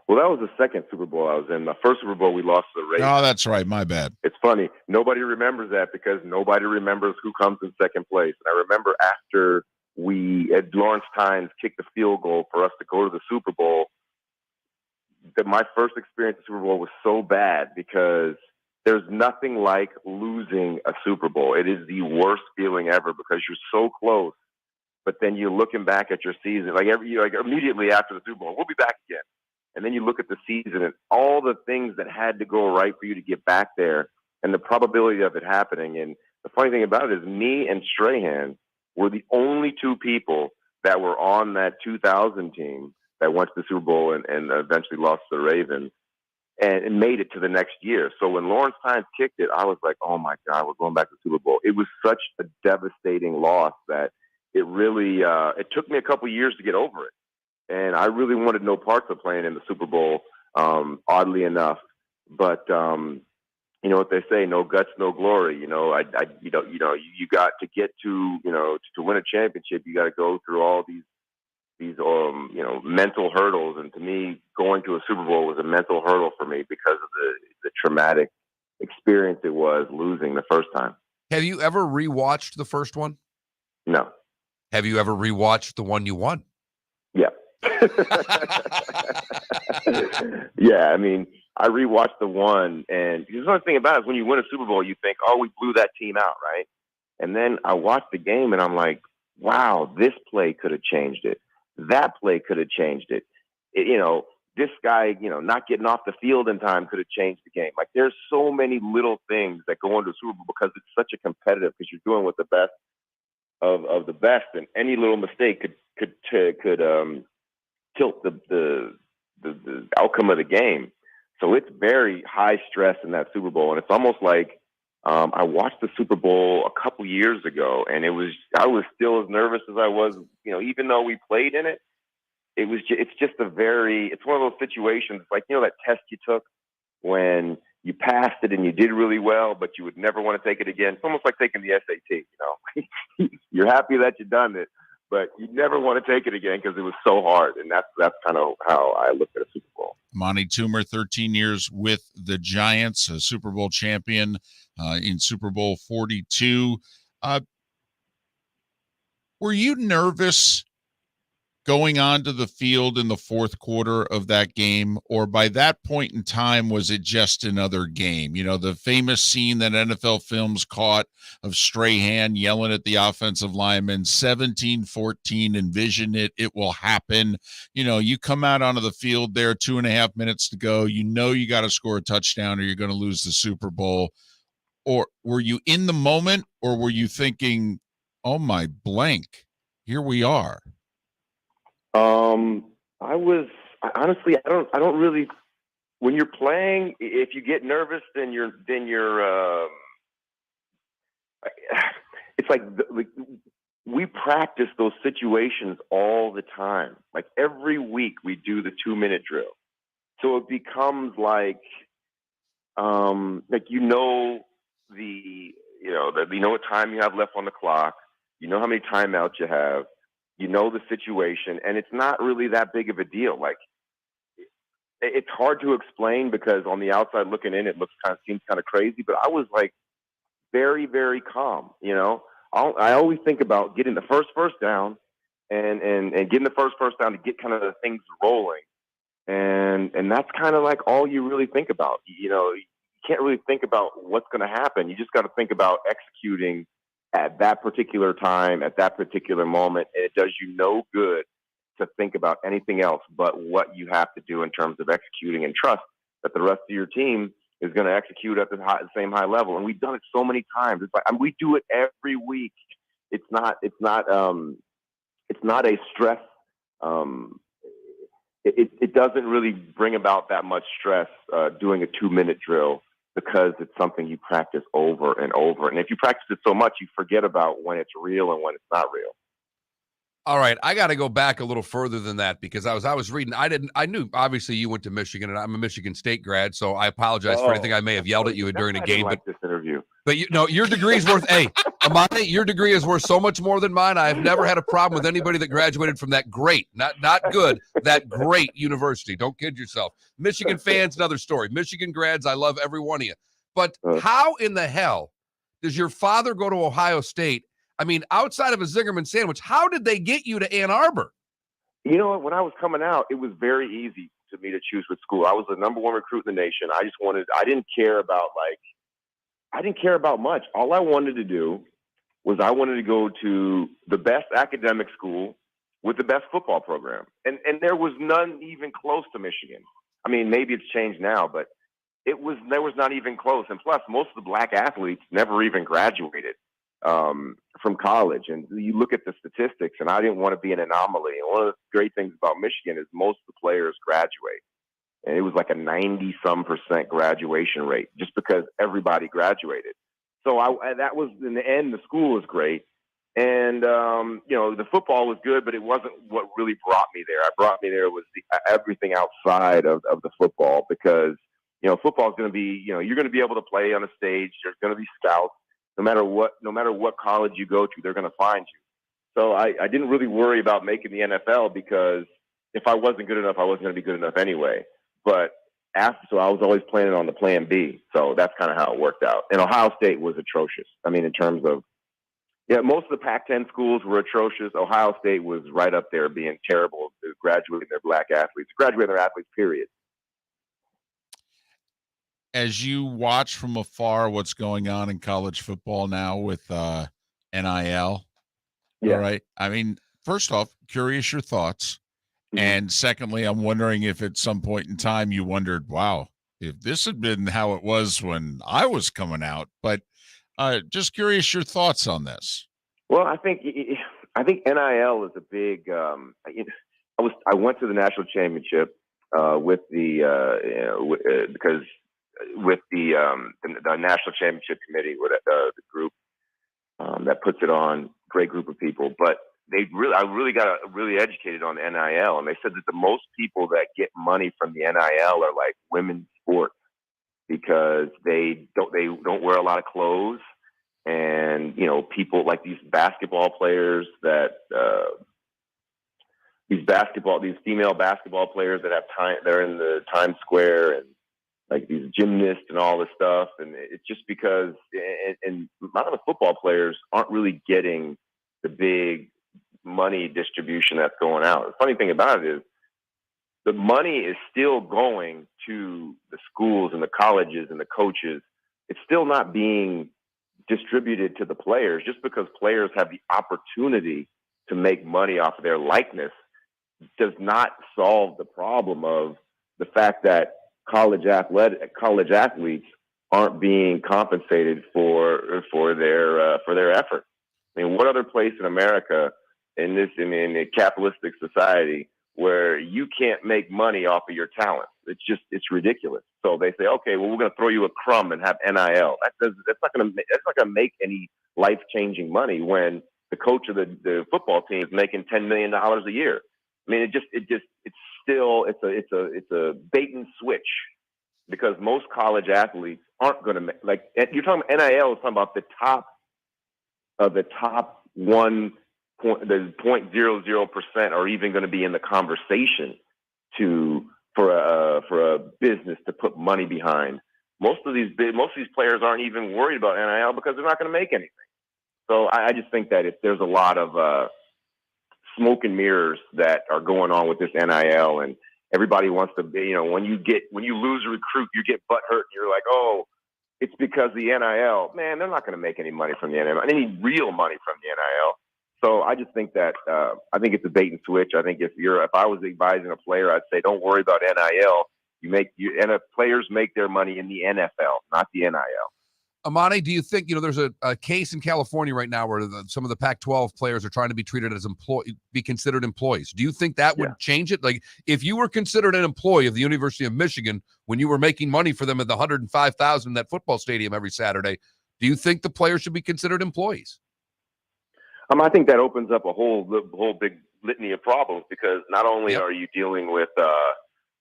Well, that was the second Super Bowl I was in. The first Super Bowl, we lost to the Ravens. Oh, that's right. My bad. It's funny. Nobody remembers that because nobody remembers who comes in second place. And I remember after Lawrence Tynes kicked the field goal for us to go to the Super Bowl, that my first experience at the Super Bowl was so bad because there's nothing like losing a Super Bowl. It is the worst feeling ever because you're so close, but then you're looking back at your season, like immediately after the Super Bowl, we'll be back again. And then you look at the season and all the things that had to go right for you to get back there and the probability of it happening. And the funny thing about it is me and Strahan were the only two people that were on that 2000 team that went to the Super Bowl and eventually lost to the Ravens and made it to the next year. So when Lawrence Tynes kicked it, I was like, oh my God, we're going back to the Super Bowl. It was such a devastating loss that it really, it took me a couple years to get over it. And I really wanted no parts of playing in the Super Bowl, oddly enough. But you know what they say: no guts, no glory. You got to get to win a championship. You got to go through all these mental hurdles. And to me, going to a Super Bowl was a mental hurdle for me because of the traumatic experience it was losing the first time. Have you ever rewatched the first one? No. Have you ever rewatched the one you won? Yeah. Yeah, I mean, I rewatched the one, and the only thing about it is when you win a Super Bowl, you think, oh, we blew that team out, right? And then I watched the game, and I'm like, wow, this play could have changed it. That play could have changed it. This guy, not getting off the field in time could have changed the game. Like, there's so many little things that go into a Super Bowl because it's such a competitive, because you're doing with the best of the best, and any little mistake could tilt the outcome of the game. So it's very high stress in that Super Bowl. And it's almost like I watched the Super Bowl a couple years ago, and I was still as nervous as I was, even though we played in it. It's one of those situations, like, that test you took when you passed it and you did really well, but you would never want to take it again. It's almost like taking the SAT, You're happy that you've done it, but you never want to take it again because it was so hard. And that's kind of how I look at a Super Bowl. Amani Toomer, 13 years with the Giants, a Super Bowl champion in Super Bowl 42. Were you nervous going onto the field in the fourth quarter of that game, or by that point in time, was it just another game? You know, the famous scene that NFL Films caught of Strahan yelling at the offensive lineman, 17-14, envision it, it will happen. You know, you come out onto the field there, 2.5 minutes to go. You know you got to score a touchdown or you're going to lose the Super Bowl. Or were you in the moment, or were you thinking, oh my blank, here we are? Honestly, I don't really, when you're playing, if you get nervous, then you're it's like we practice those situations all the time. Like every week we do the 2-minute drill. So it becomes like you know what time you have left on the clock, you know how many timeouts you have, you know the situation, and it's not really that big of a deal. Like it's hard to explain because on the outside looking in, it seems kind of crazy, but I was like very, very calm. You know, I always think about getting the first down and getting the first down to get kind of the things rolling. And that's kind of like all you really think about. You know, you can't really think about what's going to happen. You just got to think about executing at that particular time, at that particular moment. And it does you no good to think about anything else but what you have to do in terms of executing, and trust that the rest of your team is going to execute at the same high level. And we've done it so many times. It's like, we do it every week. It's not a stress. It doesn't really bring about that much stress doing a 2-minute drill, because it's something you practice over and over. And if you practice it so much, you forget about when it's real and when it's not real. All right, I got to go back a little further than that, because I was reading. I knew obviously you went to Michigan, and I'm a Michigan State grad, so I apologize for anything I may have yelled at you during a game. But this interview. But your degree is worth. Hey, Amani, your degree is worth so much more than mine. I've never had a problem with anybody that graduated from that great, not good, that great university. Don't kid yourself. Michigan fans, another story. Michigan grads, I love every one of you. But how in the hell does your father go to Ohio State? I mean, outside of a Zingerman sandwich, how did they get you to Ann Arbor? You know what? When I was coming out, it was very easy to me to choose which school. I was the number one recruit in the nation. I didn't care about much. All I wanted to do was I wanted to go to the best academic school with the best football program. And there was none even close to Michigan. I mean, maybe it's changed now, but there was not even close. And plus, most of the black athletes never even graduated from college. And you look at the statistics, and I didn't want to be an anomaly. And one of the great things about Michigan is most of the players graduate. And it was like a 90-some% graduation rate just because everybody graduated. So that was, in the end, the school was great. And, the football was good, but it wasn't what really brought me there. Brought me there was everything outside of the football, because, football is going to be, you're going to be able to play on a stage. There's going to be scouts. No matter what college you go to, they're going to find you. So I didn't really worry about making the NFL, because if I wasn't good enough, I wasn't going to be good enough anyway. But so I was always planning on the plan B. So that's kind of how it worked out. And Ohio State was atrocious. I mean, in terms of, most of the Pac-10 schools were atrocious. Ohio State was right up there being terrible, graduating their athletes, period. As you watch from afar what's going on in college football now with NIL, all right? I mean, first off, curious your thoughts. Mm-hmm. And secondly, I'm wondering if at some point in time you wondered, wow, if this had been how it was when I was coming out. But just curious your thoughts on this. Well, I think NIL is a big. I went to the national championship with the national championship committee, with the group that puts it on. Great group of people, but I really got really educated on NIL, and they said that the most people that get money from the NIL are like women's sports, because they don't wear a lot of clothes, and people like these basketball players that these female basketball players that have time, they're in the Times Square, and like these gymnasts and all this stuff, and it's just because and a lot of the football players aren't really getting the big money distribution that's going out. The funny thing about it is the money is still going to the schools and the colleges and the coaches. It's still not being distributed to the players. Just because players have the opportunity to make money off of their likeness does not solve the problem of the fact that college athletes aren't being compensated for their effort. I mean, what other place in America in a capitalistic society where you can't make money off of your talent? It's ridiculous. So they say, okay, well, we're going to throw you a crumb and have NIL. That's not going to make any life-changing money when the coach of the football team is making $10 million a year. I mean, it's still a bait and switch, because most college athletes aren't going to make, like, you're talking about NIL is talking about the top 0.00% are even going to be in the conversation for a business to put money behind. Most of these players aren't even worried about NIL because they're not going to make anything. So I just think that there's a lot of smoke and mirrors that are going on with this NIL, and everybody wants to be, when you lose a recruit, you get butthurt and you're like, oh, it's because the NIL. Man, they're not going to make any money from the NIL, any real money from the NIL. So I just think that I think it's a bait and switch. I think if I was advising a player, I'd say don't worry about NIL. Players make their money in the NFL, not the NIL. Amani, do you think, there's a case in California right now where some of the Pac-12 players are trying to be treated as be considered employees? Do you think that would change it? Like, if you were considered an employee of the University of Michigan when you were making money for them at the $105,000 in that football stadium every Saturday, do you think the players should be considered employees? I think that opens up a whole big litany of problems, because not only are you dealing with,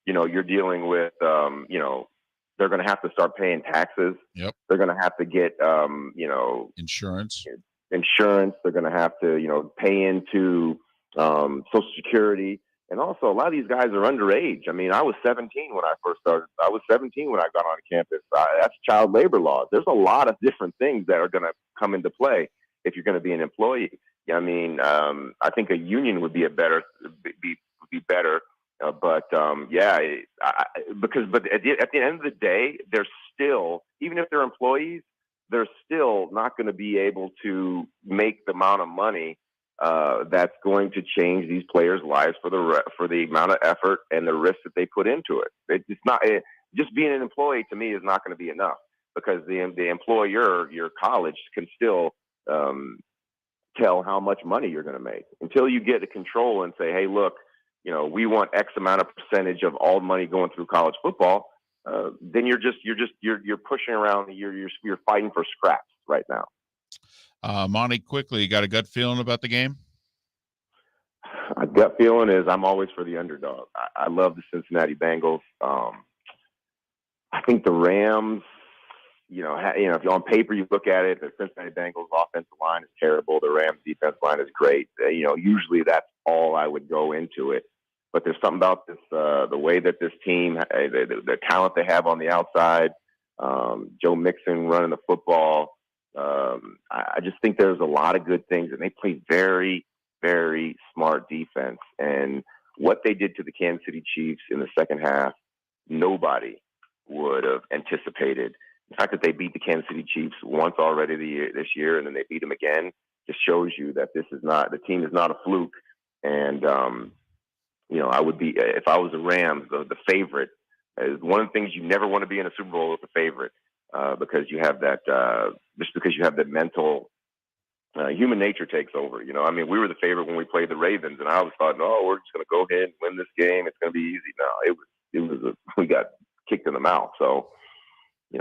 you're dealing with, they're going to have to start paying taxes. Yep. They're going to have to get, insurance. They're going to have to, pay into Social Security. And also, a lot of these guys are underage. I mean, I was 17 when I first started. I was 17 when I got on campus. That's child labor laws. There's a lot of different things that are going to come into play if you're going to be an employee. I mean, I think a union would be better. But at the end of the day, they're still, even if they're employees, they're still not going to be able to make the amount of money that's going to change these players' lives for the amount of effort and the risk that they put into it. Just being an employee to me is not going to be enough, because the employer, your college, can still tell how much money you're going to make. Until you get a control and say, hey, look, we want X amount of percentage of all money going through college football, then you're pushing around. You're fighting for scraps right now. Monty, quickly, you got a gut feeling about the game? My gut feeling is I'm always for the underdog. I love the Cincinnati Bengals. I think the Rams, if on paper you look at it, the Cincinnati Bengals offensive line is terrible. The Rams defensive line is great. Usually that's all I would go into it. But there's something about this, the way that this team, the talent they have on the outside, Joe Mixon running the football. I just think there's a lot of good things, and they play very, very smart defense. And what they did to the Kansas City Chiefs in the second half, nobody would have anticipated. The fact that they beat the Kansas City Chiefs once already this year, and then they beat them again, just shows you that the team is not a fluke. And, I would be, if I was the Rams, the favorite. One of the things you never want to be in a Super Bowl with the favorite, because you have that, just because you have that mental, human nature takes over. I mean, we were the favorite when we played the Ravens, and I always thought, no, we're just going to go ahead and win this game. It's going to be easy. No, we got kicked in the mouth. So,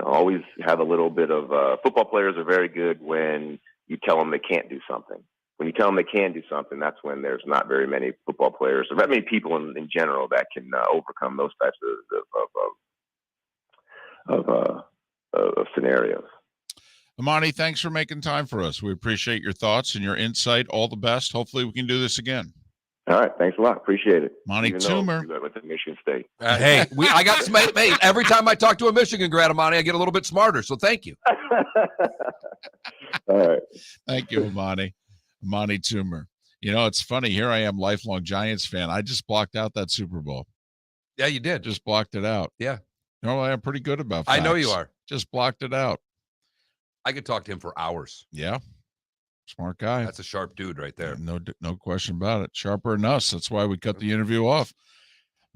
always have a little bit of, football players are very good when you tell them they can't do something. When you tell them they can do something, that's when there's not very many football players, or very many people in general, that can overcome those types of scenarios. Amani, thanks for making time for us. We appreciate your thoughts and your insight. All the best. Hopefully we can do this again. All right. Thanks a lot. Appreciate it. Amani Toomer. With Michigan State. Hey, I got some, hey, every time I talk to a Michigan grad, Amani, I get a little bit smarter. So thank you. All right. Thank you, Amani. Amani Toomer. You know, it's funny. Here I am, lifelong Giants fan. I just blocked out that Super Bowl. Yeah, you did. Just blocked it out. Yeah. Normally, I'm pretty good about facts. I know you are. Just blocked it out. I could talk to him for hours. Yeah. Smart guy. That's a sharp dude right there. No question about it. Sharper than us. That's why we cut the interview off.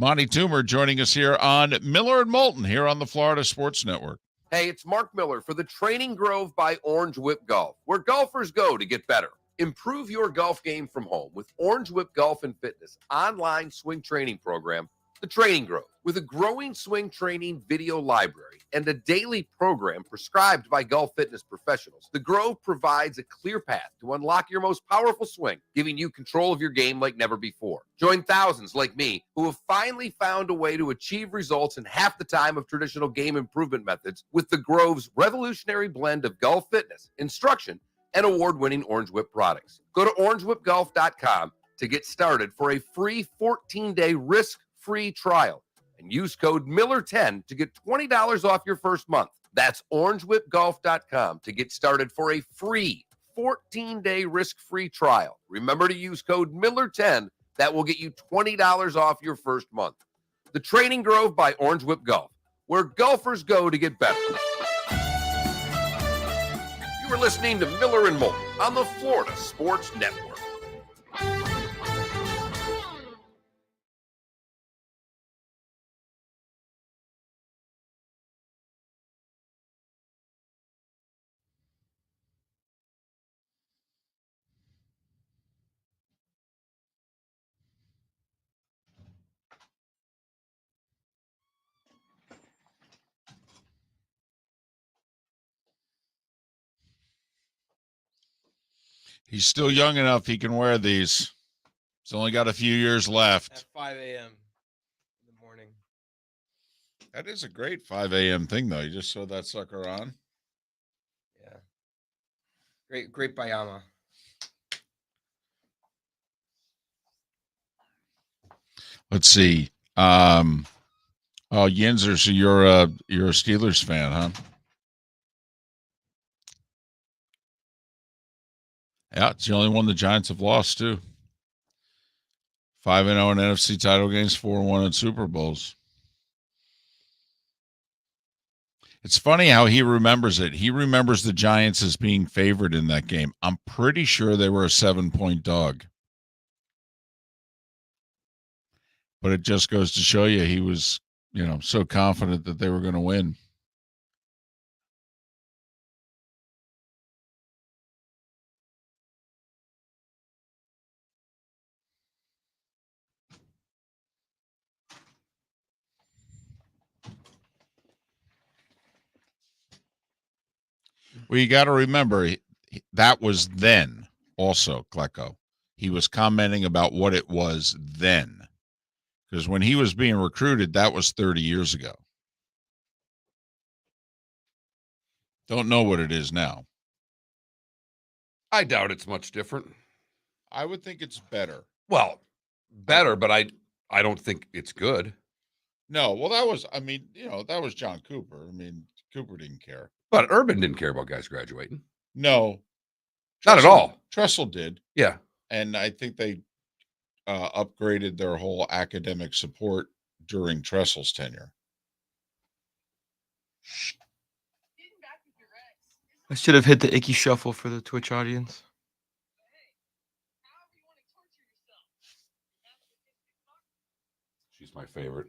Amani Toomer joining us here on Miller and Moulton here on the Florida Sports Network. Hey, it's Mark Miller for the Training Grove by Orange Whip Golf, where golfers go to get better. Improve your golf game from home with Orange Whip Golf and Fitness online swing training program, The Training Grove. With a growing swing training video library and a daily program prescribed by golf fitness professionals, The Grove provides a clear path to unlock your most powerful swing, giving you control of your game like never before. Join thousands like me who have finally found a way to achieve results in half the time of traditional game improvement methods with The Grove's revolutionary blend of golf fitness, instruction, and award-winning Orange Whip products. Go to orangewhipgolf.com to get started for a free 14-day risk-free trial and use code Miller10 to get $20 off your first month. That's orangewhipgolf.com to get started for a free 14-day risk-free trial. Remember to use code Miller10. That will get you $20 off your first month. The Training Grove by Orange Whip Golf, where golfers go to get better. You are listening to Miller and Moulton on the Florida Sports Network. He's still young enough. He can wear these. He's only got a few years left. At 5 a.m. in the morning. That is a great 5 a.m. thing, though. You just throw that sucker on. Yeah. Great Bayama. Let's see. Oh, Yinzer, so you're a Steelers fan, huh? Yeah, it's the only one the Giants have lost, too. 5-0 in NFC title games, 4-1 in Super Bowls. It's funny how he remembers it. He remembers the Giants as being favored in that game. I'm pretty sure they were a 7-point dog. But it just goes to show you he was, so confident that they were going to win. Well, you got to remember, that was then also, Klecko. He was commenting about what it was then. Because when he was being recruited, that was 30 years ago. Don't know what it is now. I doubt it's much different. I would think it's better. Well, better, but I don't think it's good. No, well, that was John Cooper. I mean, Cooper didn't care. But Urban didn't care about guys graduating. No. Not at all. Tressel did. Yeah. And I think they upgraded their whole academic support during Tressel's tenure. I should have hit the icky shuffle for the Twitch audience. She's my favorite.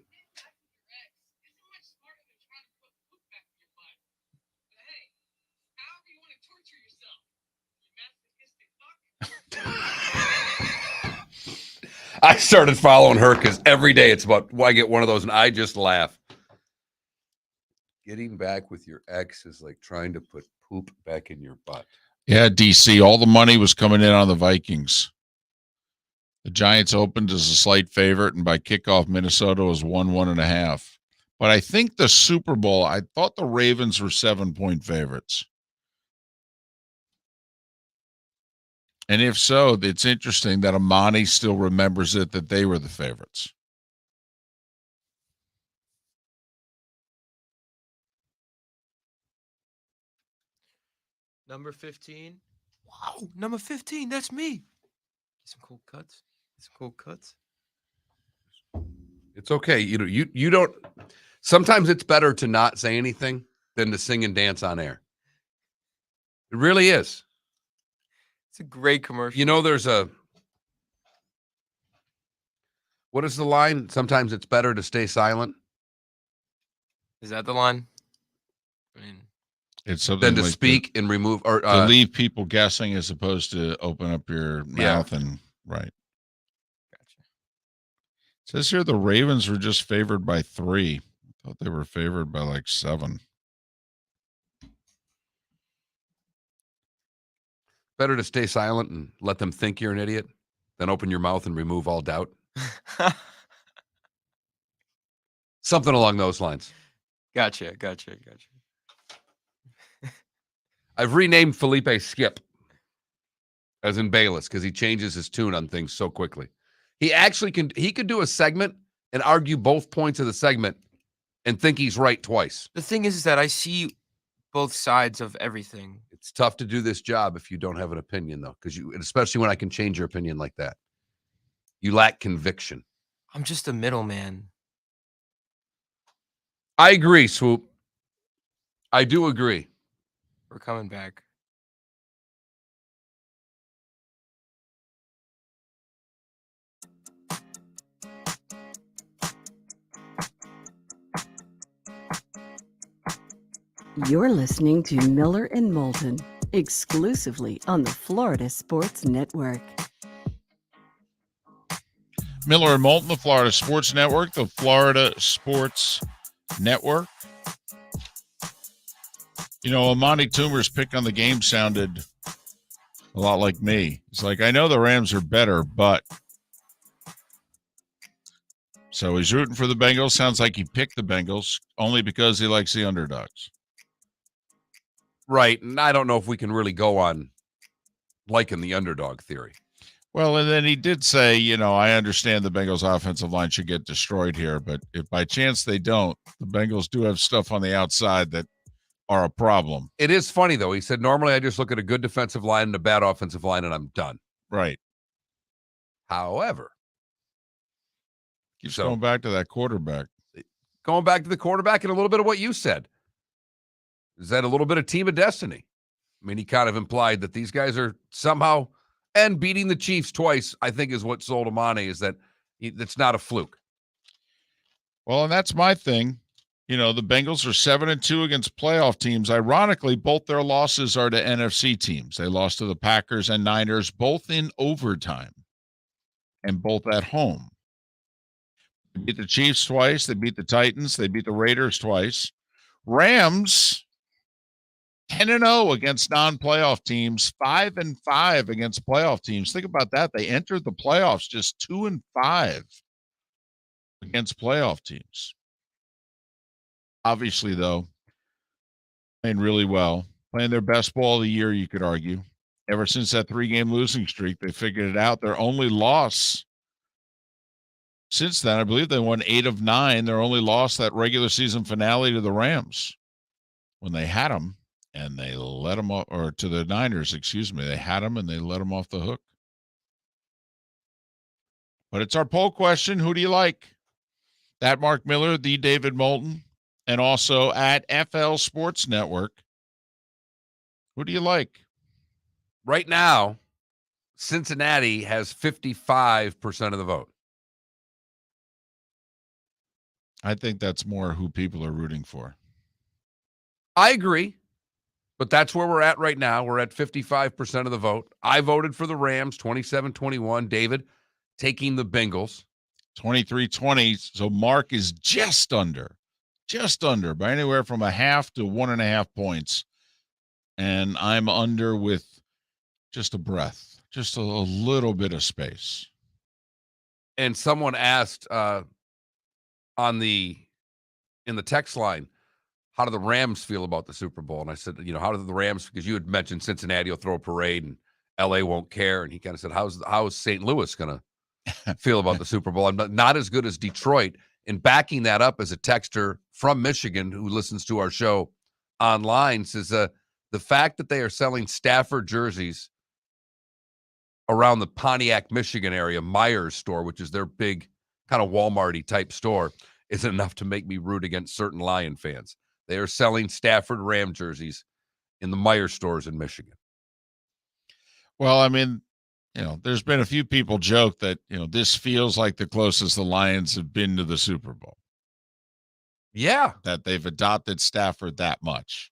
I started following her because every day it's about, I get one of those and I just laugh. Getting back with your ex is like trying to put poop back in your butt. Yeah, DC, all the money was coming in on the Vikings. The Giants opened as a slight favorite, and by kickoff, Minnesota was 1.5. But I think the Super Bowl, I thought the Ravens were 7-point favorites. And if so, it's interesting that Amani still remembers it, that they were the favorites. Number 15. Wow, number 15. That's me. Some cool cuts. Some cool cuts. It's okay. You don't. Sometimes it's better to not say anything than to sing and dance on air. It really is. It's a great commercial. You know, there's a. What is the line? Sometimes it's better to stay silent Is that the line? I mean, It's something than to like speak and remove or to leave people guessing as opposed to open up your mouth and right. gotcha. It says here the Ravens were just favored by 3. I thought they were favored by like 7. better to stay silent and let them think you're an idiot than open your mouth and remove all doubt. Something along those lines. Gotcha. I've renamed Felipe Skip, as in Bayless, because he changes his tune on things so quickly. He actually could do a segment and argue both points of the segment and think he's right twice. The thing is that I see both sides of everything. It's tough to do this job if you don't have an opinion, though, especially when I can change your opinion like that. You lack conviction. I'm just a middleman. I agree, Swoop. I do agree. We're coming back. You're listening to Miller and Moulton, exclusively on the Florida Sports Network. Miller and Moulton, the Florida Sports Network, the Florida Sports Network. You know, Amani Toomer's pick on the game sounded a lot like me. It's like, I know the Rams are better, but. So he's rooting for the Bengals. Sounds like he picked the Bengals only because he likes the underdogs. Right. And I don't know if we can really go on liking the underdog theory. Well, and then he did say, you know, I understand the Bengals offensive line should get destroyed here, but if by chance they don't, the Bengals do have stuff on the outside that are a problem. It is funny, though. He said, normally I just look at a good defensive line and a bad offensive line and I'm done. Right. However, keeps going back to that quarterback. Going back to the quarterback and a little bit of what you said. Is that a little bit of team of destiny? I mean, he kind of implied that these guys are somehow, and beating the Chiefs twice, I think is what sold Amani, is that it's not a fluke. Well, and that's my thing. You know, the Bengals are 7-2 against playoff teams. Ironically, both their losses are to NFC teams. They lost to the Packers and Niners, both in overtime and both at home. They beat the Chiefs twice. They beat the Titans. They beat the Raiders twice. Rams 10-0 against non-playoff teams, 5-5 against playoff teams. Think about that. They entered the playoffs just 2-5 against playoff teams. Obviously, though, playing really well, playing their best ball of the year, you could argue. Ever since that 3-game losing streak, they figured it out. Their only loss since then, I believe they won 8 of 9. Their only loss, that regular season finale to the Rams when they had them. And they let them off, or to the Niners, excuse me. They had them and they let them off the hook. But it's our poll question. Who do you like? At Mark Miller, the David Moulton, and also at FL Sports Network. Who do you like? Right now, Cincinnati has 55% of the vote. I think that's more who people are rooting for. I agree. But that's where we're at right now. We're at 55% of the vote. I voted for the Rams, 27-21. David taking the Bengals. 23-20. So Mark is just under by anywhere from 0.5 to 1.5 points. And I'm under with just a breath, just a little bit of space. And someone asked in the text line, how do the Rams feel about the Super Bowl? And I said, you know, how do the Rams, because you had mentioned Cincinnati will throw a parade and LA won't care. And he kind of said, how is St. Louis going to feel about the Super Bowl? I'm not as good as Detroit. And backing that up as a texter from Michigan who listens to our show online says the fact that they are selling Stafford jerseys around the Pontiac, Michigan area, Myers store, which is their big kind of Walmart-y type store, isn't enough to make me root against certain Lion fans. They are selling Stafford Ram jerseys in the Myers stores in Michigan. Well, I mean, there's been a few people joke that, this feels like the closest the Lions have been to the Super Bowl. Yeah. That they've adopted Stafford that much.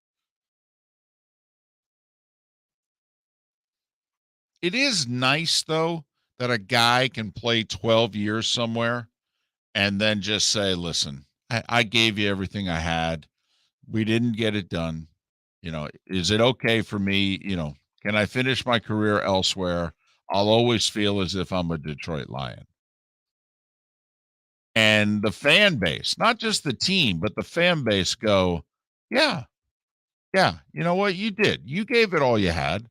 It is nice, though, that a guy can play 12 years somewhere and then just say, listen, I gave you everything I had. We didn't get it done. Is it okay for me? Can I finish my career elsewhere? I'll always feel as if I'm a Detroit Lion. And the fan base, not just the team, but the fan base go, yeah, you know what? You did. You gave it all you had.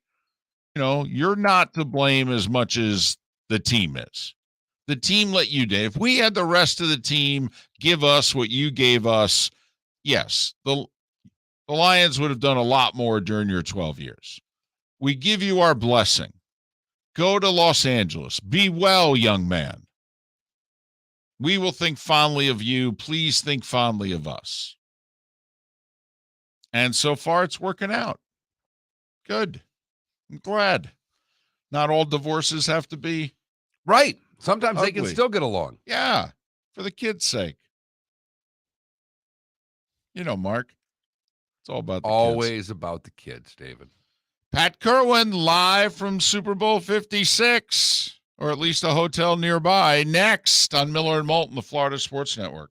You're not to blame as much as the team is. The team let you down. If we had the rest of the team give us what you gave us, yes, the Lions would have done a lot more during your 12 years. We give you our blessing. Go to Los Angeles. Be well, young man. We will think fondly of you. Please think fondly of us. And so far, it's working out. Good. I'm glad. Not all divorces have to be right. Sometimes ugly. They can still get along. Yeah, for the kids' sake. Mark, it's all about the Always kids. About the kids, David. Pat Kirwan live from Super Bowl 56, or at least a hotel nearby, next on Miller and Moulton, the Florida Sports Network.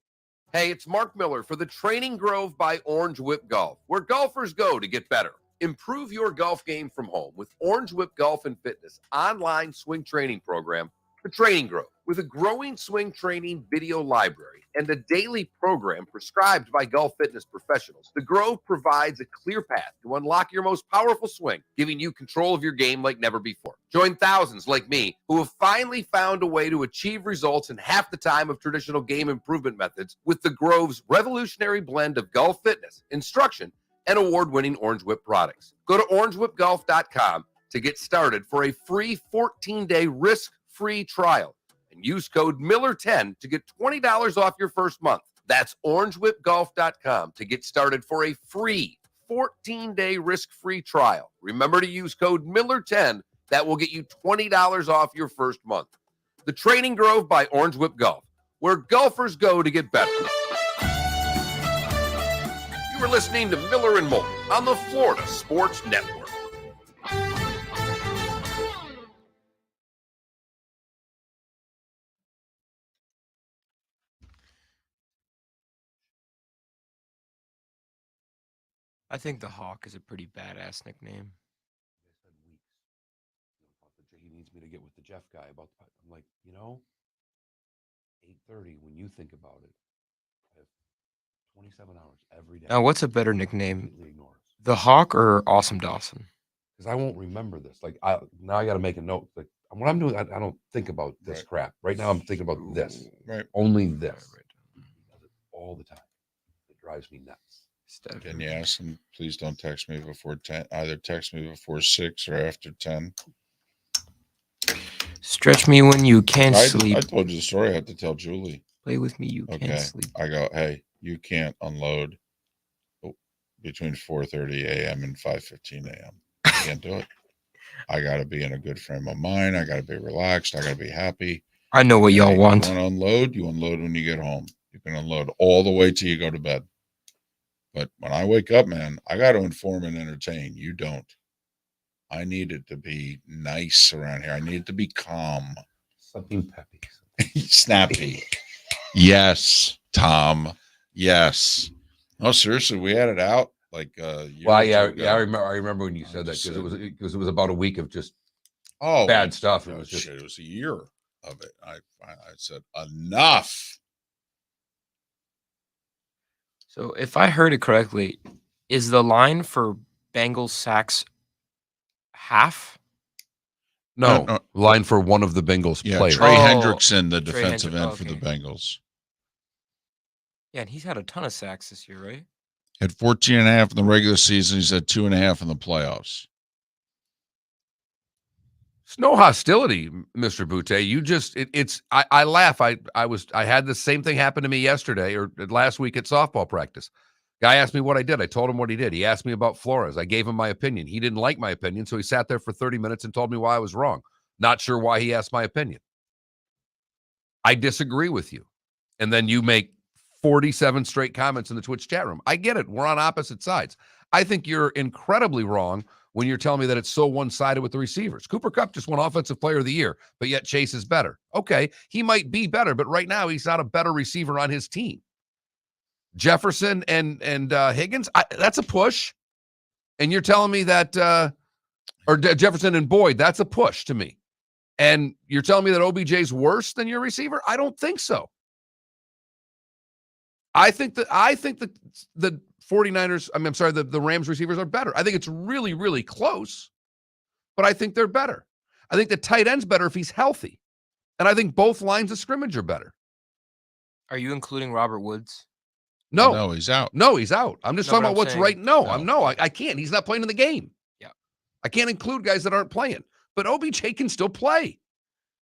Hey, it's Mark Miller for the Training Grove by Orange Whip Golf, where golfers go to get better. Improve your golf game from home with Orange Whip Golf and Fitness online swing training program, The Training Grove. With a growing swing training video library and a daily program prescribed by golf fitness professionals, The Grove provides a clear path to unlock your most powerful swing, giving you control of your game like never before. Join thousands like me who have finally found a way to achieve results in half the time of traditional game improvement methods with The Grove's revolutionary blend of golf fitness, instruction, and award-winning Orange Whip products. Go to orangewhipgolf.com to get started for a free 14-day risk-free trial and use code Miller10 to get $20 off your first month. That's orangewhipgolf.com to get started for a free 14-day risk-free trial. Remember to use code Miller10. That will get you $20 off your first month. The Training Grove by Orange Whip Golf, where golfers go to get better. You are listening to Miller and Moulton on the Florida Sports Network. I think the Hawk is a pretty badass nickname. He needs me to get with the Jeff guy about. I'm like, 8:30. When you think about it, I have 27 hours every day. Now, what's a better nickname, Completely ignore us. the Hawk or Awesome Dawson? Because I won't remember this. Like, now I got to make a note. Like, what I'm doing, I don't think about this crap. Right now, I'm thinking about this. Right. Only this. He does it all the time. It drives me nuts. Can you ask him, please don't text me before 10? Either text me before 6 or after 10. Stretch me when you can't sleep. I told you the story. I had to tell Julie. Play with me, you can't sleep. I go, hey, you can't unload between 4:30 a.m. and 5:15 a.m. You can't do it. I got to be in a good frame of mind. I got to be relaxed. I got to be happy. I know what y'all want. You want to unload? You unload when you get home. You can unload all the way till you go to bed. But when I wake up, man, I got to inform and entertain. You don't. I need it to be nice around here. I need it to be calm. Something peppy. Snappy. Yes, Tom. Yes. No, seriously, we had it out like I remember when you said that because it was about a week of just bad stuff. It was just it was a year of it. I said enough. So if I heard it correctly, is the line for Bengals sacks half? No, line for one of the Bengals players. Trey Hendrickson, the defensive end for the Bengals. Yeah, and he's had a ton of sacks this year, right? Had 14.5 in the regular season. He's had 2.5 in the playoffs. It's no hostility, Mr. Butte. You just I laugh. I had the same thing happen to me yesterday or last week at softball practice. Guy asked me what I did. I told him what he did. He asked me about Flores. I gave him my opinion. He didn't like my opinion, so he sat there for 30 minutes and told me why I was wrong. Not sure why he asked my opinion. I disagree with you. And then you make 47 straight comments in the Twitch chat room. I get it. We're on opposite sides. I think you're incredibly wrong when you're telling me that it's so one-sided with the receivers. Cooper Kupp just won Offensive Player of the Year, but yet Chase is better. Okay, he might be better, but right now he's not a better receiver on his team. Jefferson and Higgins, that's a push. And you're telling me that, or Jefferson and Boyd, that's a push to me. And you're telling me that OBJ's worse than your receiver? I don't think so. I think the 49ers, I'm sorry, the Rams receivers are better. I think it's really, really close, but I think they're better. I think the tight end's better if he's healthy. And I think both lines of scrimmage are better. Are you including Robert Woods? No, he's out. No, he's out. I'm just talking about what's saying, right. I can't. He's not playing in the game. Yeah. I can't include guys that aren't playing. But OBJ can still play.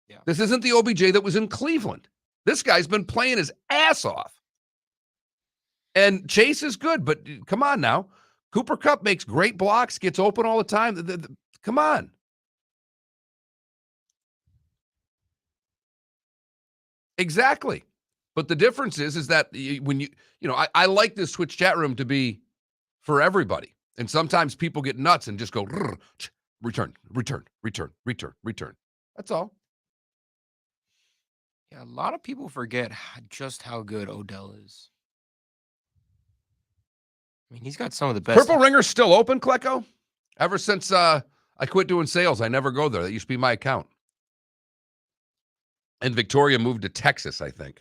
Yeah. This isn't the OBJ that was in Cleveland. This guy's been playing his ass off. And Chase is good, but come on now. Cooper Kupp makes great blocks, gets open all the time. Come on. Exactly. But the difference is that when I like this Twitch chat room to be for everybody. And sometimes people get nuts and just go, return. That's all. Yeah, a lot of people forget just how good Odell is. I mean, he's got some of the best. Purple Ringer's still open, Klecko? Ever since I quit doing sales, I never go there. That used to be my account. And Victoria moved to Texas, I think.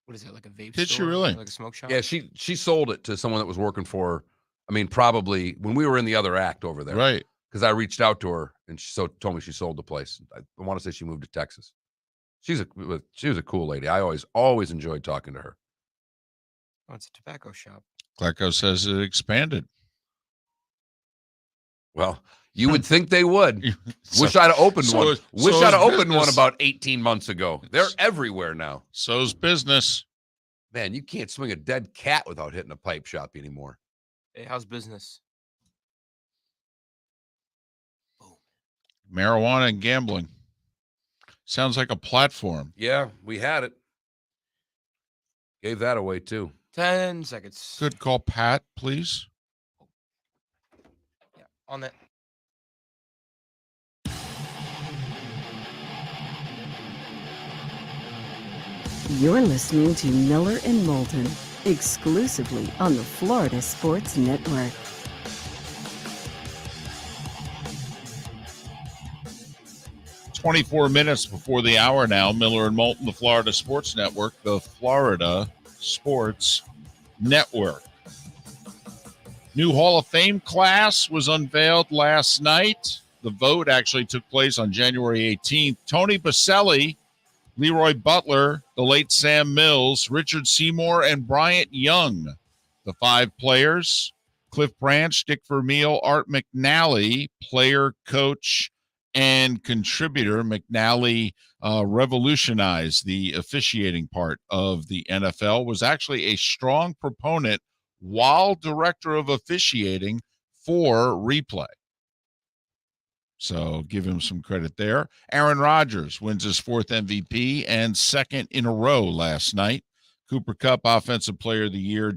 What is it, like a vape Did store? she really? Like a smoke shop? Yeah, she sold it to someone that was working for her. I mean, probably when we were in the other act over there. Right. Because I reached out to her and she told me she sold the place. I want to say she moved to Texas. She was a cool lady. I always enjoyed talking to her. Oh, it's a tobacco shop. Klecko says it expanded. Well, you would think they would. Wish I'd have opened one. Wish I'd have opened one about 18 months ago. They're everywhere now. So's business. Man, you can't swing a dead cat without hitting a pipe shop anymore. Hey, how's business? Marijuana and gambling. Sounds like a platform. Yeah, we had it. Gave that away, too. 10 seconds. Good call, Pat, please. Yeah, on that. You're listening to Miller and Moulton, exclusively on the Florida Sports Network. It's 24 minutes before the hour now. Miller and Moulton, the Florida Sports Network, the Florida Sports Network. New Hall of Fame class was unveiled last night. The vote actually took place on January 18th. Tony Baselli, Leroy Butler, the late Sam Mills, Richard Seymour, and Bryant Young. The five players: Cliff Branch, Dick Vermeil, Art McNally, player, coach, and contributor. McNally revolutionized the officiating part of the NFL, was actually a strong proponent while director of officiating for replay. So give him some credit there. Aaron Rodgers wins his fourth MVP and second in a row last night. Cooper Kupp, Offensive Player of the Year.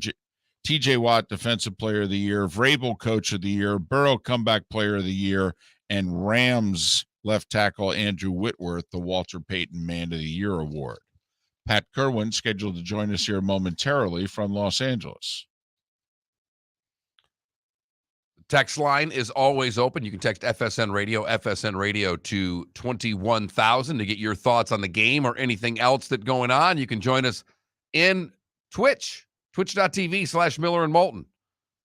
TJ Watt, Defensive Player of the Year. Vrabel, Coach of the Year. Burrow, Comeback Player of the Year. And Rams left tackle Andrew Whitworth, the Walter Payton Man of the Year award. Pat Kirwan scheduled to join us here momentarily from Los Angeles. Text line is always open. You can text FSN Radio to 21,000 to get your thoughts on the game or anything else that's going on. You can join us in twitch.tv/Miller and Moulton,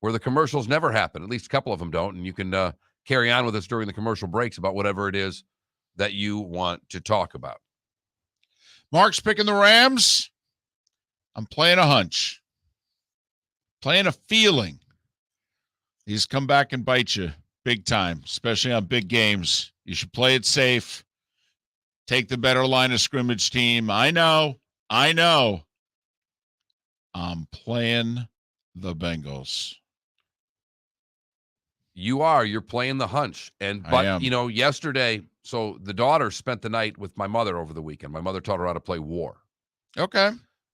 where the commercials never happen. At least a couple of them don't. And you can carry on with us during the commercial breaks about whatever it is that you want to talk about. Mark's picking the Rams. I'm playing a hunch. Playing a feeling. He's come back and bite you big time, especially on big games. You should play it safe. Take the better line of scrimmage team. I know. I'm playing the Bengals. You're playing the hunch. I am. But yesterday, so the daughter spent the night with my mother over the weekend. My mother taught her how to play war. Okay.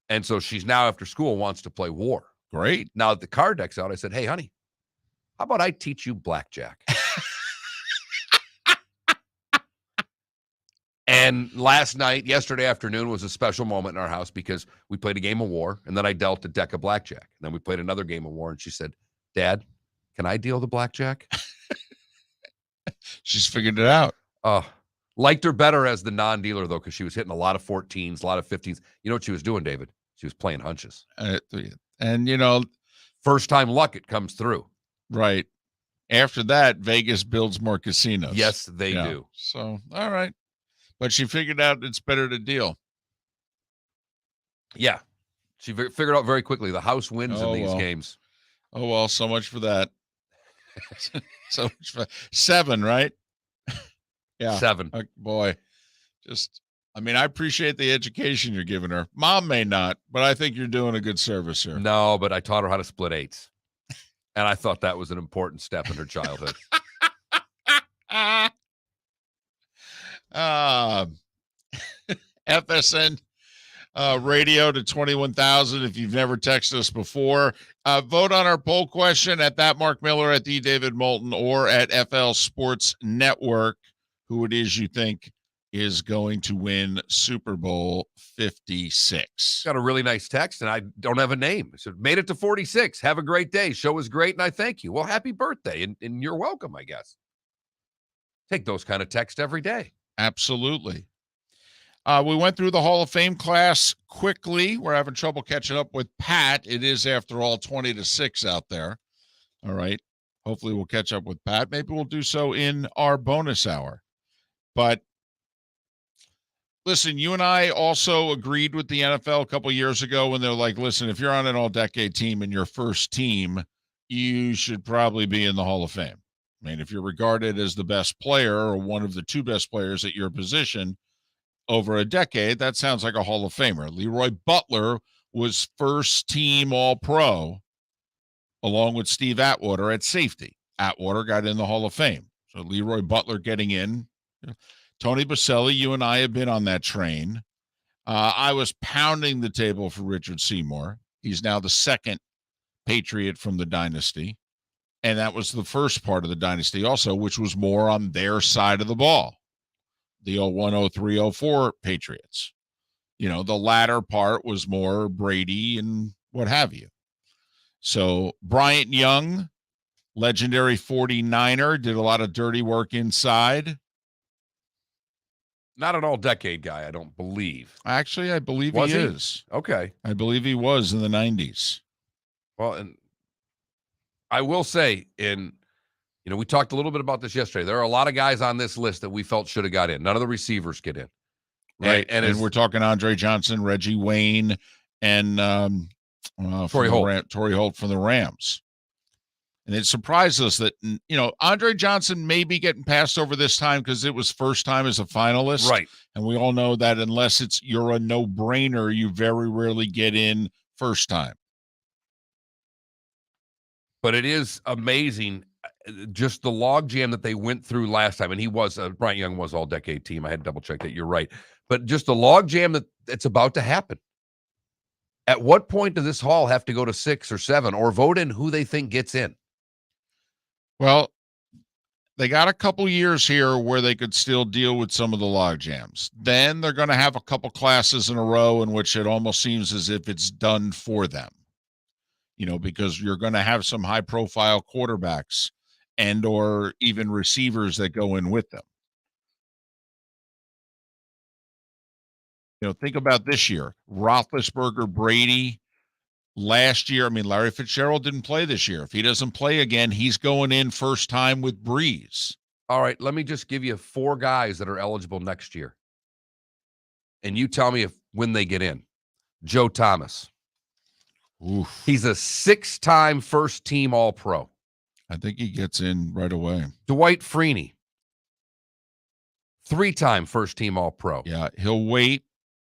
And so she's now after school wants to play war. Great. Now that the card deck's out, I said, hey, honey, how about I teach you blackjack? And yesterday afternoon was a special moment in our house because we played a game of war, and then I dealt a deck of blackjack. And then we played another game of war, and she said, Dad, can I deal the blackjack? She's figured it out. Liked her better as the non-dealer, though, because she was hitting a lot of 14s, a lot of 15s. You know what she was doing, David? She was playing hunches. And, first time luck, it comes through. Right. After that, Vegas builds more casinos. Yes, they do. So, all right. But she figured out it's better to deal. Yeah. She figured out very quickly the house wins in these games. Oh, well, so much for that. So much for 7, right? Yeah. 7. Boy, I appreciate the education you're giving her. Mom may not, but I think you're doing a good service here. No, but I taught her how to split 8s. And I thought that was an important step in her childhood. FSN radio to 21,000 if you've never texted us before. Vote on our poll question at that Mark Miller, at the David Moulton, or at FL Sports Network, who it is you think is going to win Super Bowl 56. Got a really nice text, and I don't have a name. It said, made it to 46. Have a great day. Show was great, and I thank you. Well, happy birthday, and you're welcome, I guess. Take those kind of texts every day. Absolutely. We went through the Hall of Fame class quickly. We're having trouble catching up with Pat. It is, after all, 20-6 out there. All right. Hopefully we'll catch up with Pat. Maybe we'll do so in our bonus hour. But listen, you and I also agreed with the NFL a couple years ago when they're like, listen, if you're on an all-decade team and your first team, you should probably be in the Hall of Fame. I mean, if you're regarded as the best player or one of the 2 best players at your position over a decade, that sounds like a Hall of Famer. Leroy Butler was first team All-Pro along with Steve Atwater at safety. Atwater got in the Hall of Fame. So Leroy Butler getting in. Tony Baselli, you and I have been on that train. I was pounding the table for Richard Seymour. He's now the second Patriot from the dynasty. And that was the first part of the dynasty also, which was more on their side of the ball. The 01, 03, 04 Patriots. The latter part was more Brady and what have you. So Bryant Young, legendary 49er, did a lot of dirty work inside. Not an all-decade guy, I don't believe. Actually, I believe he is. Okay. I believe he was in the 90s. Well, and I will say, we talked a little bit about this yesterday. There are a lot of guys on this list that we felt should have got in. None of the receivers get in. Right. And we're talking Andre Johnson, Reggie Wayne, and Torrey Holt from the Rams. And it surprised us that, Andre Johnson may be getting passed over this time because it was first time as a finalist. Right. And we all know that unless you're a no-brainer, you very rarely get in first time. But it is amazing, just the logjam that they went through last time. And he was, Bryant Young was all-decade team. I had to double-check that. You're right. But just the logjam that's about to happen. At what point does this hall have to go to 6 or 7 or vote in who they think gets in? Well, they got a couple years here where they could still deal with some of the log jams. Then they're going to have a couple classes in a row in which it almost seems as if it's done for them, because you're going to have some high profile quarterbacks and or even receivers that go in with them. Think about this year, Roethlisberger, Brady. Last year, Larry Fitzgerald didn't play this year. If he doesn't play again, he's going in first time with Breeze. All right, let me just give you 4 guys that are eligible next year. And you tell me when they get in. Joe Thomas. Oof. He's a 6-time first-team All-Pro. I think he gets in right away. Dwight Freeney, 3-time first-team All-Pro. Yeah, he'll wait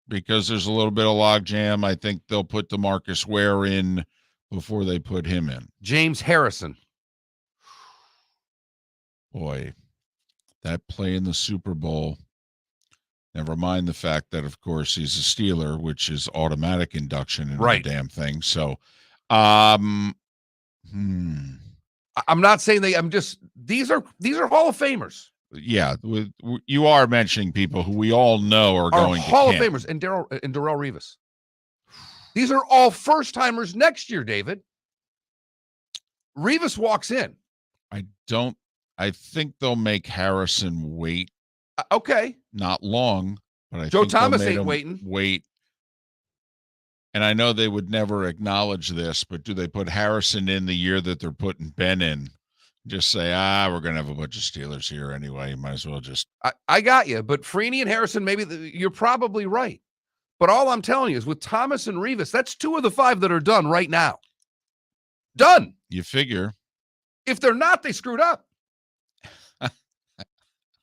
because there's a little bit of logjam. I think they'll put DeMarcus Ware in before they put him in. James Harrison. Boy, that play in the Super Bowl. Never mind the fact that, of course, he's a Steeler, which is automatic induction into the damn thing. So, I'm not saying these are Hall of Famers. Yeah, you are mentioning people who we all know are going Hall to of Famers and Darrell Revis. These are all first-timers next year, David. Revis walks in. I think they'll make Harrison wait. Okay. Not long, but Joe Thomas ain't waiting. Wait. And I know they would never acknowledge this, but do they put Harrison in the year that they're putting Ben in? Just say, we're going to have a bunch of Steelers here anyway. Might as well just. I got you. But Freeney and Harrison, you're probably right. But all I'm telling you is with Thomas and Revis, that's 2 of the 5 that are done right now. Done. You figure. If they're not, they screwed up.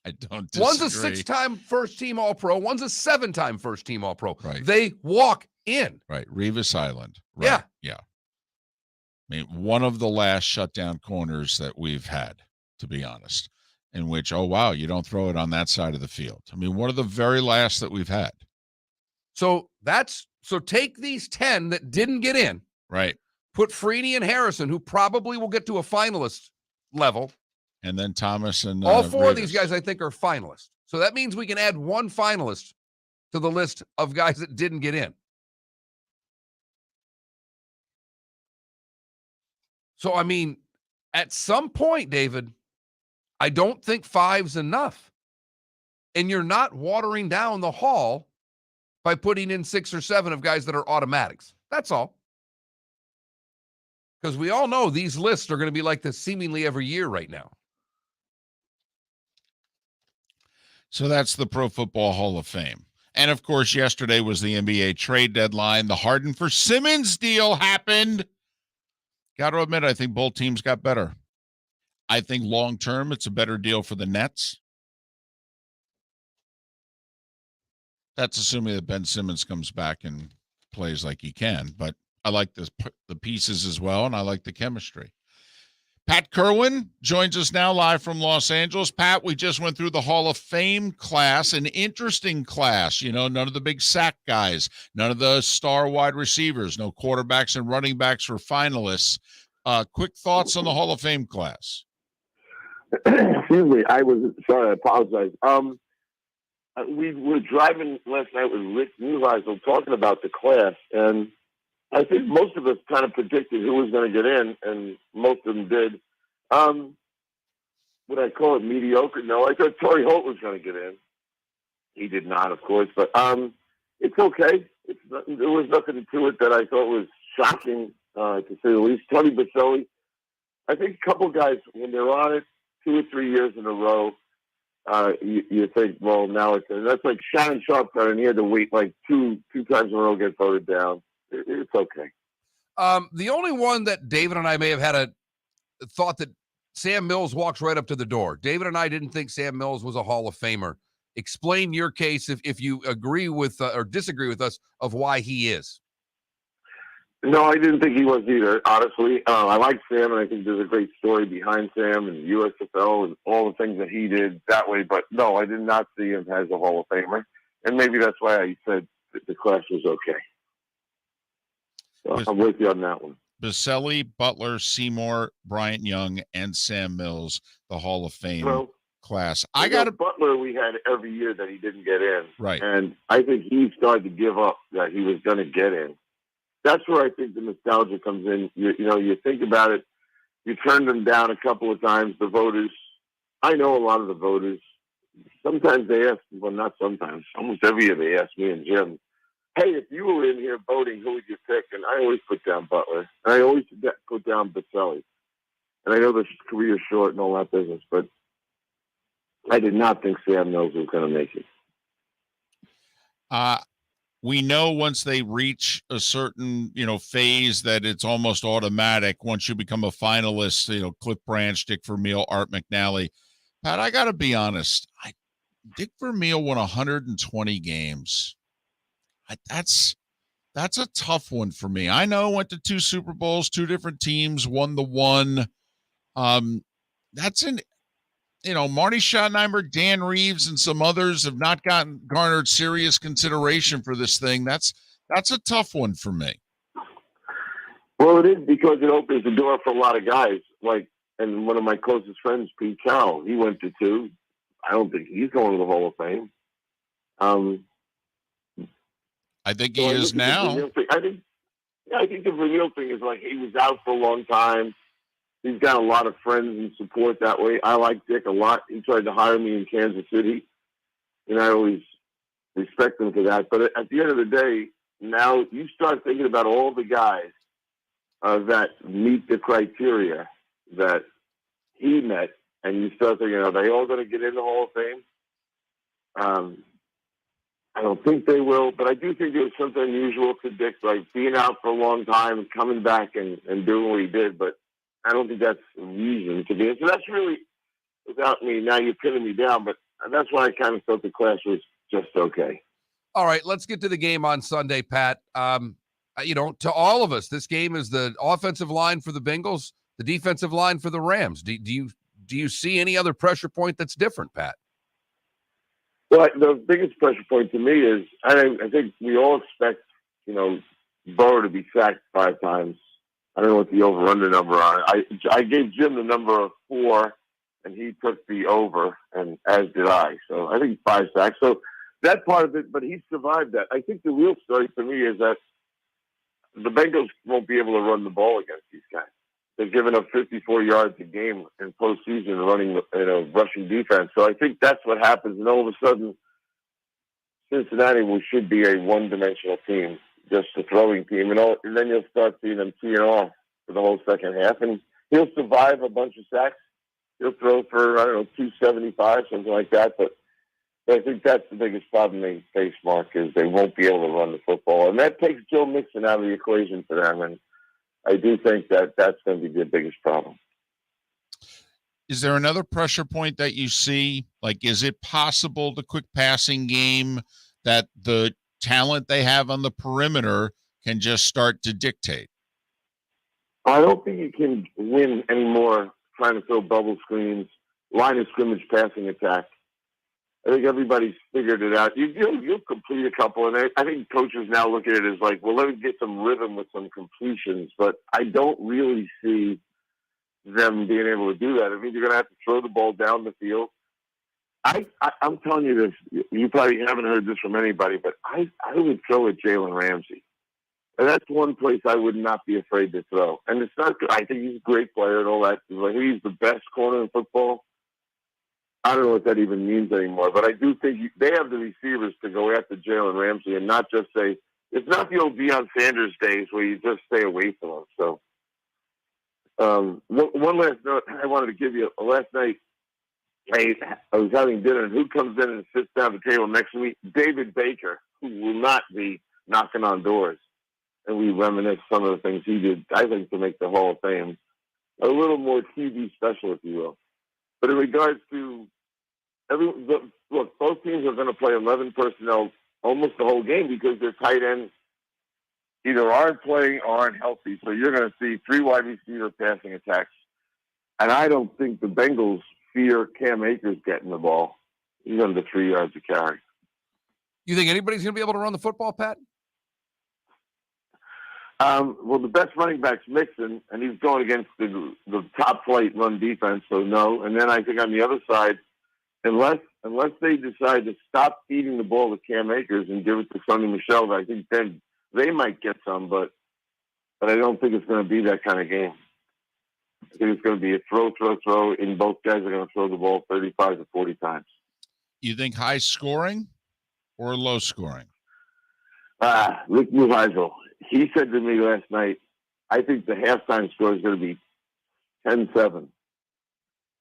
I don't disagree. One's a 6-time first-team All-Pro. One's a 7-time first-team All-Pro. Right. They walk in. Right. Revis Island. Right. Yeah. Yeah. I mean, one of the last shutdown corners that we've had, to be honest, in which, oh, wow, you don't throw it on that side of the field. I mean, one of the very last that we've had. So take these 10 that didn't get in. Right. Put Freeney and Harrison, who probably will get to a finalist level. And then Thomas and all 4 Revis. of these guys, I think, are finalists. So that means we can add 1 finalist to the list of guys that didn't get in. So, I mean, at some point, David, I don't think 5's enough. And you're not watering down the Hall by putting in 6 or 7 of guys that are automatics. That's all. Because we all know these lists are going to be like this seemingly every year right now. So that's the Pro Football Hall of Fame. And, of course, yesterday was the NBA trade deadline. The Harden for Simmons deal happened. Got to admit, I think both teams got better. I think long-term it's a better deal for the Nets. That's assuming that Ben Simmons comes back and plays like he can. But I like the pieces as well, and I like the chemistry. Pat Kirwan joins us now live from Los Angeles. Pat, we just went through the Hall of Fame class, an interesting class. You know, none of the big sack guys, none of the star wide receivers, no quarterbacks and running backs for finalists. Quick thoughts on the Hall of Fame class. Excuse me. I apologize. We were driving last night with Rick Neuheisel talking about the class, and I think most of us kind of predicted who was going to get in, and most of them did. Would I call it mediocre? No, I thought Torrey Holt was going to get in. He did not, of course, but it's okay. There was nothing to it that I thought was shocking, to say the least. Tony Baselli, I think a couple guys, when they're on it 2 or 3 years in a row, you think, well, now that's like Shannon Sharp got in. He had to wait like two times in a row to get voted down. It's okay. The only one that David and I may have had a thought that Sam Mills walks right up to the door. David and I didn't think Sam Mills was a Hall of Famer. Explain your case if you agree with or disagree with us of why he is. No, I didn't think he was either, honestly. I like Sam, and I think there's a great story behind Sam and USFL and all the things that he did that way. But no, I did not see him as a Hall of Famer. And maybe that's why I said that the class was okay. So I'm with you on that one. Baselli, Butler, Seymour, Bryant Young, and Sam Mills, the Hall of Fame class. I got Butler we had every year that he didn't get in. Right. And I think he started to give up that he was going to get in. That's where I think the nostalgia comes in. You think about it. You turned them down a couple of times, the voters. I know a lot of the voters. Sometimes they ask, well, not sometimes. Almost every year they ask me and Jim, hey, if you were in here voting, who would you pick? And I always put down Butler. And I always put down Baselli. And I know the career's short and all that business, but I did not think Sam Mills was going to make it. we know once they reach a certain, phase that it's almost automatic. Once you become a finalist, Cliff Branch, Dick Vermeil, Art McNally. Pat, I got to be honest. Dick Vermeil won 120 games. That's a tough one for me. I know went to 2 Super Bowls, 2 different teams, won the one. That's Marty Schottenheimer, Dan Reeves, and some others have not garnered serious consideration for this thing. That's a tough one for me. Well, it is because it opens the door for a lot of guys. And one of my closest friends, Pete Carroll, he went to 2. I don't think he's going to the Hall of Fame. I think he is now. I think the Vermeil thing is he was out for a long time. He's got a lot of friends and support that way. I like Dick a lot. He tried to hire me in Kansas City, and I always respect him for that. But at the end of the day, now you start thinking about all the guys that meet the criteria that he met, and you start thinking, are they all going to get in the Hall of Fame? I don't think they will, but I do think there's something unusual to Dick, being out for a long time and coming back and doing what he did. But I don't think that's a reason to be. So that's really, without me, now you're pinning me down, but that's why I kind of thought the class was just okay. All right, let's get to the game on Sunday, Pat. To all of us, this game is the offensive line for the Bengals, the defensive line for the Rams. Do you see any other pressure point that's different, Pat? Well, the biggest pressure point to me is I think we all expect, Burrow to be sacked 5 times. I don't know what the over-under number on it. I gave Jim the number of 4, and he took the over, and as did I. So I think 5 sacks. So that part of it, but he survived that. I think the real story for me is that the Bengals won't be able to run the ball against these guys. They've given up 54 yards a game in postseason running, rushing defense. So I think that's what happens. And all of a sudden, Cincinnati should be a one-dimensional team, just a throwing team. And then you'll start seeing them teeing off for the whole second half. And he'll survive a bunch of sacks. He'll throw for, 275, something like that. But I think that's the biggest problem they face, Mark, is they won't be able to run the football. And that takes Joe Mixon out of the equation for them. And I do think that that's going to be the biggest problem. Is there another pressure point that you see? Is it possible the quick passing game that the talent they have on the perimeter can just start to dictate? I don't think you can win anymore trying to throw bubble screens, line of scrimmage passing attack. I think everybody's figured it out. You'll complete a couple, and I think coaches now look at it as let me get some rhythm with some completions. But I don't really see them being able to do that. I mean, you're going to have to throw the ball down the field. I'm telling you this. You probably haven't heard this from anybody, but I would throw at Jalen Ramsey. And that's one place I would not be afraid to throw. And it's not good. I think he's a great player and all that. He's the best corner in football. I don't know what that even means anymore, but I do think they have the receivers to go after Jalen Ramsey and not just say, it's not the old Deion Sanders days where you just stay away from him. So one last note I wanted to give you. Last night, I was having dinner, and who comes in and sits down at the table next to me? David Baker, who will not be knocking on doors. And we reminisce some of the things he did, I think, to make the Hall of Fame a little more TV special, if you will. But in regards to look, both teams are going to play 11 personnel almost the whole game because their tight ends either aren't playing or aren't healthy. So you're going to see 3 wide receiver passing attacks. And I don't think the Bengals fear Cam Akers getting the ball. He's under 3 yards to carry. You think anybody's going to be able to run the football, Pat? Well, the best running back's Mixon, and he's going against the top flight run defense, so no. And then I think on the other side, unless they decide to stop feeding the ball to Cam Akers and give it to Sonny Michel, I think then they might get some, but I don't think it's going to be that kind of game. I think it's going to be a throw, and both guys are going to throw the ball 35 to 40 times. You think high scoring or low scoring? Rick Muheisel, he said to me last night, I think the halftime score is going to be 10-7.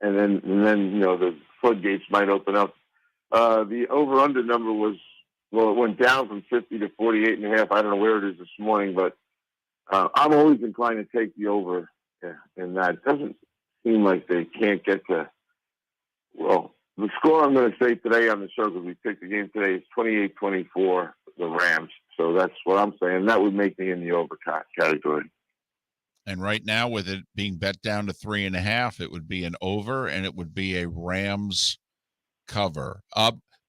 And then the floodgates might open up. The over-under number was Well, it went down from 50 to 48.5. I don't know where it is this morning, but I'm always inclined to take the over. And that doesn't seem like they can't get to, well, the score I'm going to say today on the show, because we picked the game today, is 28-24, the Rams. So that's what I'm saying. That would make me in the over category. And right now, with it being bet down to 3.5, it would be an over, and it would be a Rams cover.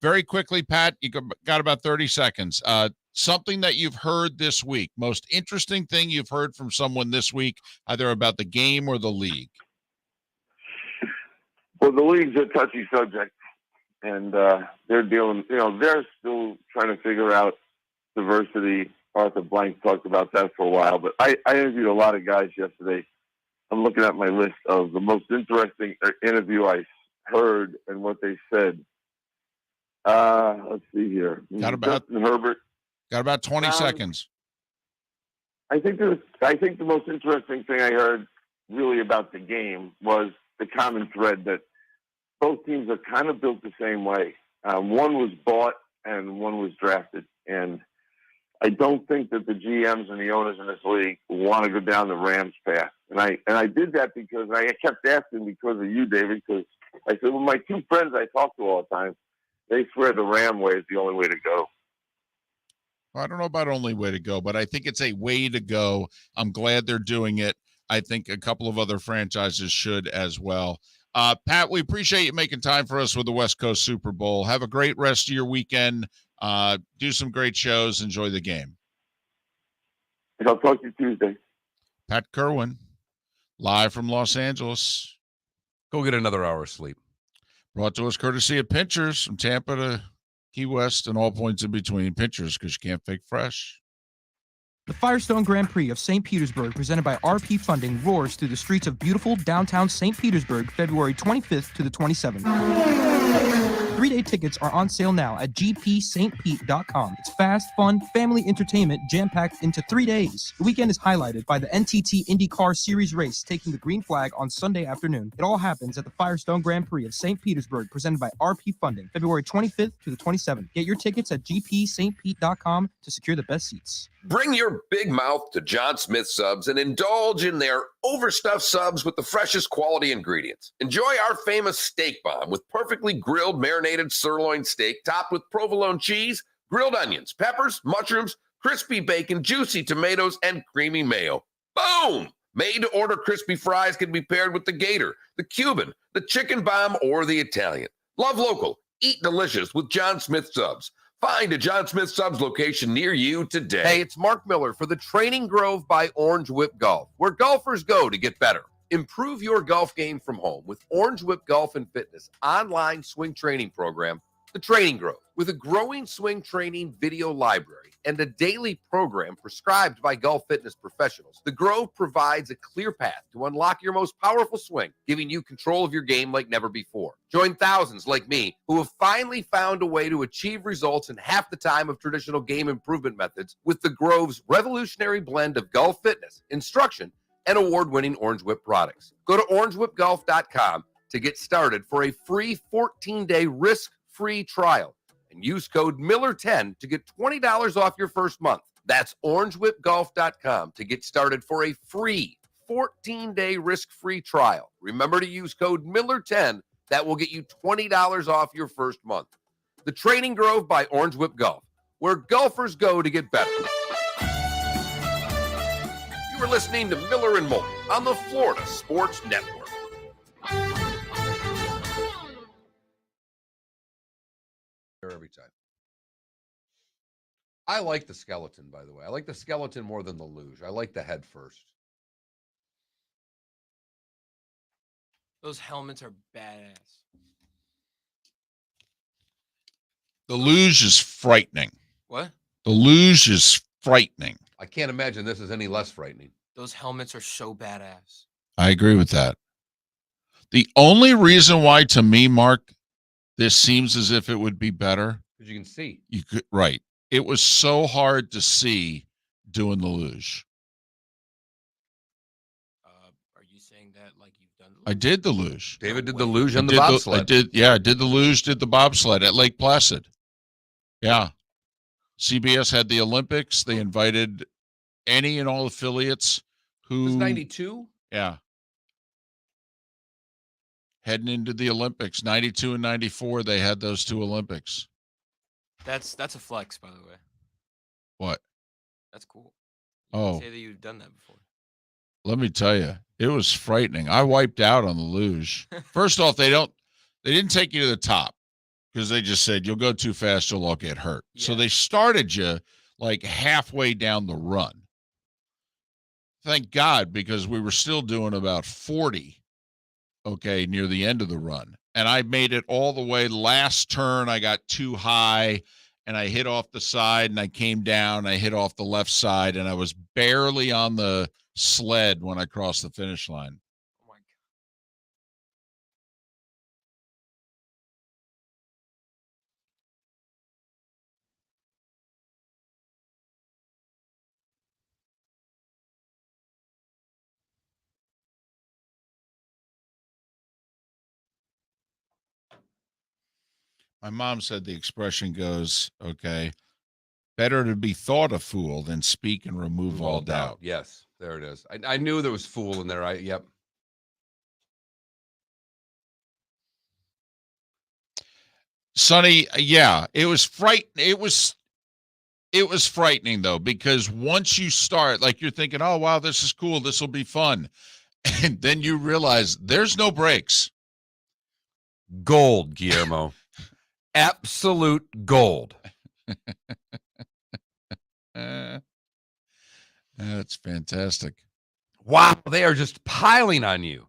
Very quickly, Pat, you got about 30 seconds. Something that you've heard this week, most interesting thing you've heard from someone this week, either about the game or the league. Well, the league's a touchy subject, and they're dealing, they're still trying to figure out diversity. Arthur Blank talked about that for a while, but I interviewed a lot of guys yesterday. I'm looking at my list of the most interesting interview I heard and what they said. Let's see here. Justin Herbert. Got about 20 seconds. I think the most interesting thing I heard really about the game was the common thread that both teams are kind of built the same way. One was bought and one was drafted. And I don't think that the GMs and the owners in this league want to go down the Rams path. And I did that because I kept asking because of you, David, because I said, well, my two friends I talk to all the time, they swear the Ram way is the only way to go. I don't know about only way to go, but I think it's a way to go. I'm glad they're doing it. I think a couple of other franchises should as well. Pat, we appreciate you making time for us with the West Coast Super Bowl. Have a great rest of your weekend. Do some great shows. Enjoy the game. I'll talk to you Tuesday. Pat Kirwan, live from Los Angeles. Go get another hour of sleep. Brought to us courtesy of Pinchers from Tampa to Key West and all points in between. Pinchers, because you can't fake fresh. The Firestone Grand Prix of St. Petersburg, presented by RP Funding, roars through the streets of beautiful downtown St. Petersburg, February 25th to the 27th. 3-day tickets are on sale now at gpstpete.com. It's fast, fun, family entertainment jam-packed into 3 days. The weekend is highlighted by the NTT IndyCar Series race taking the green flag on Sunday afternoon. It all happens at the Firestone Grand Prix of St. Petersburg, presented by RP Funding, February 25th to the 27th. Get your tickets at gpstpete.com to secure the best seats. Bring your big mouth to John Smith Subs and indulge in their overstuffed subs with the freshest quality ingredients. Enjoy our famous steak bomb with perfectly grilled marinated sirloin steak topped with provolone cheese, grilled onions, peppers, mushrooms, crispy bacon, juicy tomatoes, and creamy mayo. Boom! Made-to-order crispy fries can be paired with the Gator, the Cuban, the chicken bomb, or the Italian. Love local. Eat delicious with John Smith Subs. Find a John Smith Subs location near you today. Hey, it's Mark Miller for the Training Grove by Orange Whip Golf, where golfers go to get better. Improve your golf game from home with Orange Whip Golf and Fitness online swing training program, The Training Grove. With a growing swing training video library and a daily program prescribed by golf fitness professionals, The Grove provides a clear path to unlock your most powerful swing, giving you control of your game like never before. Join thousands like me who have finally found a way to achieve results in half the time of traditional game improvement methods with The Grove's revolutionary blend of golf fitness, instruction, and award-winning Orange Whip products. Go to orangewhipgolf.com to get started for a free 14-day risk-free trial and use code Miller10 to get $20 off your first month. That's orangewhipgolf.com to get started for a free 14-day risk-free trial. Remember to use code Miller10. That will get you $20 off your first month. The Training Grove by Orange Whip Golf, where golfers go to get better. You are listening to Miller and Moulton on the Florida Sports Network. Every time. I like the skeleton, by the way. I like the skeleton more than the luge. I like the head first. Those helmets are badass. The luge is frightening. What? The luge is frightening. I can't imagine this is any less frightening. Those helmets are so badass. I agree with that. The only reason why, to me, Mark, this seems as if it would be better. Because you can see. You could, right. It was so hard to see doing the luge. Are you saying that like you've done the luge? I did the luge. David did the luge and the bobsled. I did the luge, did the bobsled at Lake Placid. Yeah. CBS had the Olympics. They invited any and all affiliates who. It was 92? Yeah. Heading into the Olympics, 92 and 94, they had those two Olympics. That's a flex, by the way. What? That's cool. Oh. Say that you've done that before. Let me tell you, it was frightening. I wiped out on the luge. First off, they didn't take you to the top because they just said you'll go too fast, you'll all get hurt. Yeah. So they started you like halfway down the run. Thank God, because we were still doing about 40, okay, near the end of the run. And I made it all the way. Last turn, I got too high, and I hit off the side, and I came down. I hit off the left side, and I was barely on the sled when I crossed the finish line. Oh my God. My mom said the expression goes, okay, better to be thought a fool than speak and remove all doubt. Yes, there it is. I knew there was fool in there. Yep. Sonny, yeah, it was frightening. It was frightening, though, because once you start, like you're thinking, oh, wow, this is cool. This will be fun. And then you realize there's no brakes. Gold, Guillermo. Absolute gold. That's fantastic. Wow, they are just piling on you.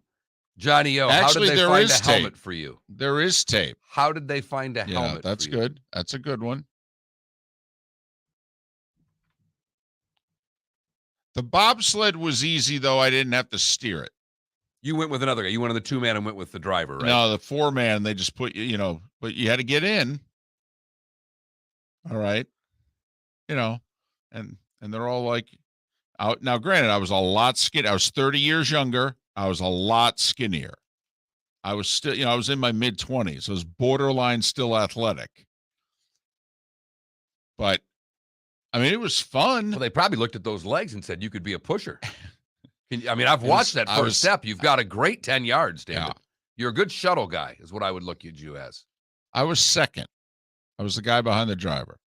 Johnny O, Actually, how did they find a helmet for you? There is tape. How did they find a helmet that's for you? good. That's a good one. The bobsled was easy, though. I didn't have to steer it. You went with another guy. You went on the 2-man and went with the driver, right? No, the 4-man, they just put you, but you had to get in. All right. And they're all like out. Now, granted, I was a lot skinny. I was 30 years younger. I was a lot skinnier. I was still, I was in my mid-20s. I was borderline still athletic. But, I mean, it was fun. Well, they probably looked at those legs and said, you could be a pusher. I've watched that first step. You've got a great 10 yards, David. Yeah. You're a good shuttle guy, is what I would look at you as. I was second. I was the guy behind the driver.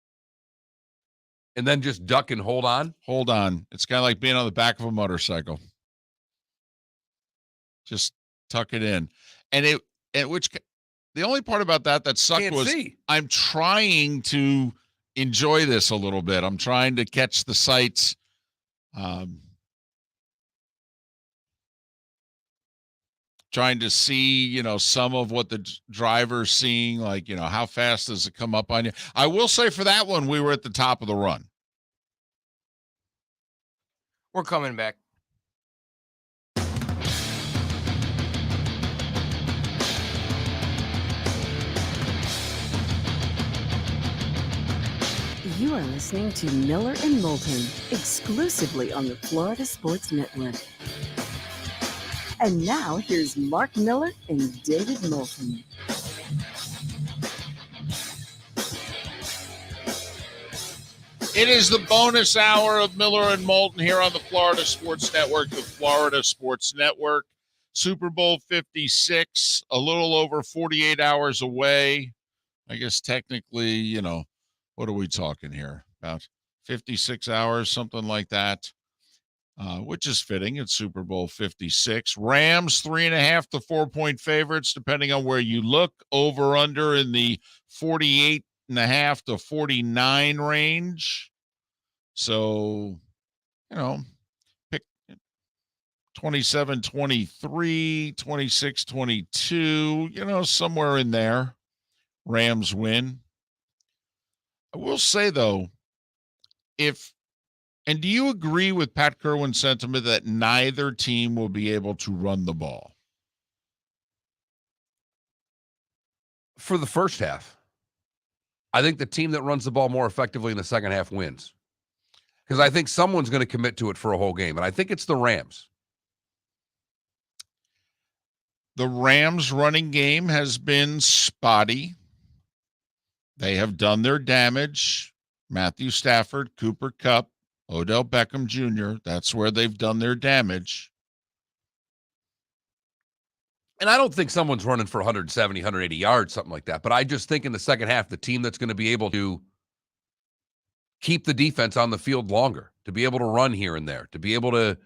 And then just duck and hold on? Hold on. It's kind of like being on the back of a motorcycle. Just tuck it in. And the only part about that sucked was I'm trying to enjoy this a little bit. I'm trying to catch the sights. Trying to see, some of what the driver's seeing, like, how fast does it come up on you? I will say for that one, we were at the top of the run. We're coming back. You are listening to Miller and Moulton, exclusively on the Florida Sports Network. And now, here's Mark Miller and David Moulton. It is the bonus hour of Miller and Moulton here on the Florida Sports Network, the Florida Sports Network. Super Bowl 56, a little over 48 hours away. I guess technically, what are we talking here? About 56 hours, something like that. Which is fitting. It's Super Bowl 56. Rams 3.5 to 4-point favorites, depending on where you look. Over under in the 48.5 to 49 range. So, pick 27-23, 26-22. Somewhere in there. Rams win. I will say though, and do you agree with Pat Kirwan's sentiment that neither team will be able to run the ball? For the first half. I think the team that runs the ball more effectively in the second half wins. Because I think someone's going to commit to it for a whole game, and I think it's the Rams. The Rams' running game has been spotty. They have done their damage. Matthew Stafford, Cooper Kupp, Odell Beckham Jr. That's where they've done their damage. And I don't think someone's running for 170, 180 yards, something like that. But I just think in the second half, the team that's going to be able to keep the defense on the field longer, to be able to run here and there, to be able to,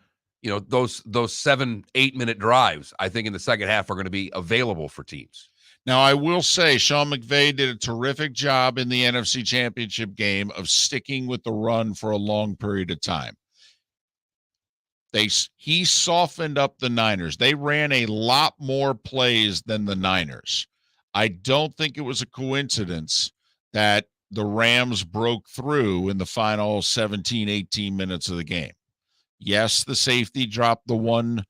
those 7-8 minute drives, I think in the second half are going to be available for teams. Now, I will say Sean McVay did a terrific job in the NFC Championship game of sticking with the run for a long period of time. He softened up the Niners. They ran a lot more plays than the Niners. I don't think it was a coincidence that the Rams broke through in the final 17, 18 minutes of the game. Yes, the safety dropped the one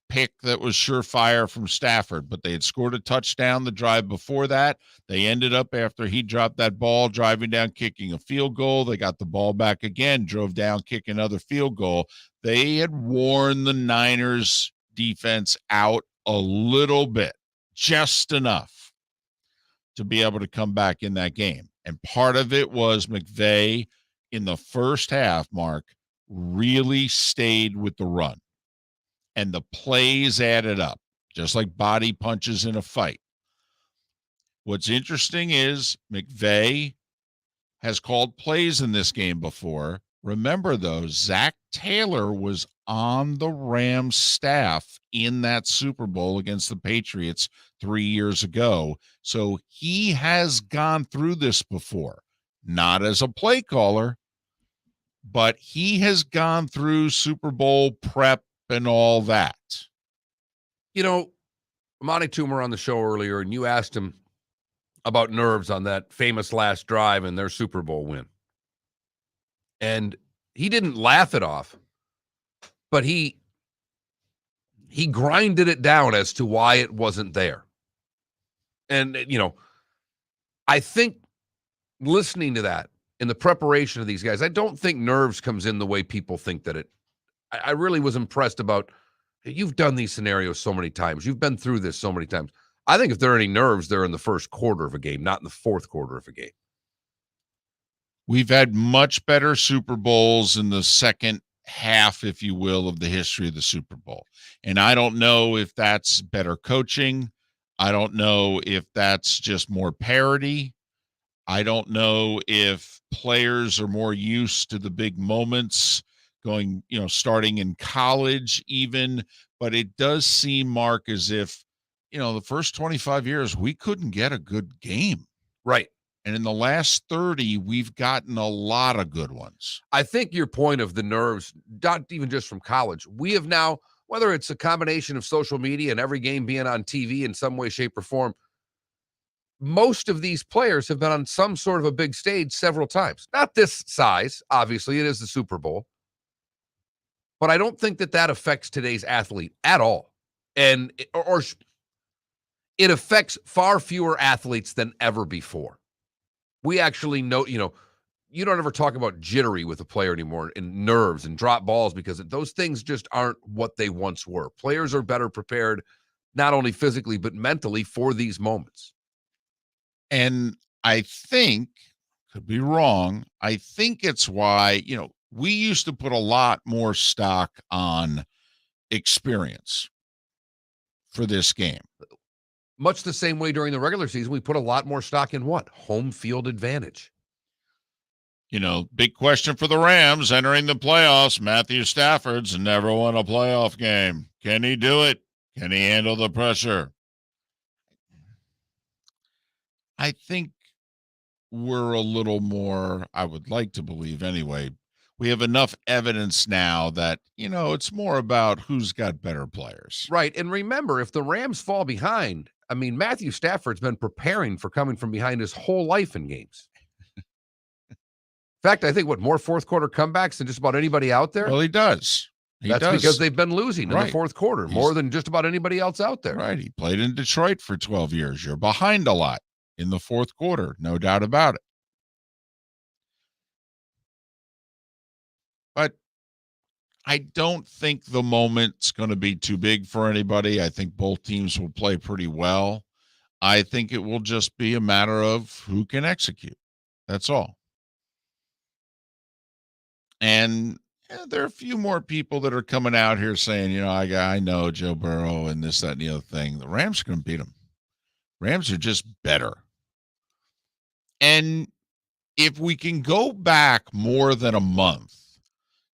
pick that was surefire from Stafford, but they had scored a touchdown the drive before that. They ended up, after he dropped that ball, driving down, kicking a field goal. They got the ball back again, drove down, kick another field goal. They had worn the Niners defense out a little bit, just enough to be able to come back in that game. And part of it was McVay in the first half, Mark, really stayed with the run. And the plays added up, just like body punches in a fight. What's interesting is McVay has called plays in this game before. Remember, though, Zach Taylor was on the Rams staff in that Super Bowl against the Patriots 3 years ago. So he has gone through this before, not as a play caller, but he has gone through Super Bowl prep and all that. Amani Toomer on the show earlier, and you asked him about nerves on that famous last drive and their Super Bowl win. And he didn't laugh it off, but he grinded it down as to why it wasn't there. And, I think listening to that in the preparation of these guys, I don't think nerves comes in the way people think that it. I really was impressed about, you've done these scenarios so many times. You've been through this so many times. I think if there are any nerves, they're in the first quarter of a game, not in the fourth quarter of a game. We've had much better Super Bowls in the second half, if you will, of the history of the Super Bowl. And I don't know if that's better coaching. I don't know if that's just more parity. I don't know if players are more used to the big moments going, starting in college even, but it does seem, Mark, as if, the first 25 years, we couldn't get a good game. Right. And in the last 30, we've gotten a lot of good ones. I think your point of the nerves, not even just from college, we have now, whether it's a combination of social media and every game being on TV in some way, shape, or form, most of these players have been on some sort of a big stage several times. Not this size, obviously, it is the Super Bowl. But I don't think that affects today's athlete at all. And it affects far fewer athletes than ever before. We actually know, you don't ever talk about jittery with a player anymore and nerves and drop balls because those things just aren't what they once were. Players are better prepared, not only physically, but mentally for these moments. And I think, could be wrong, I think it's why, we used to put a lot more stock on experience for this game. Much the same way during the regular season, we put a lot more stock in what? Home field advantage. Big question for the Rams entering the playoffs. Matthew Stafford's never won a playoff game. Can he do it? Can he handle the pressure? I think we're a little more, I would like to believe anyway, we have enough evidence now that, it's more about who's got better players. Right. And remember, if the Rams fall behind, Matthew Stafford's been preparing for coming from behind his whole life in games. In fact, I think more fourth quarter comebacks than just about anybody out there? Well, he does. That's because they've been losing in the fourth quarter more than just about anybody else out there. Right. He played in Detroit for 12 years. You're behind a lot in the fourth quarter, no doubt about it. But I don't think the moment's going to be too big for anybody. I think both teams will play pretty well. I think it will just be a matter of who can execute. That's all. And there are a few more people that are coming out here saying, I know Joe Burrow and this, that, and the other thing. The Rams are going to beat them. Rams are just better. And if we can go back more than a month,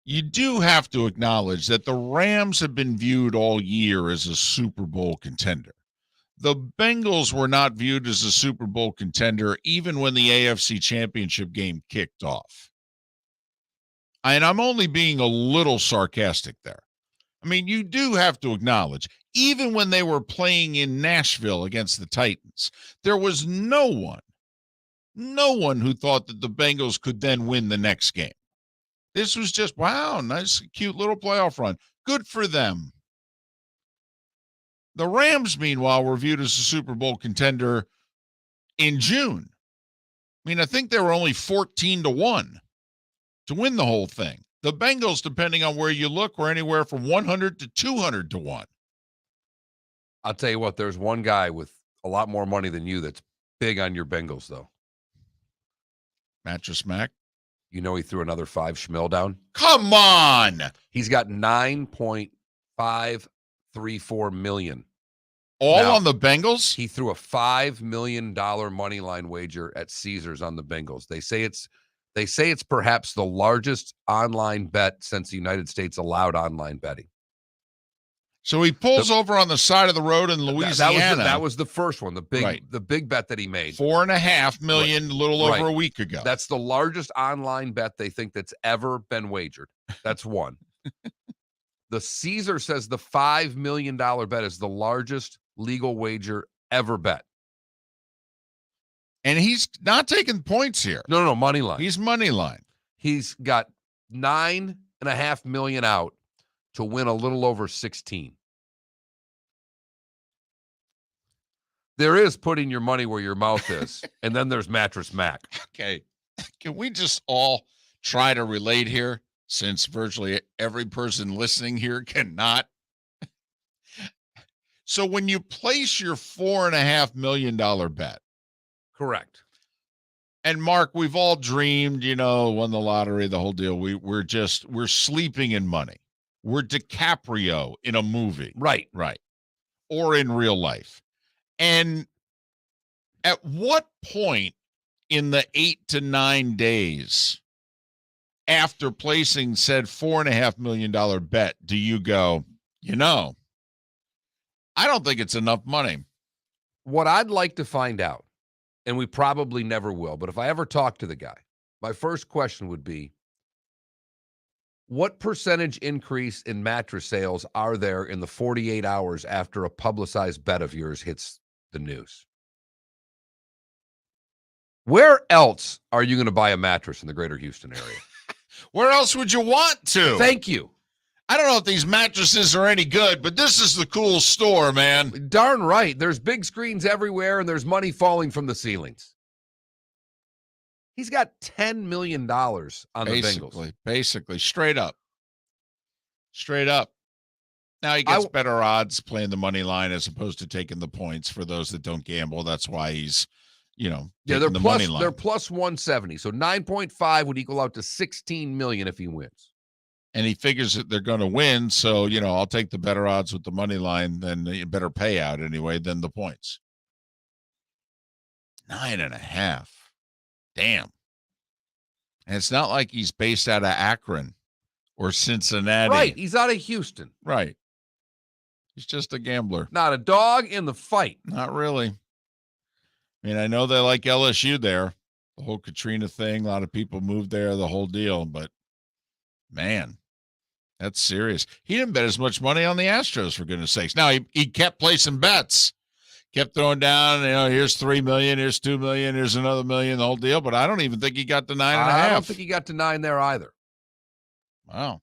you do have to acknowledge that the Rams have been viewed all year as a Super Bowl contender. The Bengals were not viewed as a Super Bowl contender even when the AFC Championship game kicked off. And I'm only being a little sarcastic there. I mean, you do have to acknowledge, even when they were playing in Nashville against the Titans, there was no one who thought that the Bengals could then win the next game. This was just, wow, nice, cute little playoff run. Good for them. The Rams, meanwhile, were viewed as a Super Bowl contender in June. I mean, I think they were only 14-1 to win the whole thing. The Bengals, depending on where you look, were anywhere from 100 to 200-1. I'll tell you what, there's one guy with a lot more money than you that's big on your Bengals, though. Mattress Mac. You know he threw another 5 schmil down? Come on! He's got $9.534 million. All now, on the Bengals? He threw a $5 million money line wager at Caesars on the Bengals. They say it's perhaps the largest online bet since the United States allowed online betting. So he pulls over on the side of the road in Louisiana. That was the first one, the big bet that he made. $4.5 million, a little over a week ago. That's the largest online bet they think that's ever been wagered. That's one. The Caesar says the $5 million bet is the largest legal wager ever bet. And he's not taking points here. No, money line. He's money line. He's got $9.5 million out to win a little over 16. There is putting your money where your mouth is, and then there's Mattress Mac. Okay. Can we just all try to relate here, since virtually every person listening here cannot? So when you place your $4.5 million bet. Correct. And Mark, we've all dreamed, won the lottery, the whole deal. We're sleeping in money. We're DiCaprio in a movie. Right. Or in real life. And at what point in the 8 to 9 days after placing said $4.5 million bet do you go, I don't think it's enough money? What I'd like to find out, and we probably never will, but if I ever talk to the guy, my first question would be, what percentage increase in mattress sales are there in the 48 hours after a publicized bet of yours hits the news? Where else are you going to buy a mattress in the greater Houston area? Where else would you want to? Thank you. I don't know if these mattresses are any good, but this is the cool store, man. Darn right. There's big screens everywhere, and there's money falling from the ceilings. He's got $10 million on the Bengals. Basically, straight up. Now he gets better odds playing the money line as opposed to taking the points for those that don't gamble. That's why he's, taking the money line. They're plus 170. So 9.5 would equal out to 16 million if he wins. And he figures that they're going to win. So, I'll take the better odds with the money line, then the better payout anyway than the points. 9.5. Damn. And it's not like he's based out of Akron or Cincinnati. Right. He's out of Houston. Right. He's just a gambler. Not a dog in the fight. Not really. I mean, I know they like LSU there. The whole Katrina thing, a lot of people moved there, the whole deal. But, man, that's serious. He didn't bet as much money on the Astros, for goodness sakes. Now, he kept placing bets. Kept throwing down, here's 3 million, here's 2 million, here's another million, the whole deal. But I don't even think he got to 9.5. I don't think he got to 9 there either. Wow.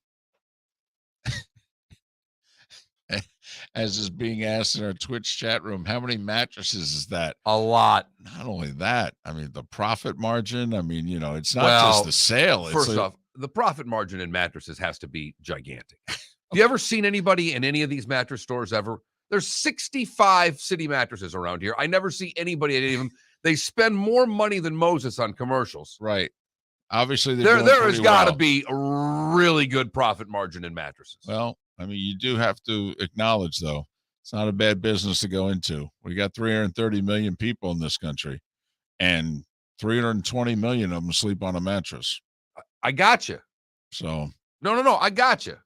As is being asked in our Twitch chat room, how many mattresses is that? A lot. Not only that, I mean, the profit margin. I mean, it's not just the sale. First off, the profit margin in mattresses has to be gigantic. Have you ever seen anybody in any of these mattress stores ever? There's 65 city mattresses around here. I never see anybody at any of them. They spend more money than Moses on commercials. Right. Obviously, they're There has got to well. be a really good profit margin in mattresses. Well, I mean, you do have to acknowledge, though, it's not a bad business to go into. We got 330 million people in this country, and 320 million of them sleep on a mattress. I got you. So No, I got you.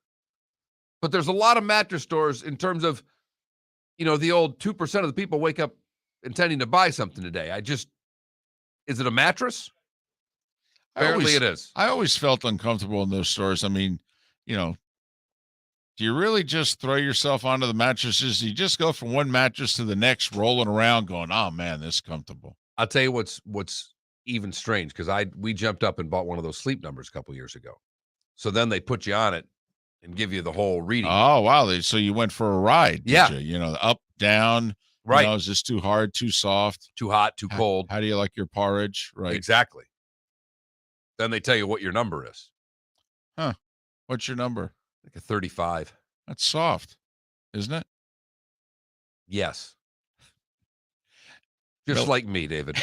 But there's a lot of mattress stores in terms of, the old 2% of the people wake up intending to buy something today. Is it a mattress? Apparently it is. I always felt uncomfortable in those stores. I mean, do you really just throw yourself onto the mattresses? You just go from one mattress to the next, rolling around going, oh man, this is comfortable. I'll tell you what's even strange, because we jumped up and bought one of those Sleep Numbers a couple years ago. So then they put you on it and give you the whole reading. Oh, wow. So you went for a ride, yeah. You? Up, down. Right. Is this too hard, too soft? Too hot, too cold? How do you like your porridge? Right. Exactly. Then they tell you what your number is. Huh. What's your number? Like a 35. That's soft, isn't it? Yes. Just like me, David.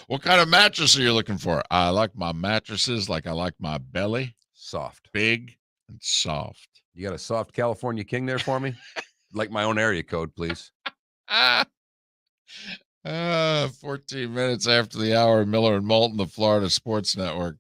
What kind of mattress are you looking for? I like my mattresses like I like my belly. Soft. Big and soft. You got a soft California king there for me? Like my own area code, please. 14 minutes after the hour, Miller and Moulton, the Florida Sports Network.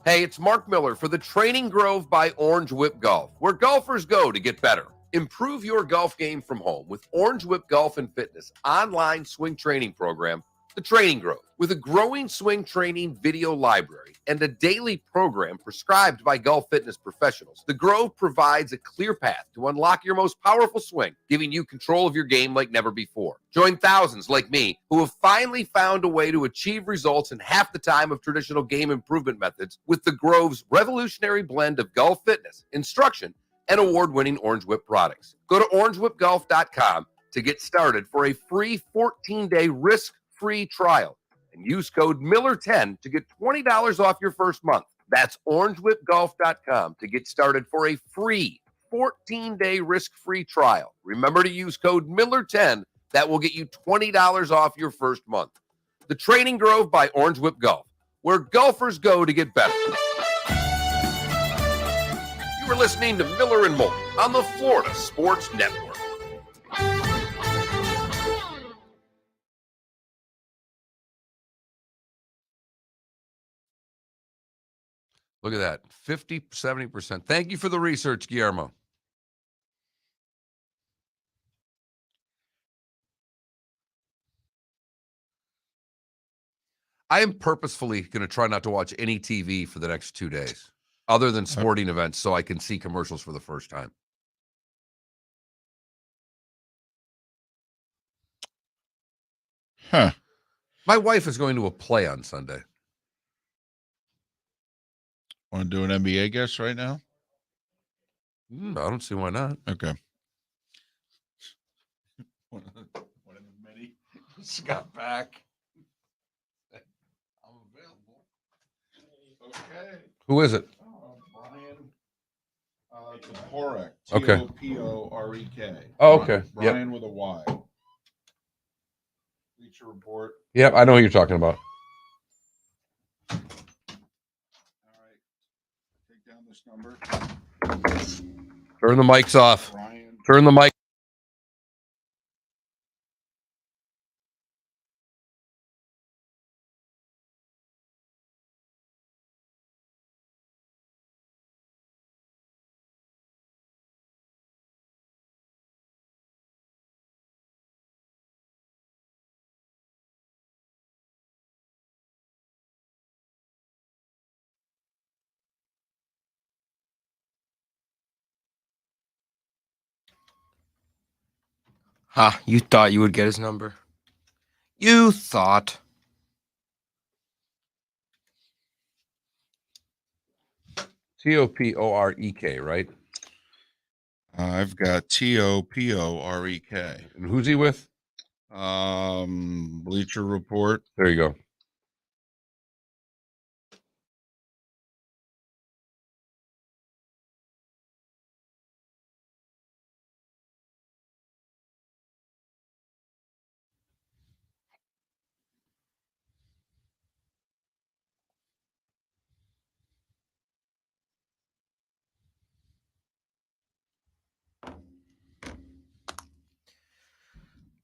Hey, it's Mark Miller for the Training Grove by Orange Whip Golf, where golfers go to get better. Improve your golf game from home with Orange Whip Golf and Fitness online swing training program, The Training Grove. With a growing swing training video library and a daily program prescribed by golf fitness professionals, The Grove provides a clear path to unlock your most powerful swing, giving you control of your game like never before. Join thousands like me who have finally found a way to achieve results in half the time of traditional game improvement methods with The Grove's revolutionary blend of golf fitness, instruction, and award-winning Orange Whip products. Go to orangewhipgolf.com to get started for a free 14-day risk-free trial and use code Miller10 to get $20 off your first month. That's orangewhipgolf.com to get started for a free 14-day risk-free trial. Remember to use code Miller10. That will get you $20 off your first month. The Training Grove by Orange Whip Golf, where golfers go to get better. You are listening to Miller and Moulton on the Florida Sports Network. Look at that. 50, 70%. Thank you for the research, Guillermo. I am purposefully going to try not to watch any TV for the next 2 days, other than sporting events, so I can see commercials for the first time. Huh. My wife is going to a play on Sunday. Want to do an NBA guess right now? I don't see why not. Okay. One of the many just got back. I'm available. Okay. Who is it? Brian Toporek. Okay. Toporek. Oh, okay. Brian with a Y. Bleacher Report. Yep, I know who you're talking about. All right. Take down this number. Turn the mics off. Brian. Turn the mic. Ha, you thought you would get his number? You thought. Toporek, right? I've got Toporek. And who's he with? Bleacher Report. There you go.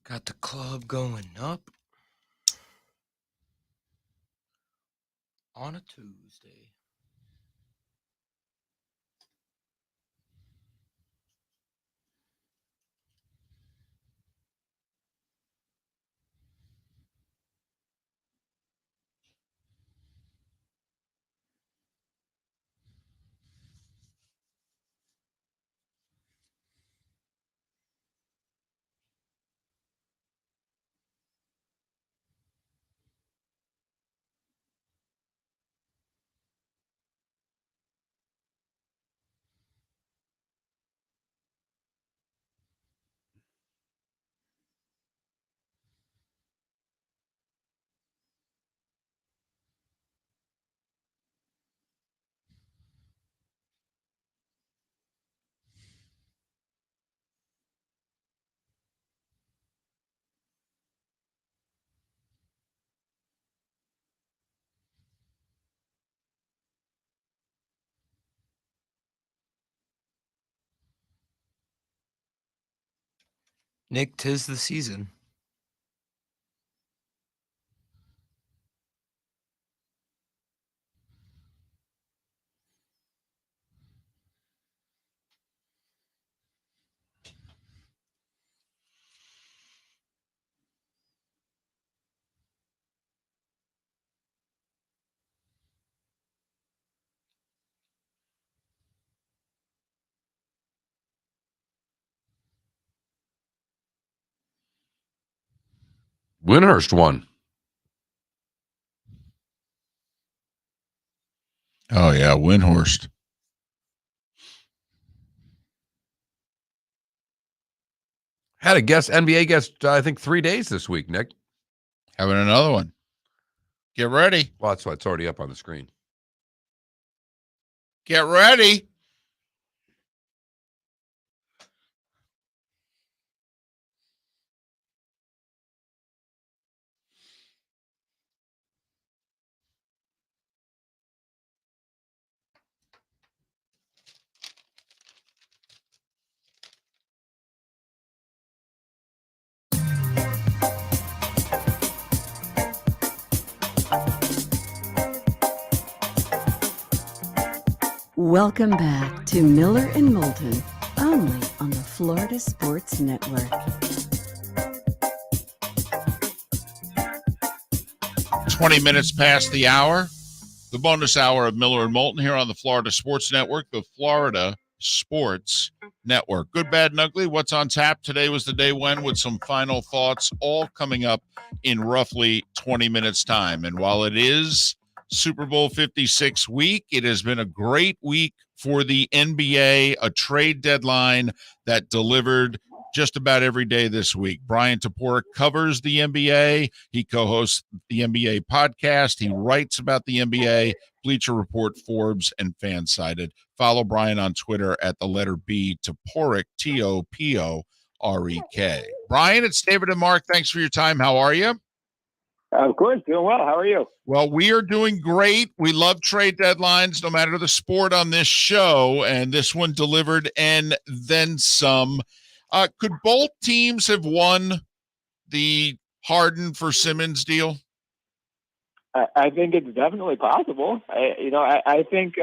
Got the club going up on a Tuesday. Nick, 'tis the season. Winhurst won. Oh, yeah, Windhorst. Had a guest, NBA guest, I think 3 days this week, Nick. Having another one. Get ready. Well, that's why it's already up on the screen. Get ready. Welcome back to Miller and Moulton, only on the Florida Sports Network. 20 minutes past the hour. The bonus hour of Miller and Moulton here on the Florida Sports Network, the Florida Sports Network. Good, bad, and ugly. What's on tap? Today was the day when, with some final thoughts, all coming up in roughly 20 minutes time. And while it is Super Bowl 56 week, it has been a great week for the NBA, a trade deadline that delivered just about every day this week. Brian Toporek covers the NBA. He co-hosts the NBA podcast. He writes about the NBA, Bleacher Report, Forbes, and Fansided. Follow Brian on Twitter at the letter B, Toporek, Toporek. Brian, it's David and Mark. Thanks for your time. How are you? Of course, doing well. How are you? Well, we are doing great. We love trade deadlines, no matter the sport on this show, and this one delivered and then some. Could both teams have won the Harden for Simmons deal? I think it's definitely possible. I think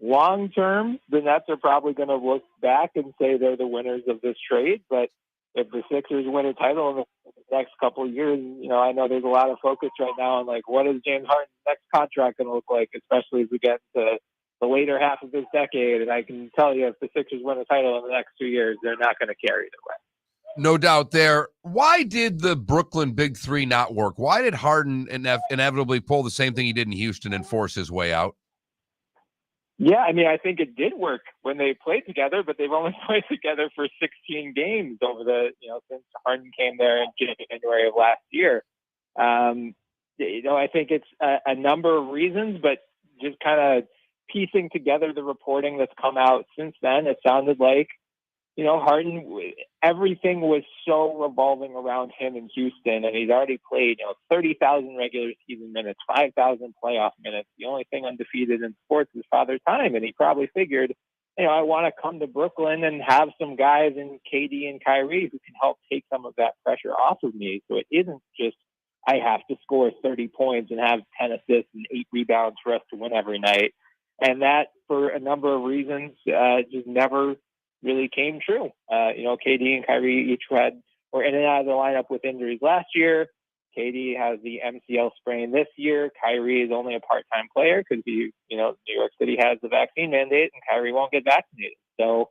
long term, the Nets are probably going to look back and say they're the winners of this trade. But if the Sixers win a title in the next couple of years, I know there's a lot of focus right now on what is James Harden's next contract going to look like, especially as we get to the later half of this decade. And I can tell you, if the Sixers win a title in the next 2 years, they're not going to carry it away. No doubt there. Why did the Brooklyn Big Three not work? Why did Harden inevitably pull the same thing he did in Houston and force his way out? Yeah, I think it did work when they played together, but they've only played together for 16 games over since Harden came there in January of last year. I think it's a number of reasons, but just kind of piecing together the reporting that's come out since then, it sounded like, Harden, everything was so revolving around him in Houston, and he's already played, 30,000 regular season minutes, 5,000 playoff minutes. The only thing undefeated in sports is Father Time, and he probably figured I want to come to Brooklyn and have some guys in KD and Kyrie who can help take some of that pressure off of me. So it isn't just I have to score 30 points and have 10 assists and 8 rebounds for us to win every night. And that, for a number of reasons, just never really came true. KD and Kyrie each were in and out of the lineup with injuries last year. KD has the MCL sprain this year. Kyrie is only a part-time player because New York City has the vaccine mandate and Kyrie won't get vaccinated. So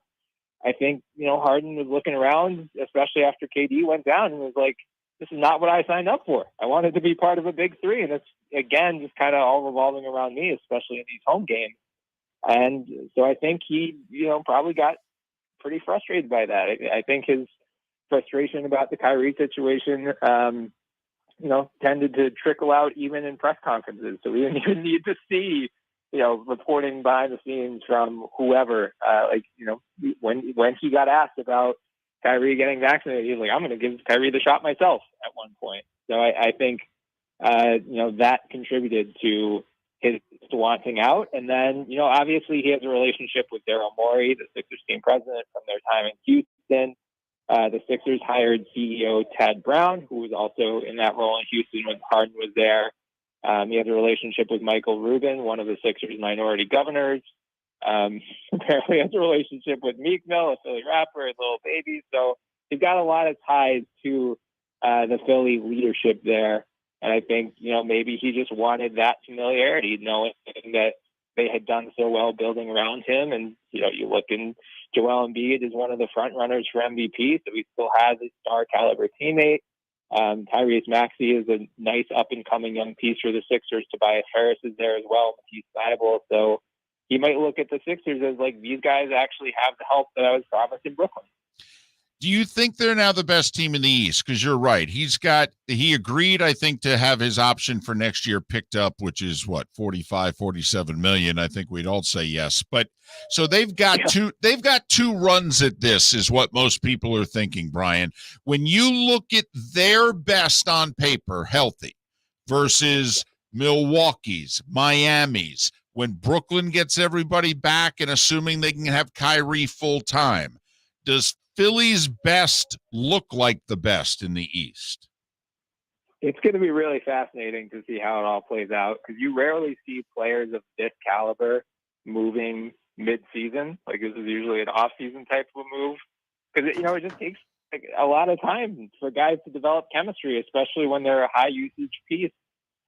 I think, Harden was looking around, especially after KD went down, and was like, this is not what I signed up for. I wanted to be part of a big three. And it's, again, just kind of all revolving around me, especially in these home games. And so I think he, probably got pretty frustrated by that. I think his frustration about the Kyrie situation, tended to trickle out even in press conferences. So we didn't even need to see, reporting behind the scenes from whoever. When he got asked about Kyrie getting vaccinated, he was like, I'm going to give Kyrie the shot myself at one point. So I think, that contributed to his wanting out. And then, obviously he has a relationship with Daryl Morey, the Sixers team president, from their time in Houston. The Sixers hired CEO Tad Brown, who was also in that role in Houston when Harden was there. He has a relationship with Michael Rubin, one of the Sixers' minority governors. Apparently has a relationship with Meek Mill, a Philly rapper, and Lil Baby. So he's got a lot of ties to the Philly leadership there. And I think, maybe he just wanted that familiarity, knowing that they had done so well building around him. And, you look in Joel Embiid is one of the front runners for MVP, so he still has a star caliber teammate. Tyrese Maxey is a nice up and coming young piece for the Sixers. Tobias Harris is there as well. He's viable. So he might look at the Sixers as like, these guys actually have the help that I was promised in Brooklyn. Do you think they're now the best team in the East? Because you're right. He agreed, I think, to have his option for next year picked up, which is what, 45, 47 million. I think we'd all say yes. But so they've got two runs at this is what most people are thinking, Brian. When you look at their best on paper, healthy, versus Milwaukee's, Miami's, when Brooklyn gets everybody back and assuming they can have Kyrie full time, does Philly's best look like the best in the East? It's going to be really fascinating to see how it all plays out, because you rarely see players of this caliber moving mid-season. Like, this is usually an off-season type of a move, because it just takes a lot of time for guys to develop chemistry, especially when they're a high-usage piece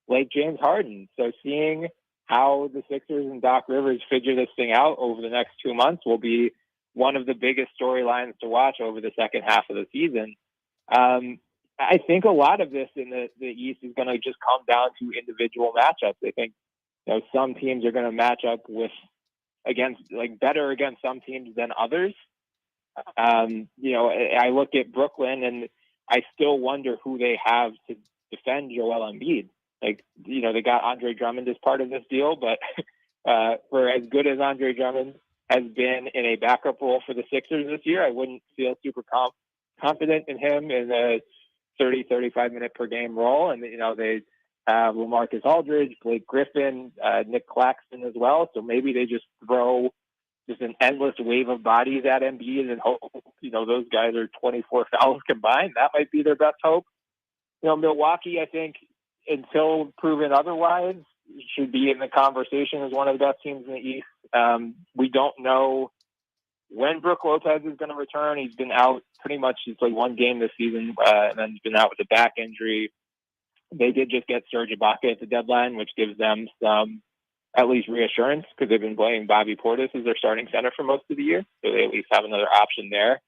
like James Harden. So seeing how the Sixers and Doc Rivers figure this thing out over the next 2 months will be one of the biggest storylines to watch over the second half of the season. I think a lot of this in the East is going to just come down to individual matchups. I think some teams are going to match up better against some teams than others. I look at Brooklyn and I still wonder who they have to defend Joel Embiid. They got Andre Drummond as part of this deal, but for as good as Andre Drummond has been in a backup role for the Sixers this year, I wouldn't feel super confident in him in a 30, 35 minute per game role. And, they have LaMarcus Aldridge, Blake Griffin, Nick Claxton as well. So maybe they just throw just an endless wave of bodies at Embiid and hope, those guys are 24 fouls combined. That might be their best hope. Milwaukee, I think, until proven otherwise, should be in the conversation as one of the best teams in the East. We don't know when Brook Lopez is going to return. He's been out pretty much. He's played one game this season, and then he's been out with a back injury. They did just get Serge Ibaka at the deadline, which gives them some at least reassurance, because they've been playing Bobby Portis as their starting center for most of the year. So they at least have another option there.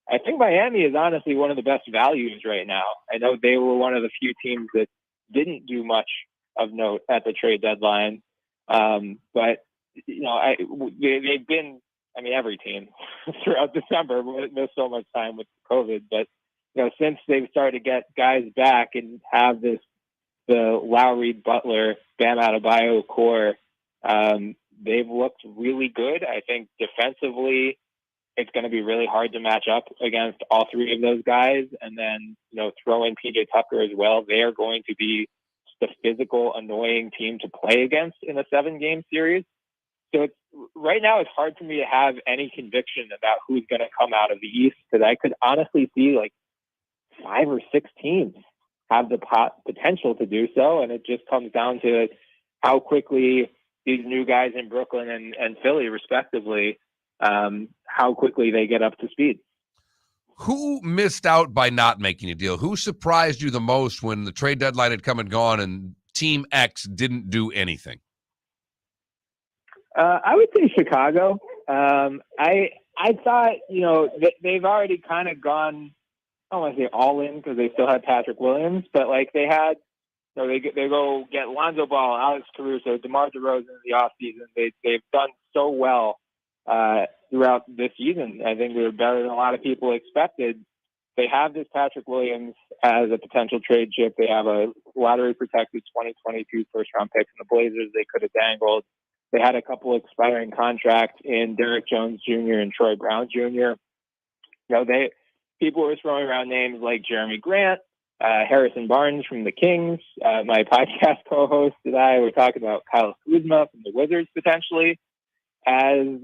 I think Miami is honestly one of the best values right now. I know they were one of the few teams that didn't do much of note at the trade deadline. But, they've been, every team throughout December missed so much time with COVID. But, since they've started to get guys back and have the Lowry, Butler, Bam Adebayo core, they've looked really good. I think defensively, it's going to be really hard to match up against all three of those guys. And then, throw in PJ Tucker as well. They are going to be the physical, annoying team to play against in a 7-game series. So right now it's hard for me to have any conviction about who's going to come out of the East, because I could honestly see like 5 or 6 teams have the potential to do so. And it just comes down to how quickly these new guys in Brooklyn and Philly, respectively, how quickly they get up to speed. Who missed out by not making a deal? Who surprised you the most when the trade deadline had come and gone and Team X didn't do anything? I would say Chicago. I thought, they've already kind of gone, I don't want to say all in because they still had Patrick Williams, but like they had, they go get Lonzo Ball, Alex Caruso, DeMar DeRozan in the offseason. They've done so well throughout this season. I think they're better than a lot of people expected. They have this Patrick Williams as a potential trade chip. They have a lottery protected 2022 first round pick from the Blazers they could have dangled. They had a couple expiring contracts in Derrick Jones Jr. and Troy Brown Jr. People were throwing around names like Jeremy Grant, Harrison Barnes from the Kings. My podcast co-host and I were talking about Kyle Kuzma from the Wizards potentially as,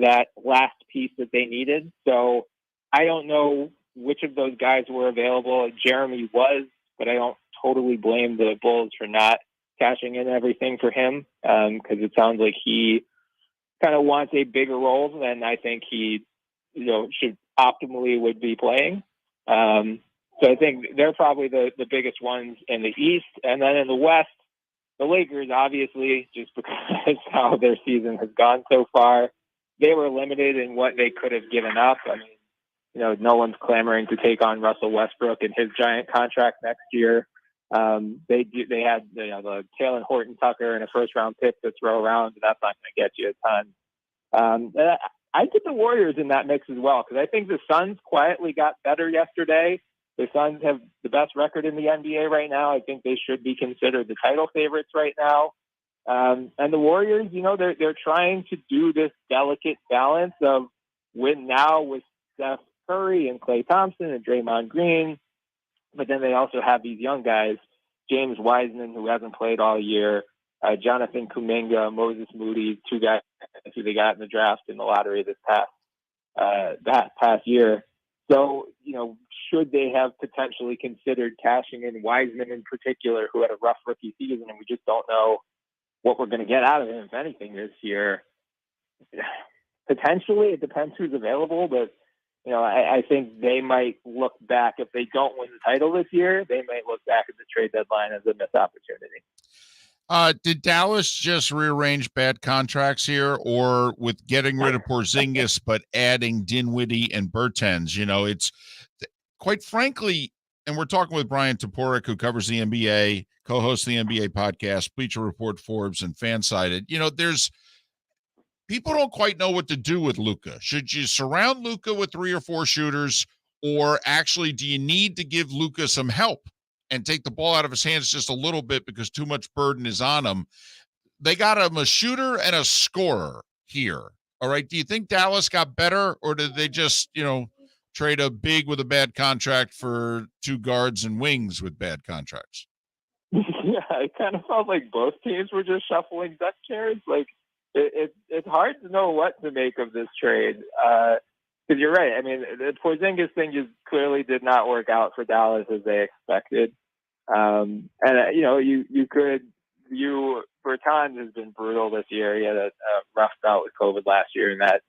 that last piece that they needed. So I don't know which of those guys were available. Jeremy was, but I don't totally blame the Bulls for not cashing in everything for him, because it sounds like he kind of wants a bigger role than I think he, should optimally would be playing. So I think they're probably the biggest ones in the East. And then in the West, the Lakers, obviously, just because how their season has gone so far, they were limited in what they could have given up. I mean, no one's clamoring to take on Russell Westbrook and his giant contract next year. They had the Taylor Horton Tucker and a first round pick to throw around, and that's not going to get you a ton. I put the Warriors in that mix as well, because I think the Suns quietly got better yesterday. The Suns have the best record in the NBA right now. I think they should be considered the title favorites right now. And the Warriors, they're trying to do this delicate balance of win now with Steph Curry and Klay Thompson and Draymond Green. But then they also have these young guys, James Wiseman, who hasn't played all year, Jonathan Kuminga, Moses Moody, 2 guys who they got in the draft in the lottery this past year. So, should they have potentially considered cashing in Wiseman in particular, who had a rough rookie season, and we just don't know what we're going to get out of him, if anything, this year? Potentially, it depends who's available, but I think they might look back, if they don't win the title this year, they might look back at the trade deadline as a missed opportunity. Did Dallas just rearrange bad contracts here, or with getting rid of Porzingis but adding Dinwiddie and Bertans? It's quite frankly, and we're talking with Brian Toporek, who covers the NBA, co-hosts the NBA podcast, Bleacher Report, Forbes, and Fansided. There's people don't quite know what to do with Luka. Should you surround Luka with 3 or 4 shooters, or actually do you need to give Luka some help and take the ball out of his hands just a little bit because too much burden is on him? They got him a shooter and a scorer here. All right. Do you think Dallas got better, or did they just, trade a big with a bad contract for 2 guards and wings with bad contracts? Yeah, it kind of felt like both teams were just shuffling deck chairs. Like, it's hard to know what to make of this trade. Because you're right. I mean, the Porzingis thing just clearly did not work out for Dallas as they expected. Bertans has been brutal this year. He had a rough bout with COVID last year, and that,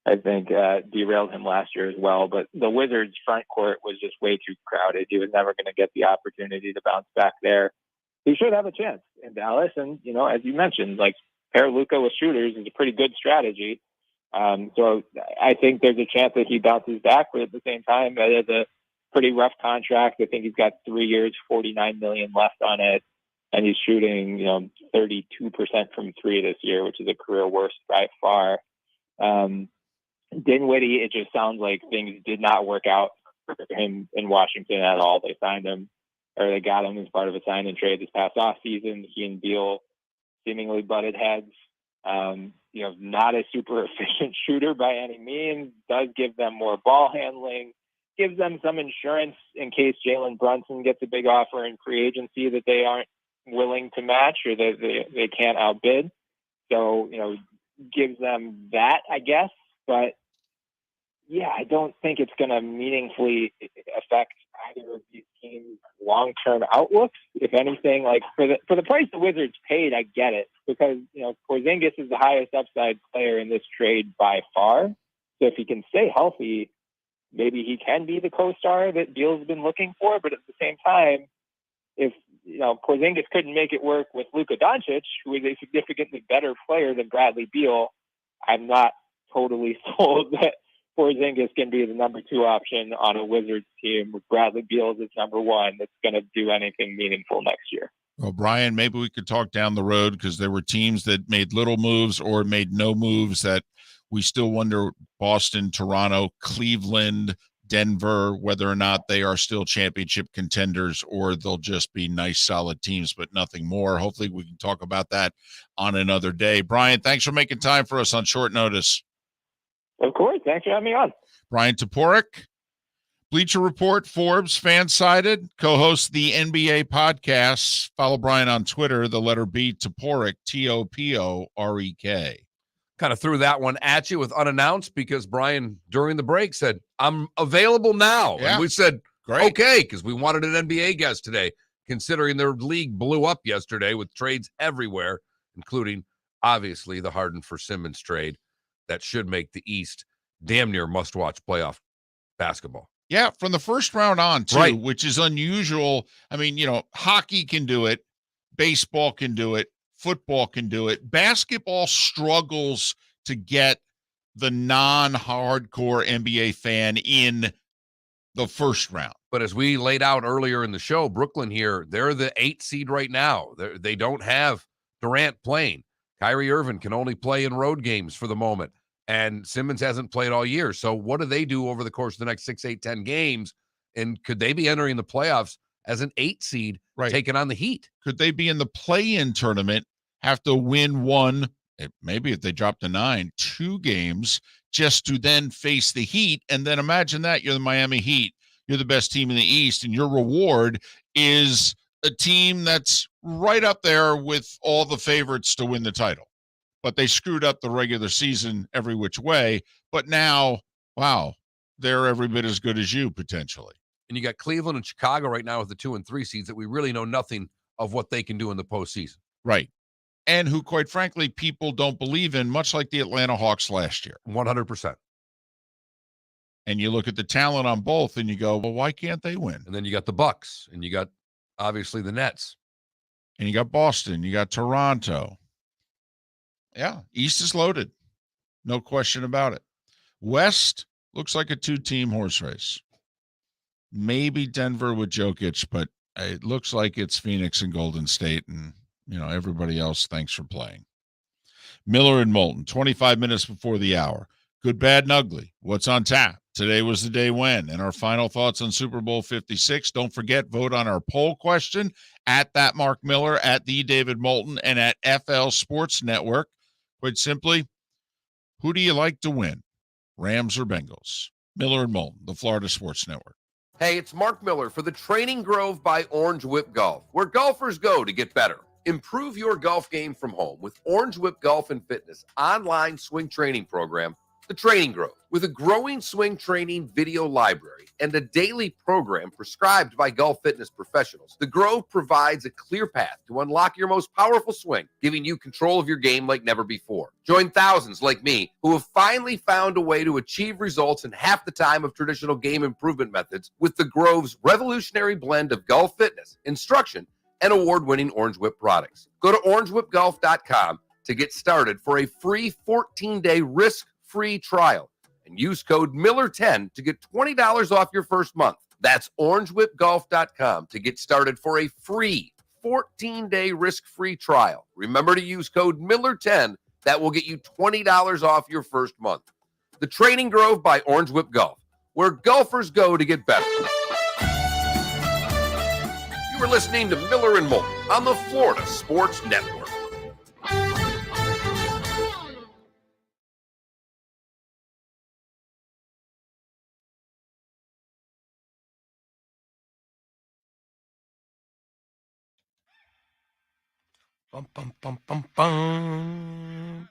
I think, derailed him last year as well. But the Wizards' front court was just way too crowded. He was never going to get the opportunity to bounce back there. He should have a chance in Dallas. And, as you mentioned, like, pair Luka with shooters is a pretty good strategy. So I think there's a chance that he bounces back, but at the same time, that is a pretty rough contract. I think he's got 3 years, $49 million left on it, and he's shooting, 32% from 3 this year, which is a career worst by far. Dinwiddie, it just sounds like things did not work out for him in Washington at all. They got him as part of a sign and trade this past offseason. He and Beal seemingly butted heads. Not a super efficient shooter by any means, does give them more ball handling, gives them some insurance in case Jalen Brunson gets a big offer in free agency that they aren't willing to match or that they can't outbid. So, gives them that, I guess. But yeah, I don't think it's going to meaningfully affect either of these teams' long-term outlooks. If anything, like for the price the Wizards paid, I get it, because Porzingis is the highest upside player in this trade by far. So if he can stay healthy, maybe he can be the co-star that Beal's been looking for. But at the same time, if Porzingis couldn't make it work with Luka Doncic, who is a significantly better player than Bradley Beal, I'm not totally sold that Porzingis can be the number 2 option on a Wizards team with Bradley Beal as number 1 that's going to do anything meaningful next year. Well, Brian, maybe we could talk down the road, because there were teams that made little moves or made no moves that we still wonder, Boston, Toronto, Cleveland, Denver, whether or not they are still championship contenders or they'll just be nice, solid teams, but nothing more. Hopefully we can talk about that on another day. Brian, thanks for making time for us on short notice. Of course. Thanks for having me on. Brian Toporek, Bleacher Report, Forbes, Fansided, co-hosts the NBA podcasts. Follow Brian on Twitter, the letter B, Toporek, Toporek. Kind of threw that one at you with unannounced, because Brian, during the break, said, I'm available now. Yeah. And we said, great. Okay, because we wanted an NBA guest today, considering their league blew up yesterday with trades everywhere, including, obviously, the Harden for Simmons trade that should make the East damn near must-watch playoff basketball. Yeah, from the first round on, too, right, which is unusual. I mean, hockey can do it. Baseball can do it. Football can do it. Basketball struggles to get the non-hardcore NBA fan in the first round. But as we laid out earlier in the show, Brooklyn here, they're the 8th seed right now. They don't have Durant playing. Kyrie Irving can only play in road games for the moment, and Simmons hasn't played all year. So what do they do over the course of the next 6, 8, 10 games? And could they be entering the playoffs as an 8 seed, taking on the Heat? Could they be in the play-in tournament, have to win one, maybe if they drop to 9, 2 games, just to then face the Heat? And then imagine that you're the Miami Heat. You're the best team in the East, and your reward is a team that's right up there with all the favorites to win the title. But they screwed up the regular season every which way. But now, wow, they're every bit as good as you, potentially. And you got Cleveland and Chicago right now with the 2 and 3 seeds that we really know nothing of what they can do in the postseason. Right. And who, quite frankly, people don't believe in, much like the Atlanta Hawks last year. 100%. And you look at the talent on both and you go, well, why can't they win? And then you got the Bucks, and you got, obviously, the Nets. And you got Boston. You got Toronto. Yeah, East is loaded. No question about it. West looks like a 2-team horse race. Maybe Denver with Jokic, but it looks like it's Phoenix and Golden State, and everybody else, thanks for playing. Miller and Moulton, 25 minutes before the hour. Good, bad, and ugly. What's on tap? Today was the day when. And our final thoughts on Super Bowl 56. Don't forget, vote on our poll question at that Mark Miller, at the David Moulton, and at FL Sports Network. Quite simply, who do you like to win? Rams or Bengals? Miller and Moulton, the Florida Sports Network. Hey, it's Mark Miller for the Training Grove by Orange Whip Golf, where golfers go to get better. Improve your golf game from home with Orange Whip Golf and Fitness online swing training program, The Training Grove. With a growing swing training video library and a daily program prescribed by golf fitness professionals, The Grove provides a clear path to unlock your most powerful swing, giving you control of your game like never before. Join thousands like me who have finally found a way to achieve results in half the time of traditional game improvement methods with The Grove's revolutionary blend of golf fitness, instruction, and award-winning Orange Whip products. Go to orangewhipgolf.com to get started for a free 14-day risk-free trial and use code Miller10 to get $20 off your first month. That's orangewhipgolf.com to get started for a free 14-day risk-free trial. Remember to use code Miller10. That will get you $20 off your first month. The Training Grove by Orange Whip Golf, where golfers go to get better. You are listening to Miller and Moulton on the Florida Sports Network. Bum, bum, bum, bum, bum.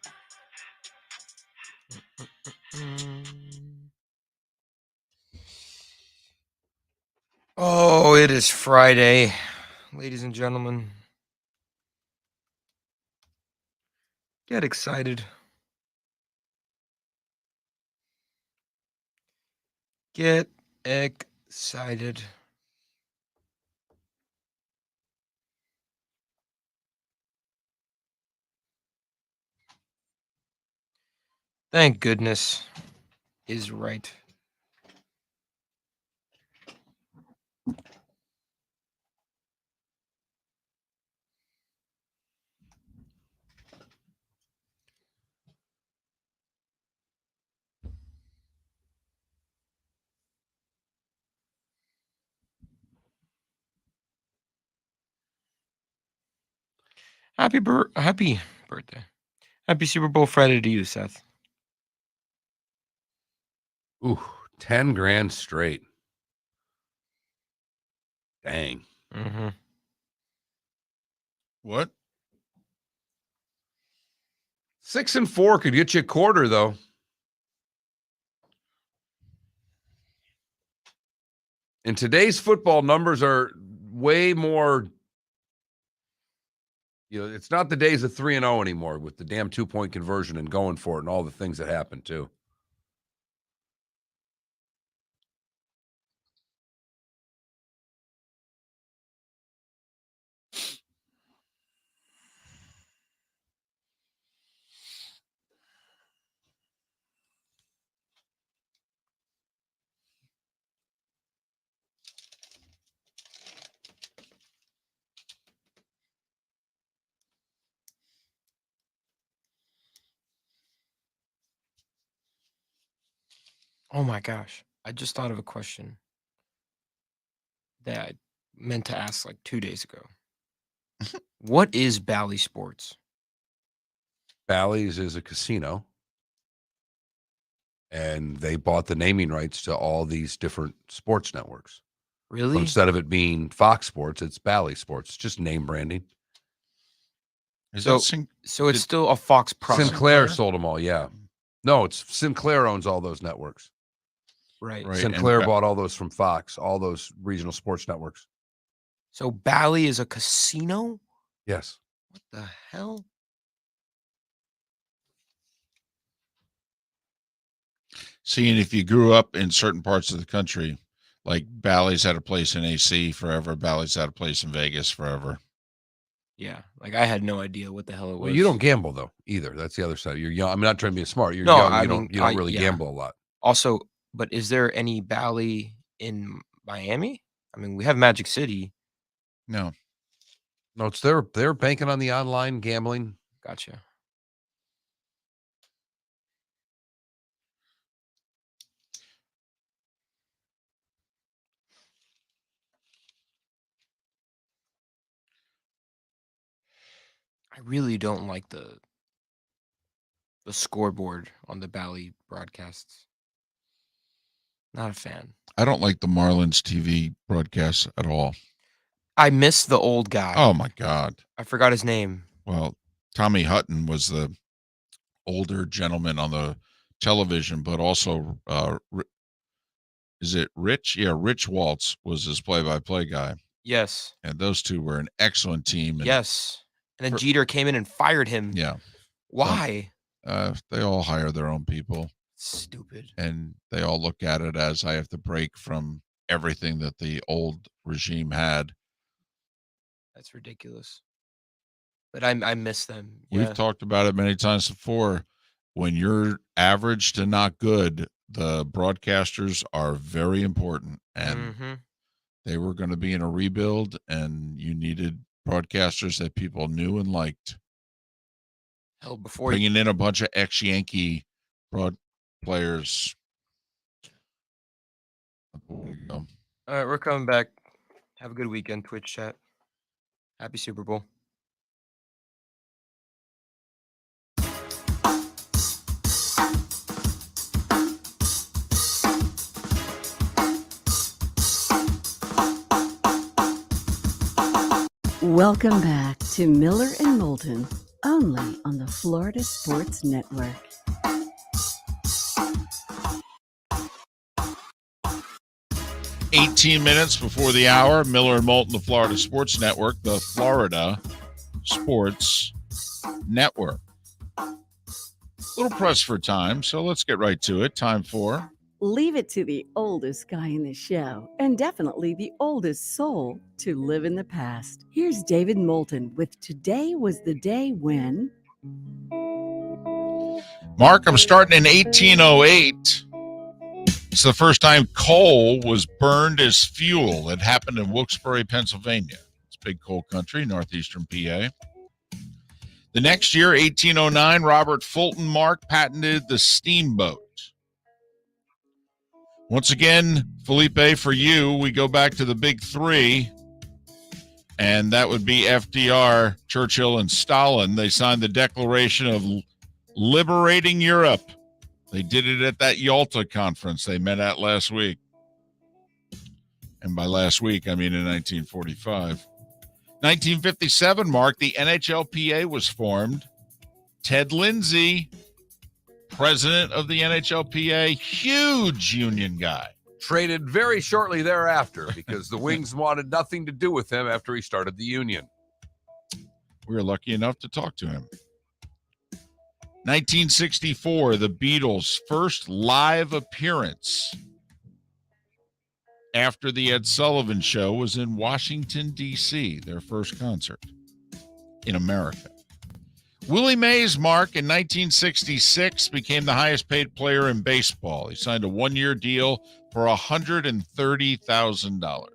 is Friday, ladies and gentlemen. Get excited. Get excited. Thank goodness is right. Happy birthday. Happy Super Bowl Friday to you, Seth. Ooh, 10 grand straight. Dang. Mm-hmm. What? 6 and 4 could get you a quarter, though. And today's football numbers are way more. It's not the days of 3-0 anymore with the damn 2-point conversion and going for it and all the things that happened too. Oh my gosh. I just thought of a question that I meant to ask like 2 days ago. What is Bally Sports? Bally's is a casino. And they bought the naming rights to all these different sports networks. So Really? instead of it being Fox Sports, it's Bally Sports. It's just name branding. So it's still a Fox product. Sinclair sold them all, yeah. No, it's Sinclair owns all those networks. Right. Sinclair bought all those from Fox, all those regional sports networks. So Bally is a casino? Yes. What the hell? See, and if you grew up in certain parts of the country, like Bally's had a place in AC forever, Bally's had a place in Vegas forever. Yeah, like I had no idea what the hell it was. Well, you don't gamble though either. That's the other side. You're young. I'm not trying to be smart. You're No, young. I You mean, don't really gamble a lot. Also, but is there any Bally in Miami? I mean, we have Magic City. No, it's they're banking on the online gambling. Gotcha. I really don't like the scoreboard on the Bally broadcasts. Not a fan. I don't like the Marlins TV broadcasts at all. I miss the old guy. Oh my God. I forgot his name. Well, Tommy Hutton was the older gentleman on the television, but also, is it Rich? Yeah, Rich Waltz was his play-by-play guy. Yes. And those two were an excellent team. And yes. And then Jeter came in and fired him. Yeah. Why? They all hire their own people. Stupid. And they all look at it as I have to break from everything that the old regime had. That's ridiculous. But I miss them. We've talked about it many times before. When you're average to not good, the broadcasters are very important. And they were going to be in a rebuild, and you needed broadcasters that people knew and liked. Hell, before bringing in a bunch of ex-Yankee broad players. All right, we're coming back. Have a good weekend, Twitch chat. Happy Super Bowl. Welcome back to Miller and Moulton, only on the Florida Sports Network. 18 minutes before the hour. Miller and Moulton, the Florida Sports Network, the Florida Sports Network. Little pressed for time, so let's get right to it. Time for Leave it to the oldest guy in the show, and definitely the oldest soul to live in the past. Here's David Moulton with Today Was the Day When. Mark. I'm starting in 1808. It's the first time coal was burned as fuel. It happened in Wilkes-Barre, Pennsylvania. It's big coal country, northeastern PA. The next year, 1809, Robert Fulton Mark patented the steamboat. Once again, Felipe, for you, we go back to the big three, and that would be FDR, Churchill, and Stalin. They signed the Declaration of Liberating Europe. They did it at that Yalta conference they met at last week. And by last week, I mean in 1945. 1957, Mark, the NHLPA was formed. Ted Lindsay, president of the NHLPA, huge union guy. Traded very shortly thereafter because the Wings wanted nothing to do with him after he started the union. We were lucky enough to talk to him. 1964, the Beatles' first live appearance after the Ed Sullivan Show was in Washington, D.C., their first concert in America. Willie Mays, Mark, in 1966 became the highest paid player in baseball. He signed a one-year deal for $130,000.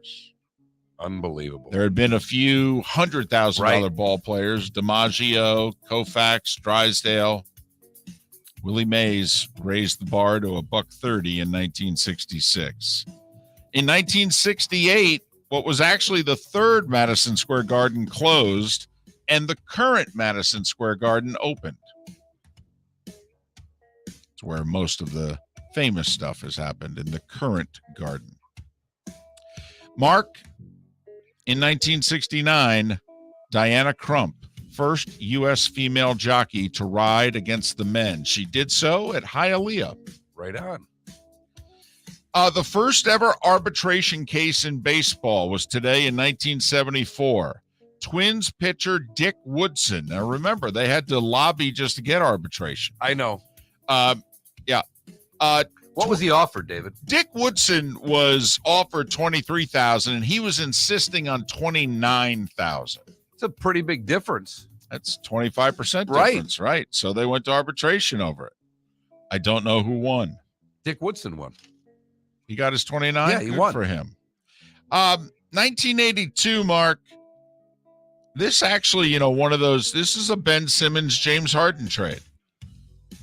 Unbelievable. There had been a few $100,000 ball players, DiMaggio, Koufax, Drysdale. Willie Mays raised the bar to $130 in 1966. In 1968, what was actually the third Madison Square Garden closed, and the current Madison Square Garden opened. It's where most of the famous stuff has happened, in the current garden. Mark, in 1969, Diana Crump, first U.S. female jockey to ride against the men. She did so at Hialeah. Right on. The first ever arbitration case in baseball was today in 1974. Twins pitcher Dick Woodson. Now, remember, they had to lobby just to get arbitration. I know. Yeah. What was he offered, David? Dick Woodson was offered $23,000, and he was insisting on $29,000. It's a pretty big difference. That's 25% difference, right? So they went to arbitration over it. I don't know who won. Dick Woodson won. He got his 29. Yeah, he Good won for him. 1982, Mark. This actually, one of those. This is a Ben Simmons, James Harden trade.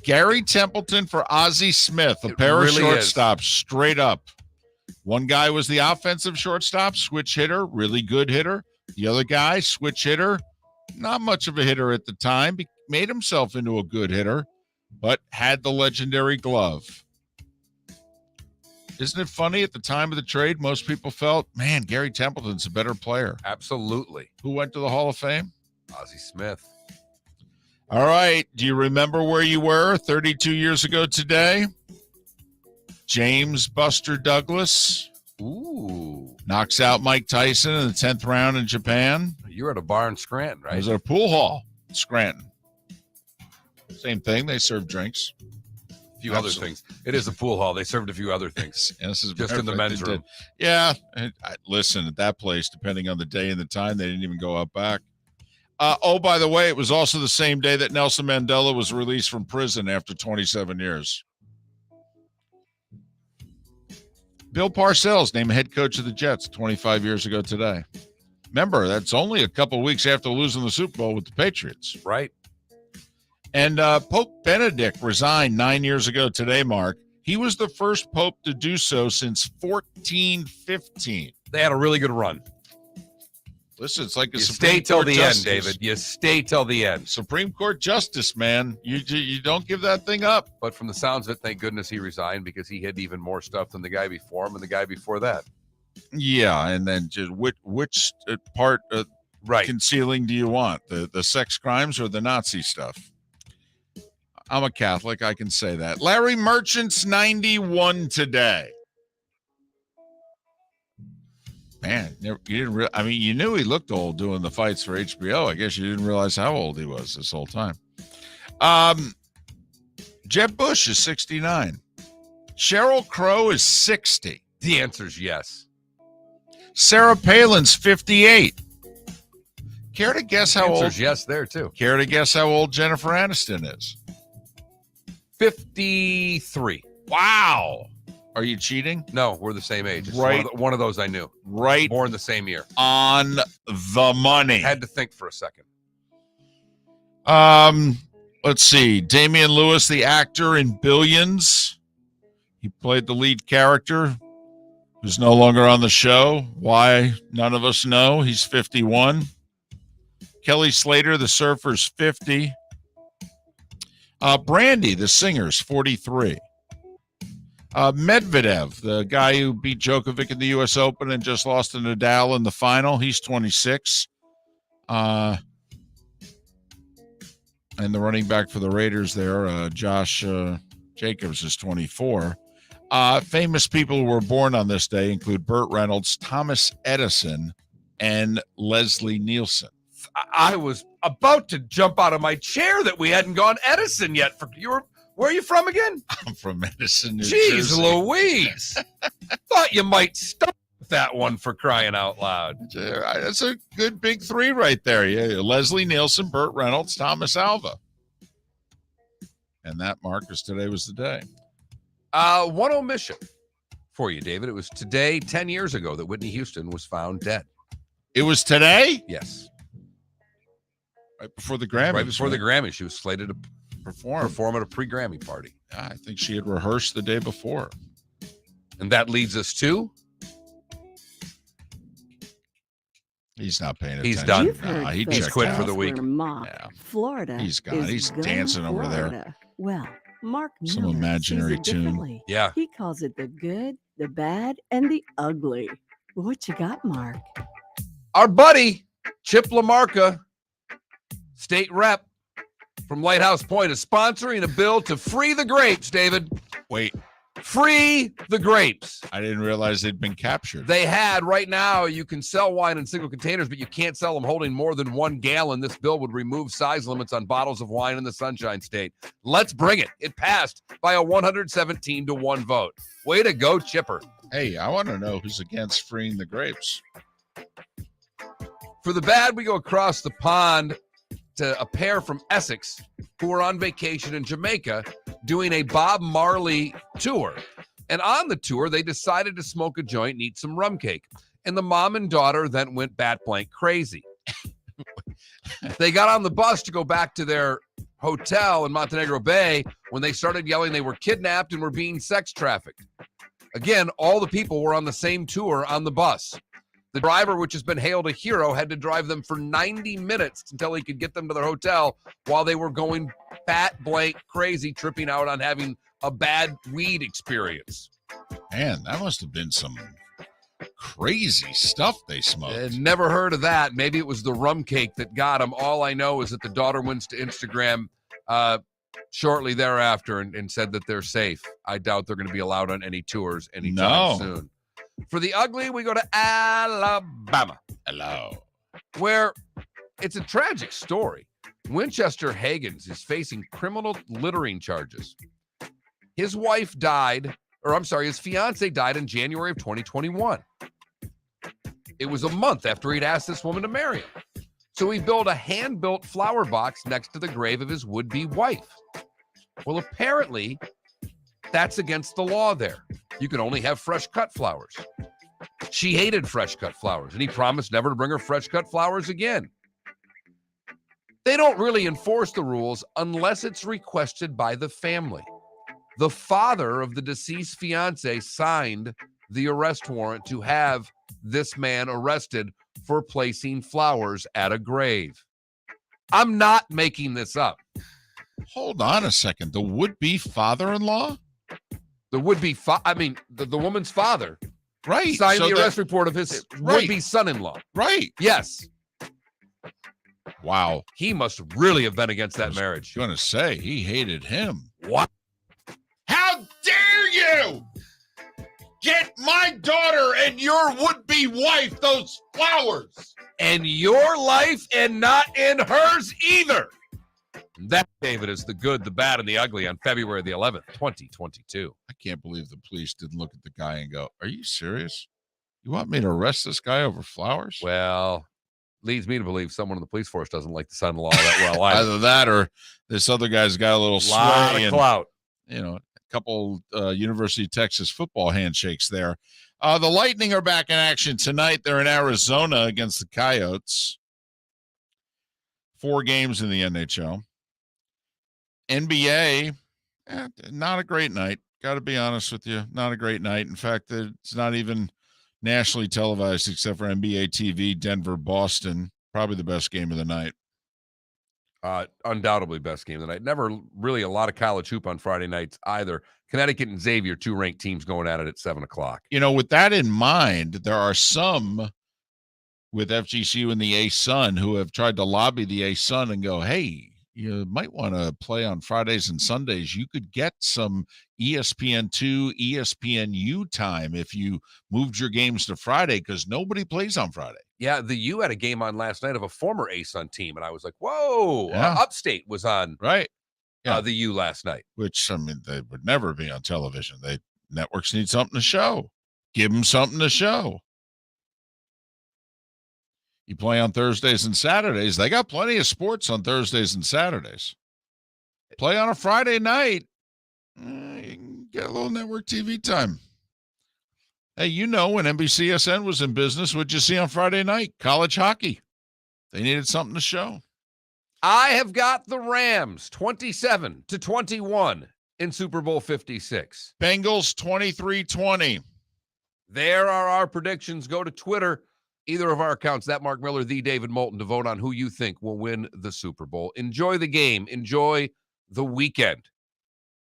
Gary Templeton for Ozzie Smith, a pair of shortstops, straight up. One guy was the offensive shortstop, switch hitter, really good hitter. The other guy, switch hitter, not much of a hitter at the time, made himself into a good hitter, but had the legendary glove. Isn't it funny? At the time of the trade, most people felt, man, Gary Templeton's a better player. Absolutely. Who went to the Hall of Fame? Ozzie Smith. All right. Do you remember where you were 32 years ago today? James Buster Douglas. Ooh. Knocks out Mike Tyson in the 10th round in Japan. You're at a bar in Scranton, right? It was at a pool hall in Scranton. Same thing. They serve drinks. A few other things. It is a pool hall. They served a few other things. Yeah, this is just in the men's room. Yeah. Listen, at that place, depending on the day and the time, they didn't even go out back. By the way, it was also the same day that Nelson Mandela was released from prison after 27 years. Bill Parcells named head coach of the Jets 25 years ago today. Remember, that's only a couple of weeks after losing the Super Bowl with the Patriots. Right. And Pope Benedict resigned 9 years ago today, Mark. He was the first pope to do so since 1415. They had a really good run. Listen, it's like a Supreme Court justice. David. You stay till the end. Supreme Court justice, man. You don't give that thing up. But from the sounds of it, thank goodness he resigned because he hid even more stuff than the guy before him and the guy before that. Yeah, and then just which part concealing do you want? The sex crimes or the Nazi stuff? I'm a Catholic. I can say that. Larry Merchant's 91 today. Man, you didn't. I mean, you knew he looked old doing the fights for HBO. I guess you didn't realize how old he was this whole time. Jeb Bush is 69. Sheryl Crow is 60. The answer is yes. Sarah Palin's 58. Care to guess how old? Yes, there too. Care to guess how old Jennifer Aniston is? 53. Wow. Are you cheating? No, we're the same age. It's Right. One of those I knew. Right Born the same year. on the money. Had to think for a second. Let's see. Damian Lewis, the actor in Billions. He played the lead character, who's no longer on the show. Why? None of us know. He's 51. Kelly Slater, the surfer's 50. Brandy, the singer's 43. Medvedev, the guy who beat Djokovic in the U.S. Open and just lost to Nadal in the final, he's 26. And the running back for the Raiders there, Josh Jacobs, is 24. Famous people who were born on this day include Burt Reynolds, Thomas Edison, and Leslie Nielsen. I was about to jump out of my chair that we hadn't gone Edison yet. Where are you from again? I'm from Edison, New Jeez Jersey. Louise. Thought you might stop with that one, for crying out loud. That's a good big three right there. Yeah, Leslie Nielsen, Burt Reynolds, Thomas Alva. And that, Marcus, today was the day. One omission for you, David. It was today, 10 years ago, that Whitney Houston was found dead. It was today? Yes. Right before the Grammys. Right before the Grammys. She was slated to perform at a pre-Grammy party. I think she had rehearsed the day before. And that leads us to... He's not paying attention. He's done. He's quit for the week. Yeah. Florida. He's gone. He's dancing over there. Well, Mark Some Miller imaginary sees it tune. differently. Yeah. He calls it the good, the bad, and the ugly. What you got, Mark? Our buddy, Chip LaMarca, state rep from Lighthouse Point, is sponsoring a bill to free the grapes, David. Wait. Free the grapes. I didn't realize they'd been captured. They had. Right now, you can sell wine in single containers, but you can't sell them holding more than 1 gallon. This bill would remove size limits on bottles of wine in the Sunshine State. Let's bring it. It passed by a 117-1 vote. Way to go, Chipper. Hey, I want to know who's against freeing the grapes. For the bad, we go across the pond to a pair from Essex who were on vacation in Jamaica doing a Bob Marley tour. And on the tour, they decided to smoke a joint and eat some rum cake. And the mom and daughter then went bat blank crazy. They got on the bus to go back to their hotel in Montenegro Bay when they started yelling they were kidnapped and were being sex trafficked. Again, all the people were on the same tour on the bus. The driver, which has been hailed a hero, had to drive them for 90 minutes until he could get them to their hotel while they were going bat blank crazy, tripping out on having a bad weed experience. Man, that must have been some crazy stuff they smoked. Never heard of that. Maybe it was the rum cake that got them. All I know is that the daughter went to Instagram shortly thereafter and said that they're safe. I doubt they're going to be allowed on any tours anytime soon. For the ugly, we go to Alabama. Hello. Where it's a tragic story. Winchester Hagens is facing criminal littering charges. His wife died, his fiance died in January of 2021. It was a month after he'd asked this woman to marry him. So he built a hand-built flower box next to the grave of his would-be wife. Well, apparently, that's against the law there. You can only have fresh-cut flowers. She hated fresh-cut flowers, and he promised never to bring her fresh-cut flowers again. They don't really enforce the rules unless it's requested by the family. The father of the deceased fiance signed the arrest warrant to have this man arrested for placing flowers at a grave. I'm not making this up. Hold on a second. The would-be father-in-law? The would-be, the woman's father, right? Signed the arrest report of his would-be son-in-law. Right. Yes. Wow. He must really have been against that marriage. I was going to say, he hated him. What? How dare you get my daughter and your would-be wife those flowers. And your life and not in hers either. That, David, is the good, the bad, and the ugly on February the 11th, 2022. I can't believe the police didn't look at the guy and go, are you serious? You want me to arrest this guy over flowers? Well, leads me to believe someone in the police force doesn't like the son-in-law that well either. Either that or this other guy's got a little Lot sway of and, clout. you know, a couple University of Texas football handshakes there. The Lightning are back in action tonight. They're in Arizona against the Coyotes. 4 games in the NHL. NBA, not a great night. Got to be honest with you, not a great night. In fact, it's not even nationally televised except for NBA TV, Denver, Boston. Probably the best game of the night. Undoubtedly best game of the night. Never really a lot of college hoop on Friday nights either. Connecticut and Xavier, 2 ranked teams going at it at 7 o'clock. You know, with that in mind, there are some with FGCU and the A-Sun who have tried to lobby the A-Sun and go, hey, you might want to play on Fridays and Sundays. You could get some ESPN2, ESPNU time if you moved your games to Friday because nobody plays on Friday. Yeah, the U had a game on last night of a former A-Sun team, and I was like, whoa, Yeah. Upstate was on Right. Yeah. the U last night. Which, I mean, they would never be on television. Networks need something to show. Give them something to show. You play on Thursdays and Saturdays. They got plenty of sports on Thursdays and Saturdays. Play on a Friday night. You can get a little network TV time. Hey, you know, when NBCSN was in business, what'd you see on Friday night? College hockey. They needed something to show. I have got the Rams 27-21 in Super Bowl 56. Bengals 23-20. There are our predictions. Go to Twitter, either of our accounts, that Mark Miller, the David Moulton, to vote on who you think will win the Super Bowl. Enjoy the game. Enjoy the weekend.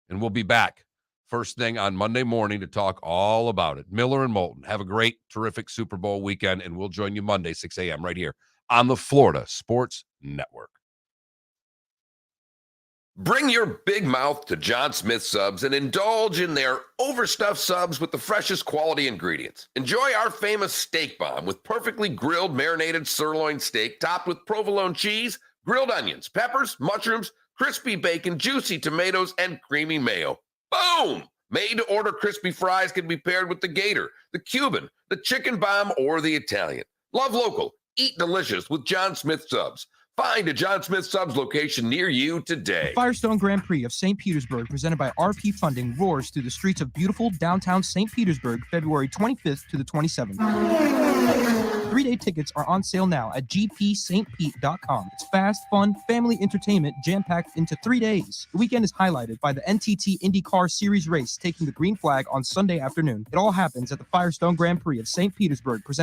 And we'll be back first thing on Monday morning to talk all about it. Miller and Moulton, have a great, terrific Super Bowl weekend, and we'll join you Monday, 6 a.m. right here on the Florida Sports Network. Bring your big mouth to John Smith Subs and indulge in their overstuffed subs with the freshest quality ingredients. Enjoy our famous steak bomb with perfectly grilled marinated sirloin steak topped with provolone cheese, grilled onions, peppers, mushrooms, crispy bacon, juicy tomatoes, and creamy mayo. Boom! Made-to-order crispy fries can be paired with the Gator, the Cuban, the Chicken Bomb, or the Italian. Love local. Eat delicious with John Smith Subs. Find a John Smith Subs location near you today. The Firestone Grand Prix of St. Petersburg, presented by RP Funding, roars through the streets of beautiful downtown St. Petersburg, February 25th to the 27th. 3-day tickets are on sale now at gpstpete.com. It's fast, fun, family entertainment jam-packed into 3 days. The weekend is highlighted by the NTT IndyCar Series race taking the green flag on Sunday afternoon. It all happens at the Firestone Grand Prix of St. Petersburg, presented